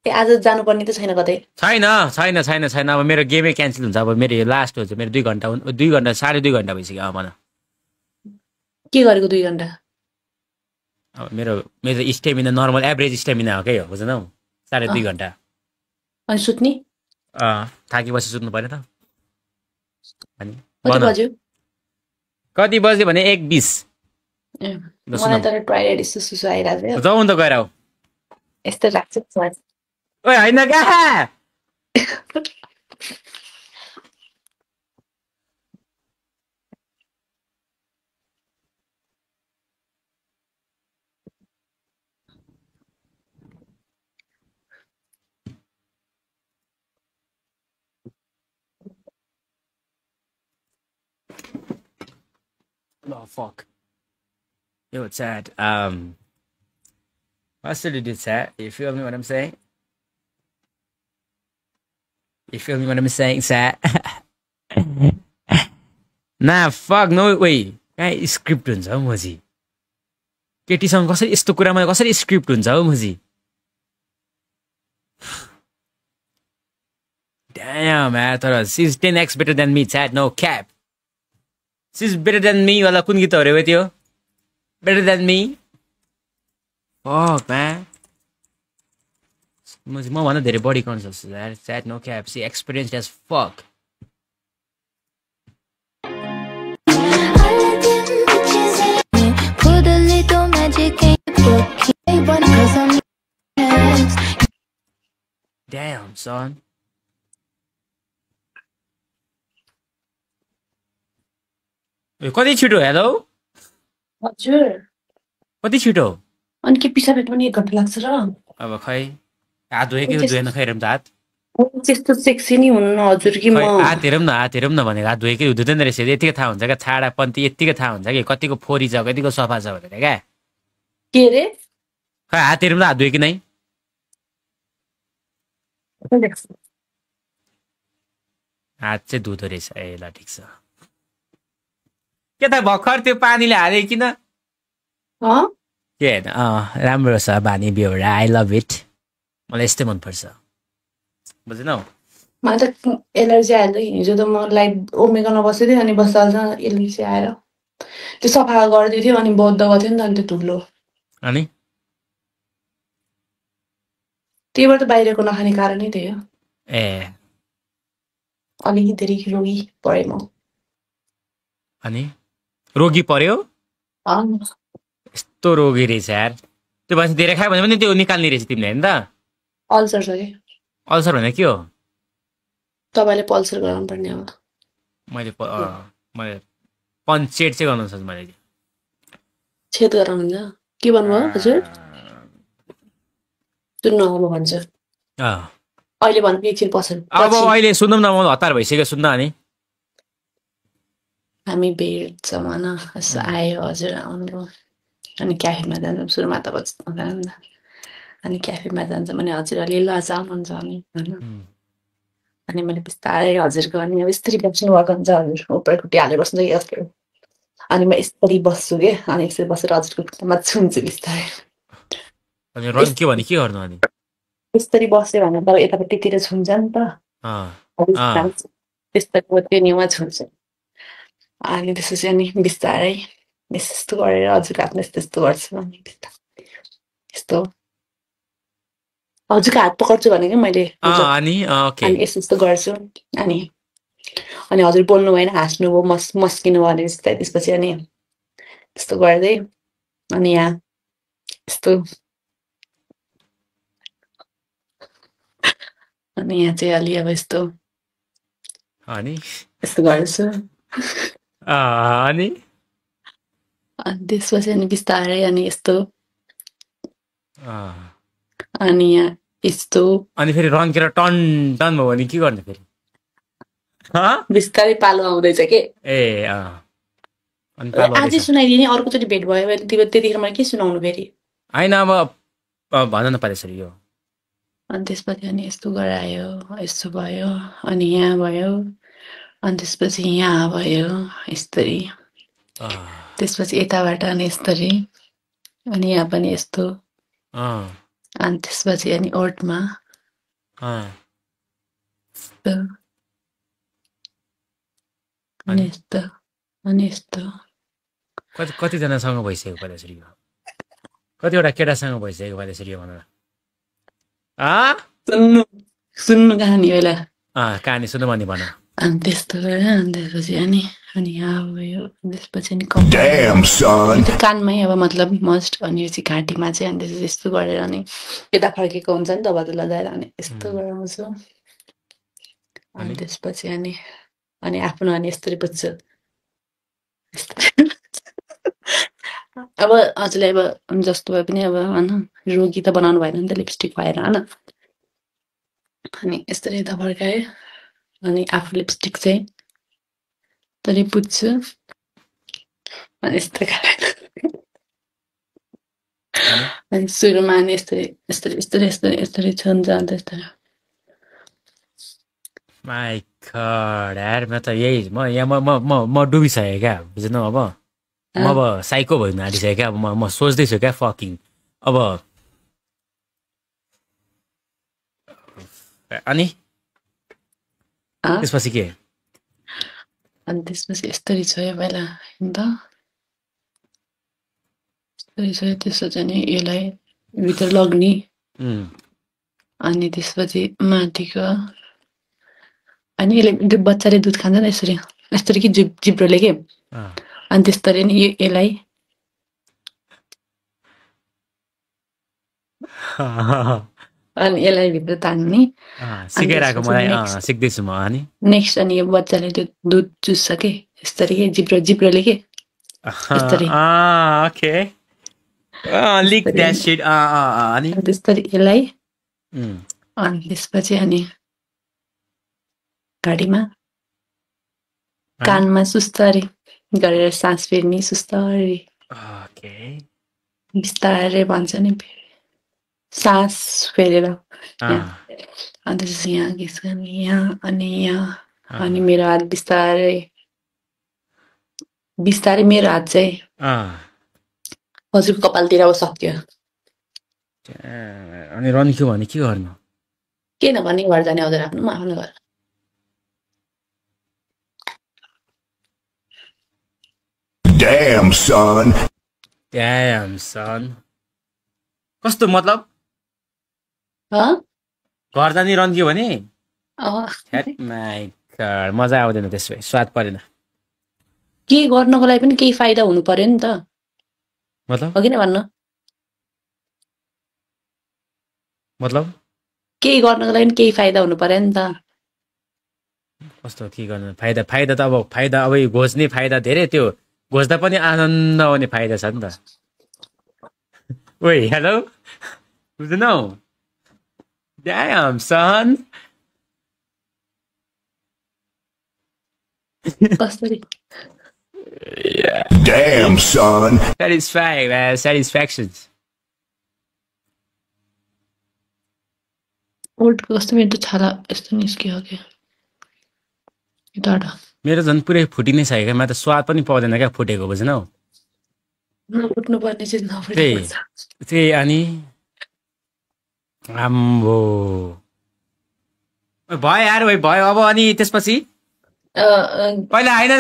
आज जानुपर्ने त छैन कतै छैन छैन छैन छैन अब मेरो गेमै क्यान्सल हुन्छ अब मेरो लास्ट हुन्छ मेरो 2 घन्टा 2.5 घन्टा भइसक्यो भन के गरेको 2 घन्टा अब मेरो मेरो स्टेमिना नर्मल एभरेज स्टेमिना हो के हो बुझ्नौ 2.5 घन्टा अनि सुत्ने थाकेपछि सुत्नु पर्यो त अनि कति बज्यो कति बज्यो भने 1:20 मलाई तर टोयलेट सुसु आइरहेको जाउँ त गएर आऊ यस्तो लाग्छ ओए हैन कहाँ Oh fuck. Yo, Chad. What should you do, Chad? You feel me what I'm saying? You feel me what I'm saying, Chad? Nah, fuck, no way. कहाँ स्क्रिप्ट हुन्छ हौ मजी केटीसँग कसरी यस्तो कुरामा कसरी स्क्रिप्ट हुन्छ हौ मजी Damn, man, तर she's 10x better than me, Chad. No cap. She's better than me वाला कुन गीत हो रे त्यो better than me fuck man म भन्दा धेरै बडी कन्सियस छु यार Chad no cap she experienced as fuck damn son कति छिटो हेलो हजुर कति छिटो अनि के पिसा भेट्नु पनि 1 घन्टा लाग्छ र अब खै हात धोयो कि धोएन खै हेरौँ त हात त्यस्तो सेक्सी नि हुन्न हजुर कि म हात हेरौँ न भनेको हात धोयो कि धुँदैन रहेछ यतिकै थाहा हुन्छ क्या छाडा पन्ती यतिकै थाहा हुन्छ कि कतिको फोरी छ कतिको सफा छ भनेर क्या के रे खै हात हेरौँ न हात धोयो कि नै हात चाहिँ धुँदो रहेछ ए ल ठिक छ के त भर्खर त्यो पानीले हाले किन के होइन राम्रो छ बानी बेहोरा आई लभ इट मलाई यस्तै मनपर्छ बुझेनौ मलाई त एलर्जी आएर हिजो त म लाइट ओमेगामा बसेको थिएँ अनि बस्दा एलर्जी आएर त्यो सफा गरिदिएको थियो अनि बौद्ध गर्थ्यो नि त अनि त्यो धुलो अनि त्यहीबाट त बाहिरको नखाने कारणै त्यही हो ए अलिकति धेरै रोगी परेँ म अनि रोगी पर्यो यस्तो रोगी रहेछ यार त्यो भएपछि धेरै खायो भने पनि त्यो निकाल्ने रहेछ तिमीले होइन त अल्सर छ कि अल्सर भने के हो तपाईँले पल्सर गराउनु पर्ने हो मैले पञ्चेट चाहिँ गर्नु सक्छु मैले छेद गराउनुहुन्छ के भन्नुभयो हजुर सुन्नु म भन्छु अहिले भन्नु एकछिन पसल अब अहिले सुनौँ न म हतार भइसक्यो सुन्न अनि हामी भेट्छौँ होइन यसो आयो हजुर आउनुभयो अनि क्याफेमा जान्छौँ सुरुमा त अनि क्याफेमा जान्छौँ अनि हजुरहरूले ल जानुहुन्छ अनि होइन अनि मैले बिस्तारै हजुरको अनि अब यसरी बस्नु भएको हुन्छ हजुर उपरखुट्टी हालेर बस्नु यस्तो अनि म यसरी बस्छु कि अनि यसरी बसेर हजुरको खुट्टामा छुन्छु बिस्तारै अनि रङ के भने के गर्नु अनि यसरी बस्यो भने त यतापट्टितिर छुन्छ नि त त्यस्तो त्यो निमा छुन्छ अनि त्यसपछि अनि बिस्तारै यस्तो गरेर हजुरको आफ्नो यस्तो गर्छु अनि यस्तो हजुरको हात पक्र्छु भनेको मैले अनि यस्तो गर्छु अनि हजुर बोल्नु भएन हाँस्नु भयो मस्किनु भयो भने त्यसपछि अनि यस्तो गर्दै अनि यहाँ यस्तो अनि यहाँ चाहिँ अलि अब यस्तो यस्तो गर्छु अनि त्यसपछि अनि बिस्तारै अनि यस्तो अनि यहाँ यस्तो अनि फेरि रङ्केर टन टन भयो भने के गर्ने फेरि बिस्तारै पालो आउँदैछ के ए अझै सुनाइदिने अर्कोचोटि भेट भयो भने त्यतिखेर मैले के सुनाउनु फेरि होइन अब भन न पारे यो अनि त्यसपछि अनि यस्तो गरायो यस्तो भयो अनि यहाँ भयो अनि त्यसपछि यहाँ भयो यस्तरी त्यसपछि यताबाट अनि यस्तरी अनि यहाँ पनि यस्तो अनि त्यसपछि अनि ओठमा यस्तो अनि यस्तो अनि यस्तो कतिजनासँग भइसक्यो पहिला यसरी यो कतिवटा केटासँग भइसक्यो पहिला यसरी यो भनेर सुन्नु कहानी पहिला कहानी सुन्नु भन्ने भन अनि त्यस्तो गरेर अनि त्यसपछि अनि यहाँ भयो त्यसपछि अनि Damn, son. कानमै अब मतलब मस्ट अनि चाहिँ घाँटीमा चाहिँ अनि त्यसपछि यस्तो गरेर अनि यता फर्केको हुन्छ नि दबाई लगाएर अनि यस्तो गराउँछु अनि त्यसपछि अनि आफ्नो अनि यस्तरी बुझ्छु अब हजुरले अब जस्तो भए पनि अब होइन रोगी त बनाउनु भएन नि त लिपस्टिक भएर होइन अनि यस्तरी यता फर्काएँ अनि आफू लिपस्टिक चाहिँ तरी पुज्छु अनि यस्तो अनि सुरुमा अनि यस्तरी छन्छ अन्त यस्तरी माई गॉड यार म त यही म डुबिसकेँ क्या बुझ्नु अब म अब साइको भइनु आँटिसकेँ क्या अब म सोच्दैछु क्या फकिङ अब अनि त्यसपछि के अनि त्यसपछि यस्तरी छोयो पहिला अन्त यस्तरी छोयो त्यसपछि अनि यसलाई भित्र लग्ने अनि त्यसपछि माथिको अनि यसले बच्चाले दुध खान्छ नि यसरी कि जिब्रोले के अनि त्यस्तरी नि यसलाई अनि यसलाई भित्र तान्ने सिकाइरहेको मलाई सिक्दैछु म अनि नेक्स्ट अनि यो बच्चाले दुध चुस्छ के यस्तरी के जिब्रोले के ओके लिक द्याट शिट अनि त्यस्तरी यसलाई अनि त्यसपछि अनि घाँटीमा कानमा सुस्तरी गरेर सास फेर्ने सुस्तरी बिस्तारै भन्छ नि सास फेरेर अनि त्यसपछि यहाँ किस गर्ने यहाँ अनि मेरो हात बिस्तारै मेरो हात चाहिँ हजुरको कपालतिर अब सक्यो अनि रन्क्यो भने के गर्नु के नभने घर जाने हजुर आफ्नो घर Damn, son. कस्तो मतलब घर जाने रन्क्यो भने मजा आउँदैन त्यसो भए स्वाद परेन के गर्नको लागि पनि केही फाइदा हुनु पर्यो नि त मतलब हो किन भन्नु मतलब केही गर्नको लागि पनि केही फाइदा हुनु पर्यो नि त कस्तो के गर्नु फाइदा त अब फाइदा अब घोज्ने फाइदा धेरै त्यो घोज्दा पनि आनन्द आउने फाइदा छ नि त ओइ हेलो बुझ्नौ Damn, son. Damn, son. Satisfying, man. Satisfactions. ओल्डको कस्तो मेरो त छाला यस्तो निस्कियो के मेरो झन् पुरै फुटी नै छ क्या म त स्वाद पनि पाउँदैन क्या फुटेको बुझ्नौ नफुट्नु पर्ने चिज नफुटेको त्यही अनि आम्बो भयो यार भयो अब अनि त्यसपछि पहिला होइन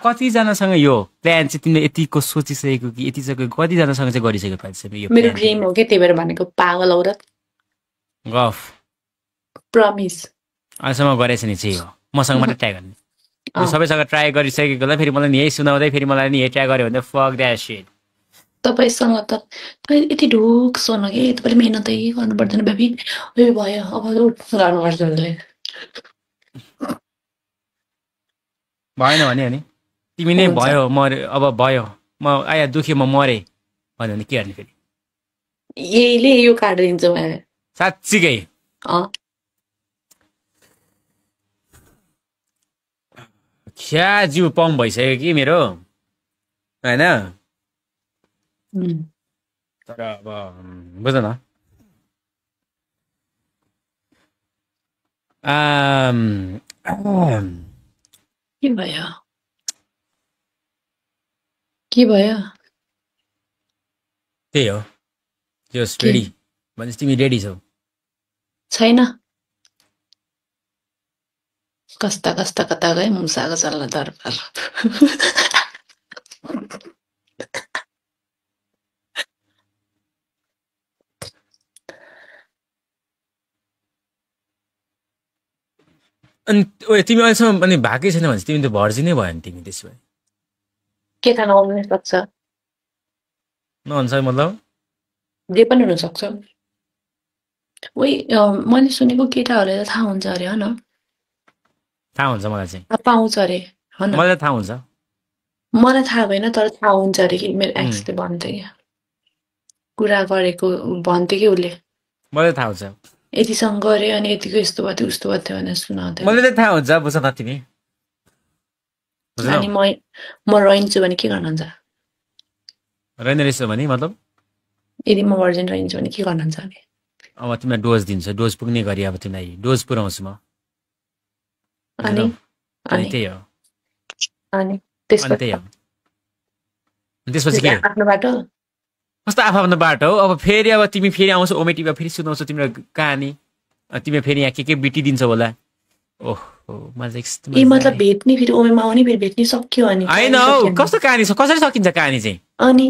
कतिजनासँग यो प्लान चाहिँ तिमीले यतिको सोचिसकेको कि यतिसकेको कतिजनासँग चाहिँ गरिसकेको प्लान चाहिँ मेरो ड्रिम हो कि त्यही भएर भनेको पागल औरत गफ प्रमिस अहिलेसम्म गरेछ नि चाहिँ हो मसँग मात्रै ट्राई गर्ने सबैसँग ट्राई गरिसकेकोलाई फेरि मलाई नि यही सुनाउँदै फेरि मलाई नि यही ट्राई गर्यो भने फक द्याट शिट तपाईसँग त यति ढोक सोन कि तपाईँले मेहनतै गर्नु पर्दैन बेबी भयो अब गर्नुपर्छ भएन भने अनि तिमी नै भयो अब भयो म आया दुखेँ म मरेँ भन्यो भने के गर्ने फेरि यहीले यो कार्ड दिन्छ साँच्चीकै क्या जिउ पम्प भइसक्यो कि मेरो होइन तर अब बुझ न के भयो के भयो त्यही हो जस के? रेडी भनेपछि तिमी रेडी छौ छैन कस्ता कस्ता कता गए मुसाको चल्ला दरबार अनि तिमी अहिलेसम्म अनि भएकै छैन भने तिमी त भर्जिनै भयो नि तिमी त्यसो भए के थाहा नहुन सक्छ नभन्छ मतलब जे पनि हुनसक्छ मैले सुनेको केटाहरूले त थाहा हुन्छ अरे हो न थाहा हुन्छ मलाई चाहिँ पाउँछ अरे हो न मलाई थाहा हुन्छ मलाई थाहा भएन तर थाहा हुन्छ अरे कि मेरो एक्सले भन्थ्यो क्या कुरा गरेको भन्थ्यो कि उसले मलाई थाहा हुन्छ यतिसँग गऱ्यो अनि यतिको यस्तो भयो उस्तो भयो भनेर सुनाउँथ्यो मलाई त थाहा हुन्छ बुझ न तिमी अनि म रहन्छु भने के गर्नुहुन्छ रहेन रहेछ भने मतलब यदि म भर्जिन रहन्छु भने के गर्नुहुन्छ अरे अब तिमीलाई डोज दिन्छ डोज पुग्ने गरी अब तिमीलाई डोज पुऱ्याउँछु म अनि अनि त्यही हो अनि अनि त्यही हो त्यसपछि के आफ्नो बाटो कस्तो आफ्नो बाटो हो अब फेरि अब तिमी फेरि आउँछौ ओमेटीमा फेरि सुनाउँछौ तिम्रो कहानी तिमी फेरि यहाँ के बिटिदिन्छौ होला ओहो मलाई ए मतलब भेट्ने फेरि ओमेमा आउने फेरि भेट्ने सक्यो अनि होइन हौ कस्तो कहानी छ कसरी सकिन्छ कहानी चाहिँ अनि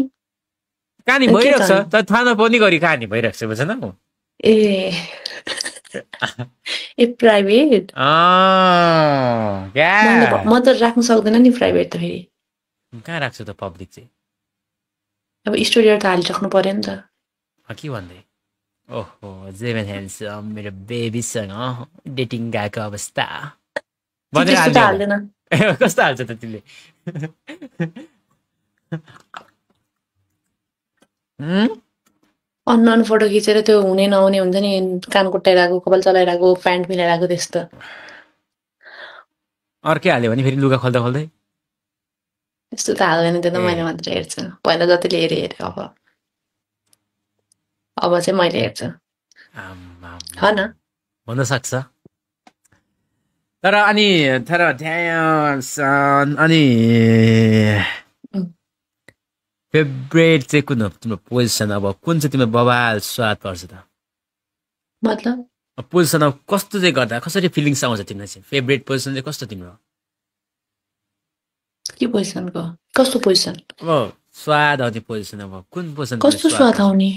कहानी भइरहेको छ तर थाहा नपाउने गरी कहानी भइरहेको छ बुझेन ए ए प्राइभेट म त राख्न सक्दैन नि प्राइभेट त फेरि कहाँ राख्छु त पब्लिक चाहिँ अब स्टोरीहरू त हालिसक्नु पर्यो नि त के भन्दै ओहो जेभेन ह्यान्डसम मेरो बेबीसँग डेटिङ गएको अवस्था भनेर हाल्दैन कस्तो हाल्छ त तिमीले अननोन फोटो खिचेर त्यो हुने नहुने हुन्छ नि कान कुट्टाइरहेको कपाल चलाइरहेको प्यान्ट मिलाइरहेको त्यस्तो अर्कै हाल्यो भने फेरि लुगा खोल्दा खोल्दै त्यस्तो त हाल्दैन त्यो त मैले मात्र हेर्छु पहिला जतिले हेरेँ अब चाहिँ मैले हेर्छु होइन हुन सक्छ तर अनि अनि फेभरेट चाहिँ कुन हो तिम्रो पोजिसन अब कुन चाहिँ तिम्रो बवाल स्वाद पर्छ त मतलब पोजिसन अब कस्तो चाहिँ गर्दा कसरी फिलिङ्स आउँछ तिमीलाई चाहिँ फेभरेट पोजिसन चाहिँ कस्तो तिम्रो के पोजिसनको कस्तो पोजिसन अब स्वाद आउने पोजिसन अब कुन पोजिसन कस्तो स्वाद आउने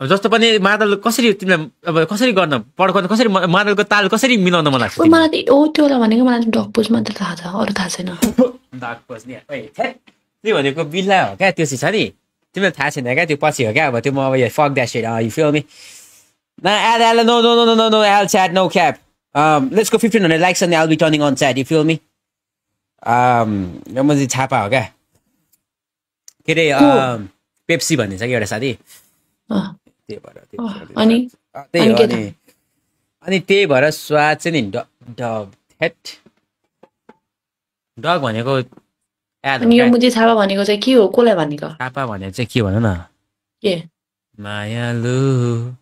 जस्तो पनि मादल कसरी तिमीलाई अब कसरी गर्न पड्काउन कसरी मादलको ताल कसरी मिलाउन मन लाग्छ मलाई त्यो भनेको मलाई डग पोज मात्र थाहा छ अरू थाहा छैन डग पोज नि त्यो भनेको बिल्ला हो क्या त्यो चाहिँ छ नि तिमीलाई थाहा छैन क्या त्यो पछि हो क्या अब त्यो म अब fuck that shit you feel me No, I'll chat, no cap. Let's go 1500 likes and I'll be turning on chat, you feel me? म चाहिँ छापा हो क्या के अरे पेप्सी भन्ने छ कि एउटा साथी अनि त्यही भएर स्वाद चाहिँ नि डग भनेको यो मुझे छापा भनेको चाहिँ के हो कसलाई भनेको छापा भनेको चाहिँ के भन न के मायालु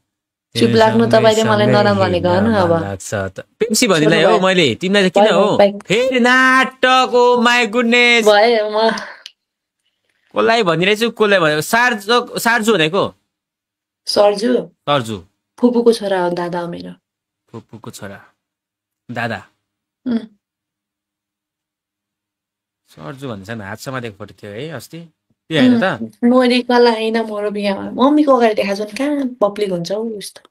चुप लाग्नु तपाईले मलाई नराम भनेको हैन अब लाग्छ त पेप्सी भन्दिनँ हो मैले तिमीलाई किन हो फेरि नाटक ओ माय गुडनेस भए म कसलाई भनिरहेछु कसलाई भने सार्जु भनेको सर्जु फुपूको छोरा हो दादा हो मेरो फुपूको छोरा दादा सर्जु भन्छ नि हात समातेको फोटो थियो है अस्ति त्यो हैन त मैले कला हैन मेरो बिहामा मम्मीको अगाडि देखाएको नि कहाँ पब्लिक हुन्छ उ यस्तो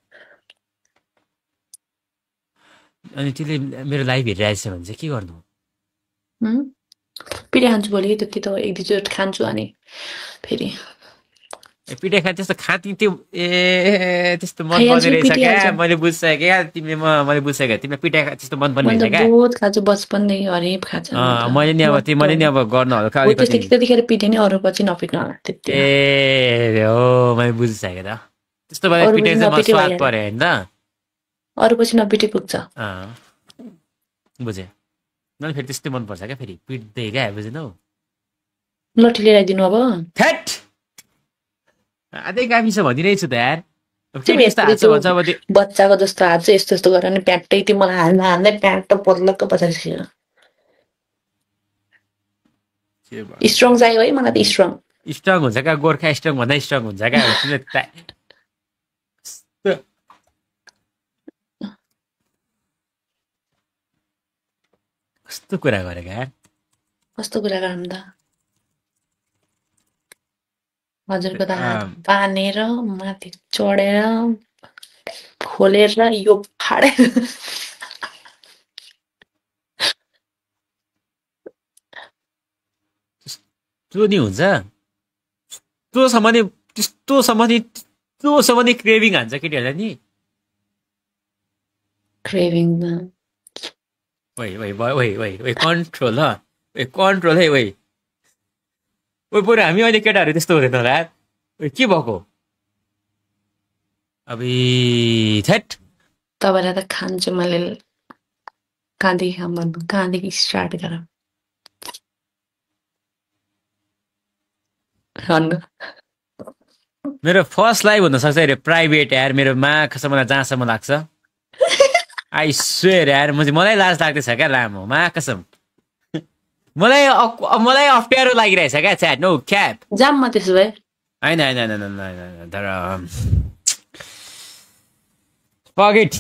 अनि त्यसले मेरो लाइभ हेरिरहेछ भने चाहिँ के गर्नु पिठा खान्छु भोलि त्यति त एक दुईचोटि खान्छु अनि फेरि पिठा खान्छ त्यस्तो खाती त्यो त्यस्तो मन पर्ने रहेछ क्या मैले बुझ्छ क्या मैले बुझ्छ क्या तिमीलाई पिठा त्यस्तो मन पर्ने रहेछ क्या बहुत खान्छु बचपनदेखि हरेक खान्छ मैले नि अब गर्न हल्का त्यतिखेर पिठे नि अरू पछि नपिट्नु होला त्यति ए हो मैले बुझिसकेँ त त्यस्तो भए पिठा चाहिँ म स्वाद परे हैन त अरू पछि नपिटे पुग्छ बुझेँ मलाई फेरि त्यस्तै मनपर्छ क्या फेरि पिट्दै क्या बुझेनौ लट्ठी ल्याइदिनु अब थ्याट आधै काफी छ भनिरहेछु त यार बच्चाको जस्तो हात चाहिँ यस्तो यस्तो गरेर प्याट्टै त्यो मलाई हाल्दै प्याट्ट पत्लक्क पछाडि के भयो स्ट्रङ चाहियो है मलाई त स्ट्रङ स्ट्रङ हुन्छ क्या गोर्खा स्ट्रङ भन्दा स्ट्रङ हुन्छ क्या कस्तो कुरा गरेको यार कस्तो कुरा गरौँ त हजुरको त हात बाँधेर माथि चढेर खोलेर यो फाडेर त्यो नि हुन्छ त्यस्तोसम्म नि क्रेभिङ हान्छ केटीहरूलाई नि क्रेभिङ ओइ कन्ट्रोल कन्ट्रोल है ओइ बरु हामी अहिले केटाहरू त्यस्तो हुँदैन होला ओइ के भएको अब थेट तपाईँलाई त खान्छु मैले कहाँदेखि खाम भन्नु कहाँदेखि स्टार्ट गरौँ भन्नु मेरो फर्स्ट लाइभ हुनसक्छ अरे प्राइभेट यार मेरो माखसम्म जहाँसम्म लाग्छ आई स्वेयर यार मलाई लाज लाग्दैछ क्या लामो माखसम मलाई अप्ठ्यारो लागिरहेछ क्या च्याट नो क्याप जाम म त्यसो भए होइन तर पकेट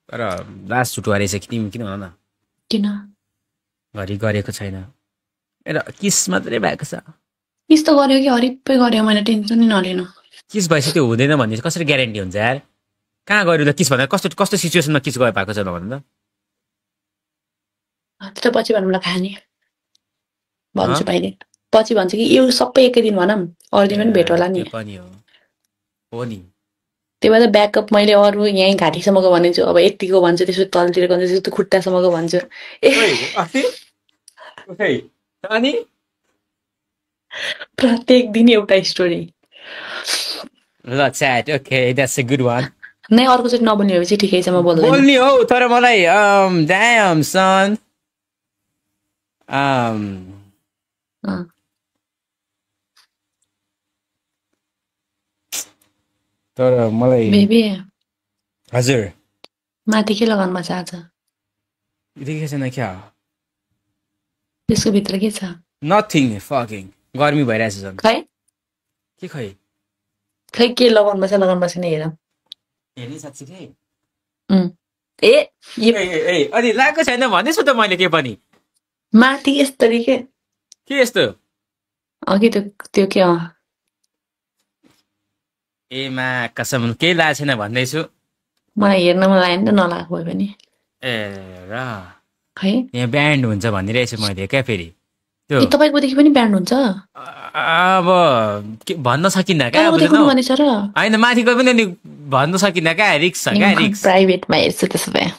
तर लास्ट छुटुवा रहेछ किन भन न किन घरि गरेको छैन र किस मात्रै भएको छ किस त गर्यो कि हरिप्पै गर्यो मैले टेन्सन नै नलिनु किस भएपछि त्यो हुँदैन भन्ने कसरी ग्यारेन्टी हुन्छ यार कहाँ गऱ्यो ल किस भन्दा कस्तो सिचुएसनमा किस गयो भएको छ भन त त्यो पछि भन्नुलाई खाने भन्छु पाइले पछि भन्छु कि यो सबै एकै दिन भनौँ अरू दिन पनि भेट होला नि पनि हो नि त्यही भएर ब्याकअप मैले अरू यहीँ घाँटीसम्मको भनेको छु अब यतिको भन्छु त्यसपछि तलतिर गर्छु त्यो खुट्टासम्मको भन्छु अनि प्रत्येक दिन एउटा स्टोरी ल chat okay that's a good one नै अर्कोचोटि नबोल्ने भएपछि ठिकै छ म बोल्दैन बोल्ने हौ तर मलाई ड्याम सन तर मलाई बेबी हजुर माथि के लगाउनु भएको छ आज देखेको छैन क्या त्यसको भित्र के छ नथिङ फकिङ गर्मी भइरहेछ झन् खै के खै खै के लगाउनु पर्छ नि हेर हेर्ने साँच्चीकै ए अनि लागेको छैन भन्दैछु त मैले के पनि माथि यस्तरी के यस्तो अघि त्यो के ए मा कसम केही लागेको छैन भन्दैछु मलाई हेर्नमा लाग्यो नि त नलागेको भए पनि ए र खै यहाँ ब्यान्ड हुन्छ भनिरहेछु मैले क्या फेरि त्यो तपाईँकोदेखि पनि ब्यान्ड हुन्छ अब भन्न सकिन्न क्या होइन माथिको पनि अनि भन्न सकिन्न क्या रिक्स छ क्या रिक्स प्राइभेटमा हेर्छु त्यसो भए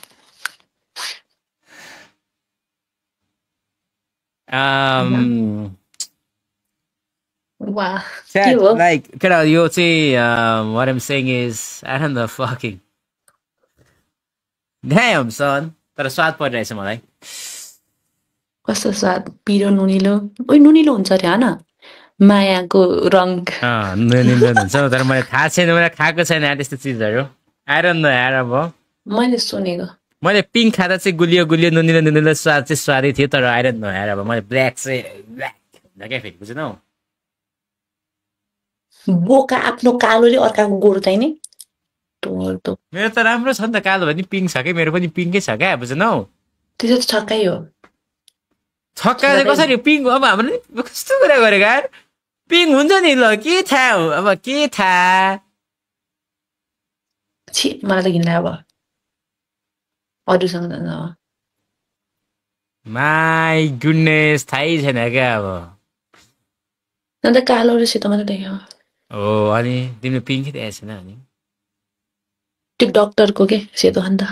लाइक केटा यो चाहिँ what I'm saying is I don't know fucking damn son तर स्वाद परिरहेछ मलाई कस्तो स्वाद पिरो नुनिलो नुनिलो हुन्छ अरे होइन मायाको रङ नुनिलो हुन्छ तर मलाई थाहा छैन मैले खाएको छैन त्यस्तो चिजहरू आइरहनु न यार अब मैले सुनेको मैले पिङ्क खाँदा चाहिँ गुलियो नुनिलो स्वाद चाहिँ स्वादै थियो तर आइरहनु न यार अब मैले ब्ल्याक चाहिँ ब्ल्याक क्या फेरि बुझेनौ बोका आफ्नो कालोले अर्काको गोरु चाहिने मेरो त राम्रो छ नि त कालो भने पिङ्क छ क्या मेरो पनि पिङ्कै छ क्या बुझेनौ त्यसो त छक्कै हो छक्का चाहिँ कसरी पिङ्क अब हाम्रो कस्तो कुरा गरेको यार पिङ्क हुन्छ नि ल के थाहा हो अब के थाहा मलाई त घिन अब अरूसँग माई गुडनेस थाहै छैन क्या अब अन्त कालो र सेतो मात्रै देख्यो हो अनि तिमीले पिङ्कै देखाएको छैन अनि त्यो डक्टरको के सेतो खान त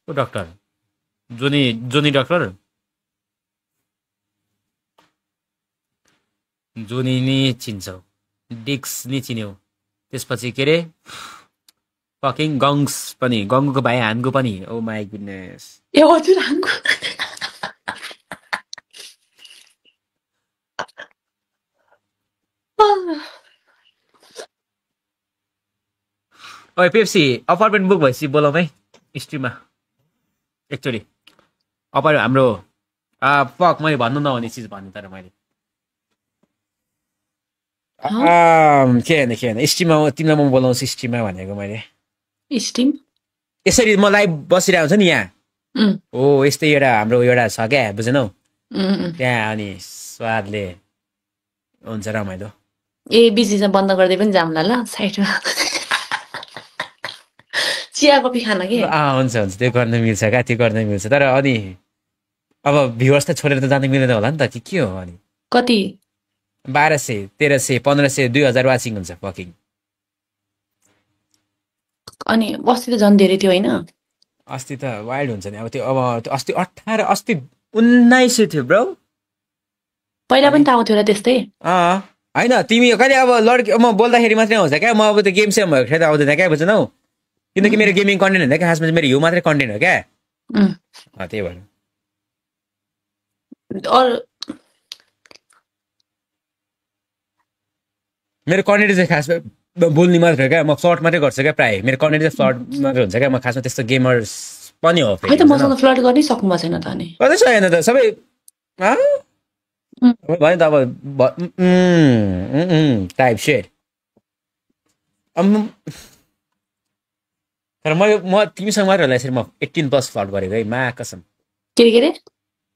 को डक्टर जोनी डक्टर जोनी नि चिन्छौ डिक्स नि चिन्यौ त्यसपछि के अरे फकिङ गङ्स पनि गङ्गुको भाइ हानको पनि ओ माई गुडनेस ए हजुर हानको ओए पेप्सी अपार्टमेन्ट बुक भएपछि बोलाउँ है स्ट्रिममा एकचोटि हाम्रो पक मैले भन्नु नहुने चिज भन्नु तर मैले के होइन स्ट्रिममा तिमीलाई म बोलाउँछु स्ट्रिममा भनेको मैले स्ट्रिम यसरी म लाइभ बसिरहेको हुन्छ नि यहाँ हो यस्तै हाम्रो एउटा छ क्या बुझेनौ त्यहाँ अनि स्वादले हुन्छ रमाइलो ए बिचमा बन्द गर्दै पनि जाउँला ल साइडमा चिया कफी खान के हुन्छ त्यो गर्न मिल्छ क्या त्यो गर्न मिल्छ तर अनि अब भ्युवर्स त छोडेर त जानु मिल्दैन होला नि त के हो अनि कति 1200 1300 1500 2000 वाचिङ हुन्छ फकिङ अनि अस्ति त झन् धेरै थियो होइन अस्ति त वाइल्ड हुन्छ नि अब त्यो अस्ति 18 अस्ति 1900 थियो ब्रो पहिला पनि त आउँथ्यो होला त्यस्तै होइन तिमी कहिले अब लड्की म बोल्दाखेरि मात्रै आउँछ क्या म अब त्यो गेम सेम भएको त आउँदैन क्या बुझ्नौ किनकि मेरो गेमिङ कन्टेन्ट होइन क्या खासमा मेरो हिउँ मात्रै कन्टेन्ट हो क्या त्यही भएर मेरो कन्टेन्ट चाहिँ खासमा बोल्ने मात्रै हो क्या म फ्लट मात्रै गर्छु क्या प्रायः मेरो कन्टेन्ट चाहिँ फ्लट मात्रै हुन्छ क्या म खासमा त्यस्तो गेमर्स पनि हो खै त मसँग फ्लट गर्नै सक्नु भएको छैन त अनि कतै छैन त सबै भयो त अब टाइप सेट तर म तिमीसँग मात्रै होला यसरी म 18+ फ्लट गरेको है मा कसम के रे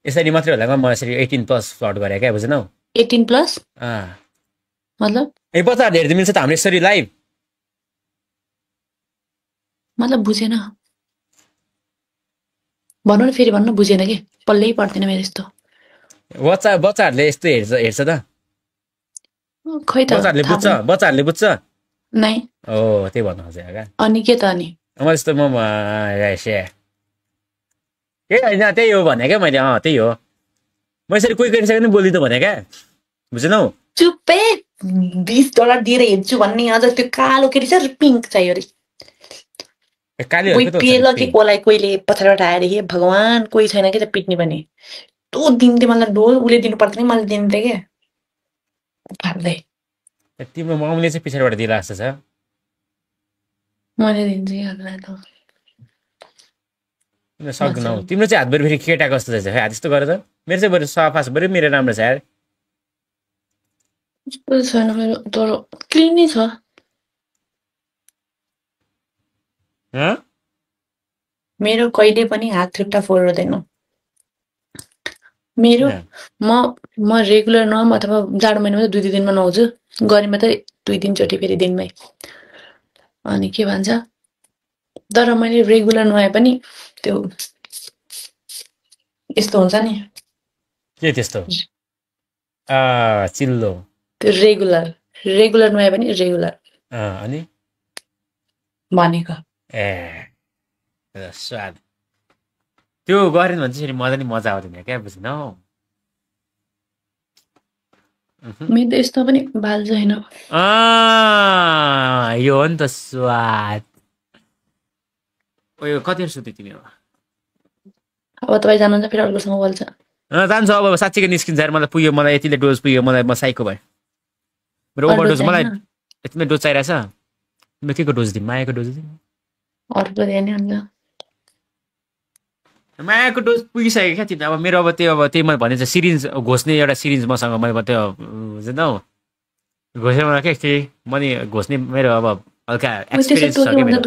यसरी मात्रै होला म यसरी 18+ फ्लट गरेँ क्या बुझ्नौ 18+ मतलब ए बच्चाहरूले हेर्दै मिल्छ त हाम्रो यसरी लाइभ मतलब बुझेन भन्नु न फेरि भन्नु बुझेन कि पल्लै पर्दैन मेरो यस्तो बच्चाहरूले यस्तो हेर्छ त खै त बच्चाहरूले बुझ्छ नै हो त्यही भन्नु खोजेँ क्या अनि के त अनि म त्यस्तो म के होइन त्यही हो भने क्या मैले त्यही हो म यसरी कोही कोही पनि बोलिदिनु भने क्या बुझेनौ चुप्पे $20 दिएर हेर्छु भन्ने अझ त्यो कालो के रहेछ पिङ्क चाहियो अरे कोलाई कोहीले पछाडिबाट आएर हे भगवान् कोही छैन कि त पिट्ने पनि तँ दिन्थे मलाई डोल उसले दिनु पर्दैन मैले दिन्थेँ क्या फाल्दै तिम्रो मम्मीले चाहिँ पछाडिबाट दिइरहेको छ मैले दिन्छु सक्दैनौ तिम्रो चाहिँ हातभरि फेरि केटाको जस्तो छ है त्यस्तो गरेर मेरो चाहिँ बरु सफा छ बरु मेरो राम्रो छ यार छैन मेरो तर क्लिनै छ मेरो कहिले पनि हात खुट्टा फोर्दैन मेरो म रेगुलर नुहाम अथवा जाडो महिनामा 2 दिनमा नुहाउँछु गर्मीमा त 2-3 चोटि फेरि दिनमै अनि के भन्छ तर मैले रेगुलर नुहाए पनि त्यो यस्तो हुन्छ नि के त्यस्तो चिल्लो त्यो रेगुलर नुहाए पनि रेगुलर अनि भनेको स्वाद त्यो गरेन भने चाहिँ मजा नि मजा आउँदैन क्या बुझ्नौ मेरो त यस्तो पनि बाल छैन यो हो नि त स्वाद कति सुत्यो तिमी अब तपाईँ जानुहुन्छ फेरि अर्कोसँग बोल्छ जान्छ अब साँच्चीको निस्किन्छ यार मलाई पुग्यो मलाई यतिले डोज पुग्यो मलाई म साइको भएँ मेरो ओभरडोज मलाई यतिमै डोज चाहिरहेछ म के को डोज दिउँ मायाको डोज दिउँ अर्को दिने अन्त मायाको डोज पुगिसक्यो क्या तिमी अब मेरो अब त्यही मैले भने चाहिँ सिरिन्ज घोस्ने एउटा सिरिन्ज मसँग मैले त्यो बुझ्दैनौ घोसेर मलाई के थिएँ म नि घोस्ने मेरो अब हल्का एक्सपिरियन्स छ कि मेरो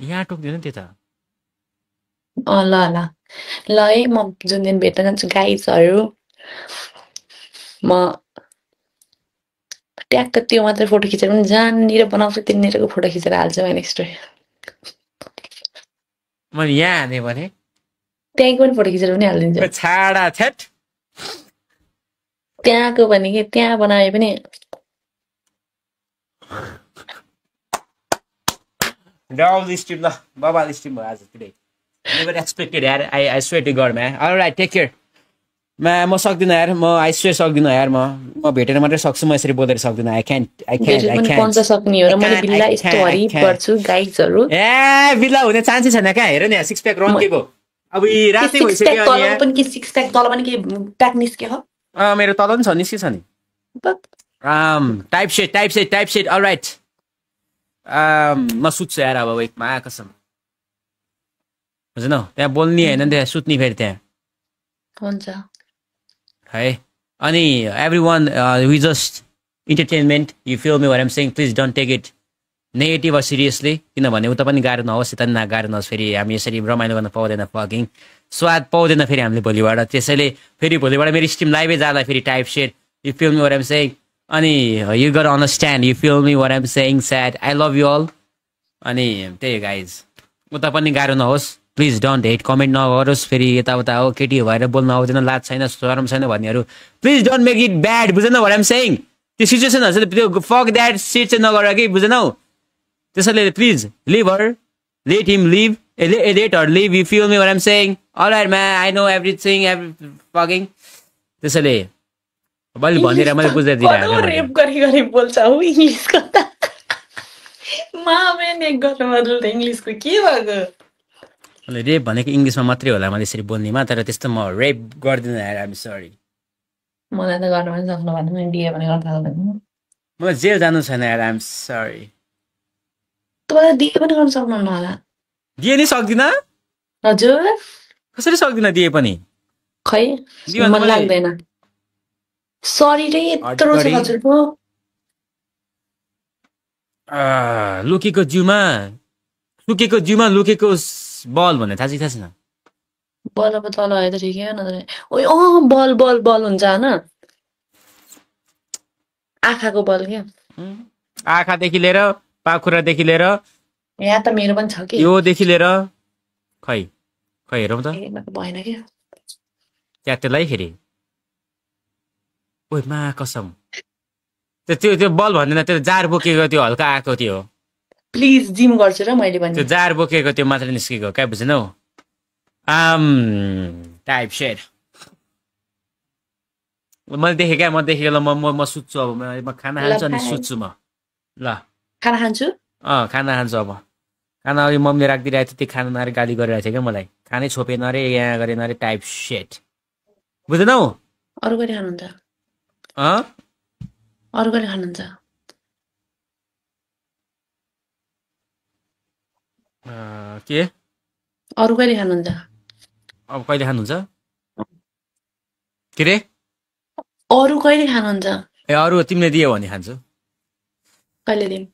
यहाँ टोक्दैन त्यो त ल है म जुन दिन भेट्न जान्छु गाइजहरू म ट्याक्क त्यो मात्रै फोटो खिचेर पनि जहाँनिर बनाउँछु त्यहाँनिरको फोटो खिचेर हाल्छु नेक्स्ट मैले यहाँ हाने भने त्यहाँको पनि फोटो खिचेर पनि हालिदिन्छु छाडा छ्याट त्यहाँको भने कि त्यहाँ बनाए पनि डबल स्ट्रिम ल बबाल स्ट्रिम भयो आज टुडे नेभर एक्सपेक्टेड यार I swear to God man alright take care म सक्दिनँ यार म आई स्वेयर सक्दिनँ यार म भेटेर मात्रै सक्छु म यसरी बोलेर सक्दिनँ आई क्यान्ट सक्ने हो र मैले बिल्ला यस्तो हरि गर्छु गाइजहरु ए बिल्ला हुने चान्सै छैन क्या हेर नि सिक्स प्याक रन्केको अब रातै भइसक्यो अनि पनि के सिक्स प्याक तल पनि के प्याक निस्क्यो मेरो तल पनि छ निस्के छ नि टाइप सेट अलराइट म सुत्छु यार अब वेकमा कसम बुझ्नौ त्यहाँ बोल्ने होइन त्यहाँ सुत्ने फेरि त्यहाँ हुन्छ है अनि everyone we just entertainment you feel me what I'm saying please don't take it negative or seriously किनभने उता पनि गाह्रो नहोस् यता पनि गाह्रो नहोस् फेरि हामी यसरी रमाइलो गर्न पाउँदैन फकिङ स्वाद पाउँदैन फेरि हामीले भोलिबाट त्यसैले फेरि भोलिबाट मेरो स्ट्रिम लाइभै जाँदा फेरि type set you feel me what I'm saying अनि you gotta understand you feel me what I'm saying sad I love you all अनि त्यही गाइज उता पनि गाह्रो नहोस् प्लिज डोन्ट हेट कमेन्ट नगरोस् फेरि यताउता हो केटी भएर बोल्न आउँदैन लाज छैन शरम छैन भन्नेहरू please don't make it bad बुझेनौ व्हाट आइ एम सेइङ त्यो सिचुएसनहरु चाहिँ त्यो फक द्याट सिट चाहिँ नगर कि बुझेनौ त्यसैले please leave her let him live let her live you feel me what I am saying alright man I know everything every fucking त्यसैले मैले भनेर मैले बुझ्दै दिइराखेको रेप गरी बोल्छ हौ इंग्लिशको त मामे नेक गर्न बदल त इंग्लिशको के भएको मैले रेप भनेको इङ्ग्लिसमा मात्रै होला मैले यसरी बोल्नेमा तर त्यस्तो म रेप गर्दिनँ यार आइम सरी मलाई त गर्न पनि सक्नु भन्दा मैले दिए भने गर्न सक्दैन मलाई जेल जानु छैन यार आइम सरी तपाईलाई दिए पनि गर्न सक्नुहुन्न होला दिए नि सक्दिनँ हजुर कसरी सक्दिनँ दिए पनि खै मन लाग्दैन सरी रे यत्रो छ हजुरको लुकेको जिउमा लुकेको बल भन्ने थाहा छैन बल अब तल आयो त ठिकै हो नत्र ओइ बल बल बल हुन्छ हैन आँखाको बल के आँखादेखि लिएर पाखुरादेखि लिएर यहाँ त मेरो पनि छ कि योदेखि लिएर खै हेरौँ त भएन के च्यातेलाई फेरि ओइ मा कसम त्यो बल भन्दैन त्यो जार बोकेको त्यो हल्का आएको त्यो प्लिज जिम गर्छु र मैले पनि त्यो जार बोकेको त्यो मात्र निस्केको क्या बुझ्नौ टाइप सेट मैले देखेँ क्या ल म सुत्छु अब म खाना खान्छु अनि सुत्छु म ल खाना खान्छु खाना खान्छु अब खाना अघि मम्मीले राखिदिइरहेको थियो त्यो खाना नआएर गाली गरिरहेको थियो क्या मलाई खानै छोपेन अरे यहाँ गरेन अरे टाइप सेट बुझ्नौ अरू गरी खानुहुन्छ अरू कहिले खानुहुन्छ के अरू कहिले खानुहुन्छ अब कहिले खानुहुन्छ के रे अरू कहिले खानुहुन्छ ए अरू तिमीले दियो भने खान्छु कहिले दिम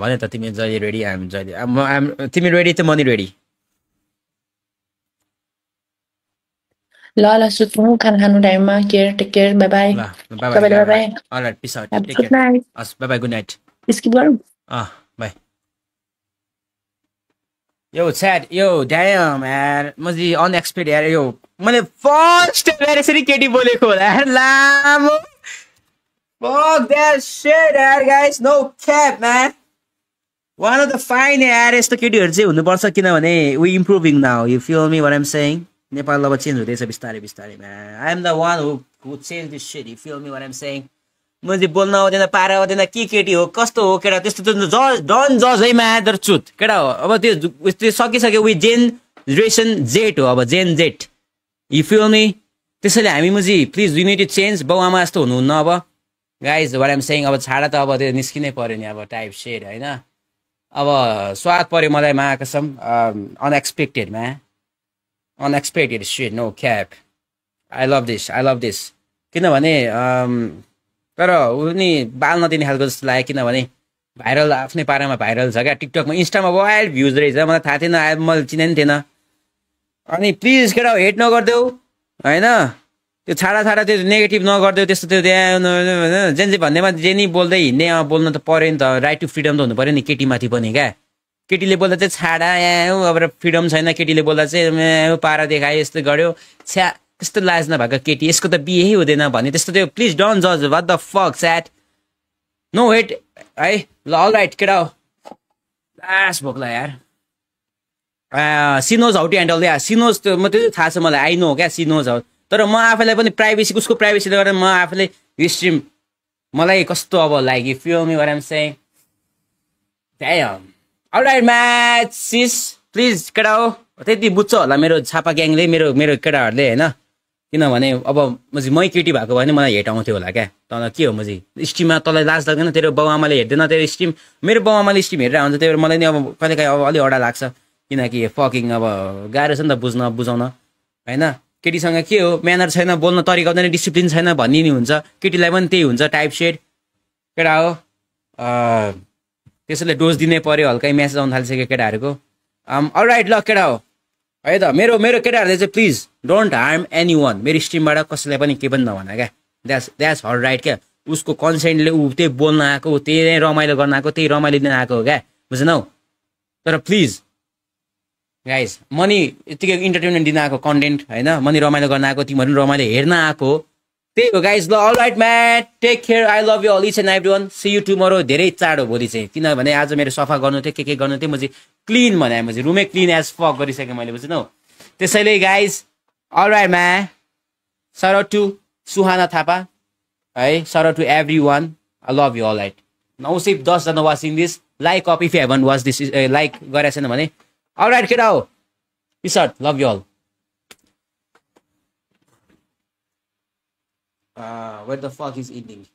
भने त तिमी जहिले रेडी आइम जहिले तिमी रेडी त म नि रेडी ल सुत्नु खाना खानु टाइममा take care bye bye bye bye alright peace out take care bye bye good night skip गरौँ बाइ यो च्याट यो ड्याम यार म चाहिँ अनएक्सपेक्टेड यार यो मैले फर्स्ट टाइम यसरी केटी बोलेको होला यार लामो fuck that shit यार guys no cap man one of the fine यार यस्तो केटीहरू चाहिँ हुनुपर्छ किनभने we improving now you feel me what I'm saying Nepal अब चेन्ज हुँदैछ बिस्तारै बिस्तारै man I am the one who changed this shit you feel me what I'm saying म चाहिँ बोल्न आउँदैन पारा आउँदैन के केटी हो कस्तो हो केटा त्यस्तो त डन जज है मादर चुत केटा हो अब त्यो सकिसक्यो वी जेनरेसन जेट हो अब gen Z you feel me त्यसैले हामी म चाहिँ please you need to change बाउ आमा जस्तो हुनुहुन्न अब गाइज वाट आइम सेइङ अब छाडा त अब त्यो निस्किनै पर्यो नि अब टाइप सेट होइन अब स्वाद पर्यो मलाई मा कसम अनएक्सपेक्टेडमा unexpected set no cap I love this किनभने तर उनी बाल नदिने खालको जस्तो लाग्यो किनभने भाइरल आफ्नै पारामा भाइरल छ क्या टिकटकमा इन्स्टामा वाइल्ड भ्युज रहेछ मलाई थाहा थिएन मैले चिने नि थिएन अनि प्लिज केटा हेट नगरिदेऊ होइन त्यो छाडा त्यो नेगेटिभ नगरिदेऊ त्यस्तो त्यो त्यहाँ जेन जे भन्नेमा जे नि बोल्दै हिँड्ने बोल्न त पऱ्यो नि त राइट टु फ्रिडम त हुनु पऱ्यो नि केटीमाथि पनि क्या केटीले बोल्दा चाहिँ छाडा यहाँ अब फ्रिडम छैन केटीले बोल्दा चाहिँ पारा देखायो यस्तो गर्यो छ्या त्यस्तो लाज नभएको केटी यसको त बिहे हुँदैन भन्ने त्यस्तो त्यो प्लिज डोन्ट जज what the fuck chat no wait है ल अलराइट केटा हो लास्ट भोक्ला यार सिनोज हाउ टु ह्यान्डल या सिनोज त्यो म त्यो थाहा छ मलाई आई नो क्या सिनोज हाउ तर म आफैलाई पनि प्राइभेसी उसको प्राइभेसीले गर्दा म आफूले यो स्ट्रिम मलाई कस्तो अब like you feel me what I am saying damn alright match sis please केटा हो त्यति बुझ्छ होला मेरो छापा ग्याङले मेरो केटाहरूले होइन किनभने अब मै केटी भएको भए मलाई हेट आउँथ्यो होला क्या तर के हो स्ट्रिममा तँलाई लाज लाग्दैन तेरो बाउ आमाले हेर्दैन तेरो स्ट्रिम मेरो बाउ आमाले स्ट्रिम हेरेर हुन्छ त्यही भएर मलाई नि अब कहिलेकाहीँ अब अलि अडा लाग्छ किनकि फकिङ अब गाह्रो छ नि त बुझाउन होइन केटीसँग के हो म्यानर छैन बोल्न तरिका हुँदैन डिसिप्लिन छैन भन्ने नि हुन्छ केटीलाई पनि त्यही हुन्छ टाइप सेट केटा हो त्यसैले डोज दिनै पर्यो हल्कै म्यासेज आउनु थालिसक्यो केटाहरूको अलराइट ल केटा हो है त मेरो केटाहरूले चाहिँ please don't harm any one मेरो स्ट्रिमबाट कसैलाई पनि केही पनि नभन क्या द्याट्स हर राइट क्या उसको कन्सेन्टले ऊ त्यही बोल्न आएको त्यही नै रमाइलो गर्न आएको त्यही रमाइलो दिन आएको हो क्या बुझ्नौ तर प्लिज गाइज मनी यतिकै इन्टरटेनमेन्ट दिन आएको कन्टेन्ट होइन मनी रमाइलो गर्न आएको तिमीहरू पनि रमाइलो हेर्न आएको त्यही हो गाइज ल alright man take care I love you all each and every one see you tomorrow धेरै चाँडो भोलि चाहिँ किनभने आज मेरो सफा गर्नु थियो के गर्नु थियो म चाहिँ क्लिन भने म चाहिँ रुमै क्लिन एज फक गरिसकेँ मैले बुझ्नौ त्यसैले guys alright man shout out to Suhana Thapa है shout out to everyone I love you all right 910 watching this like up if you haven't watch this like गरेको छैन भने अलराइट केटा हो peace out love you all where the fuck is ending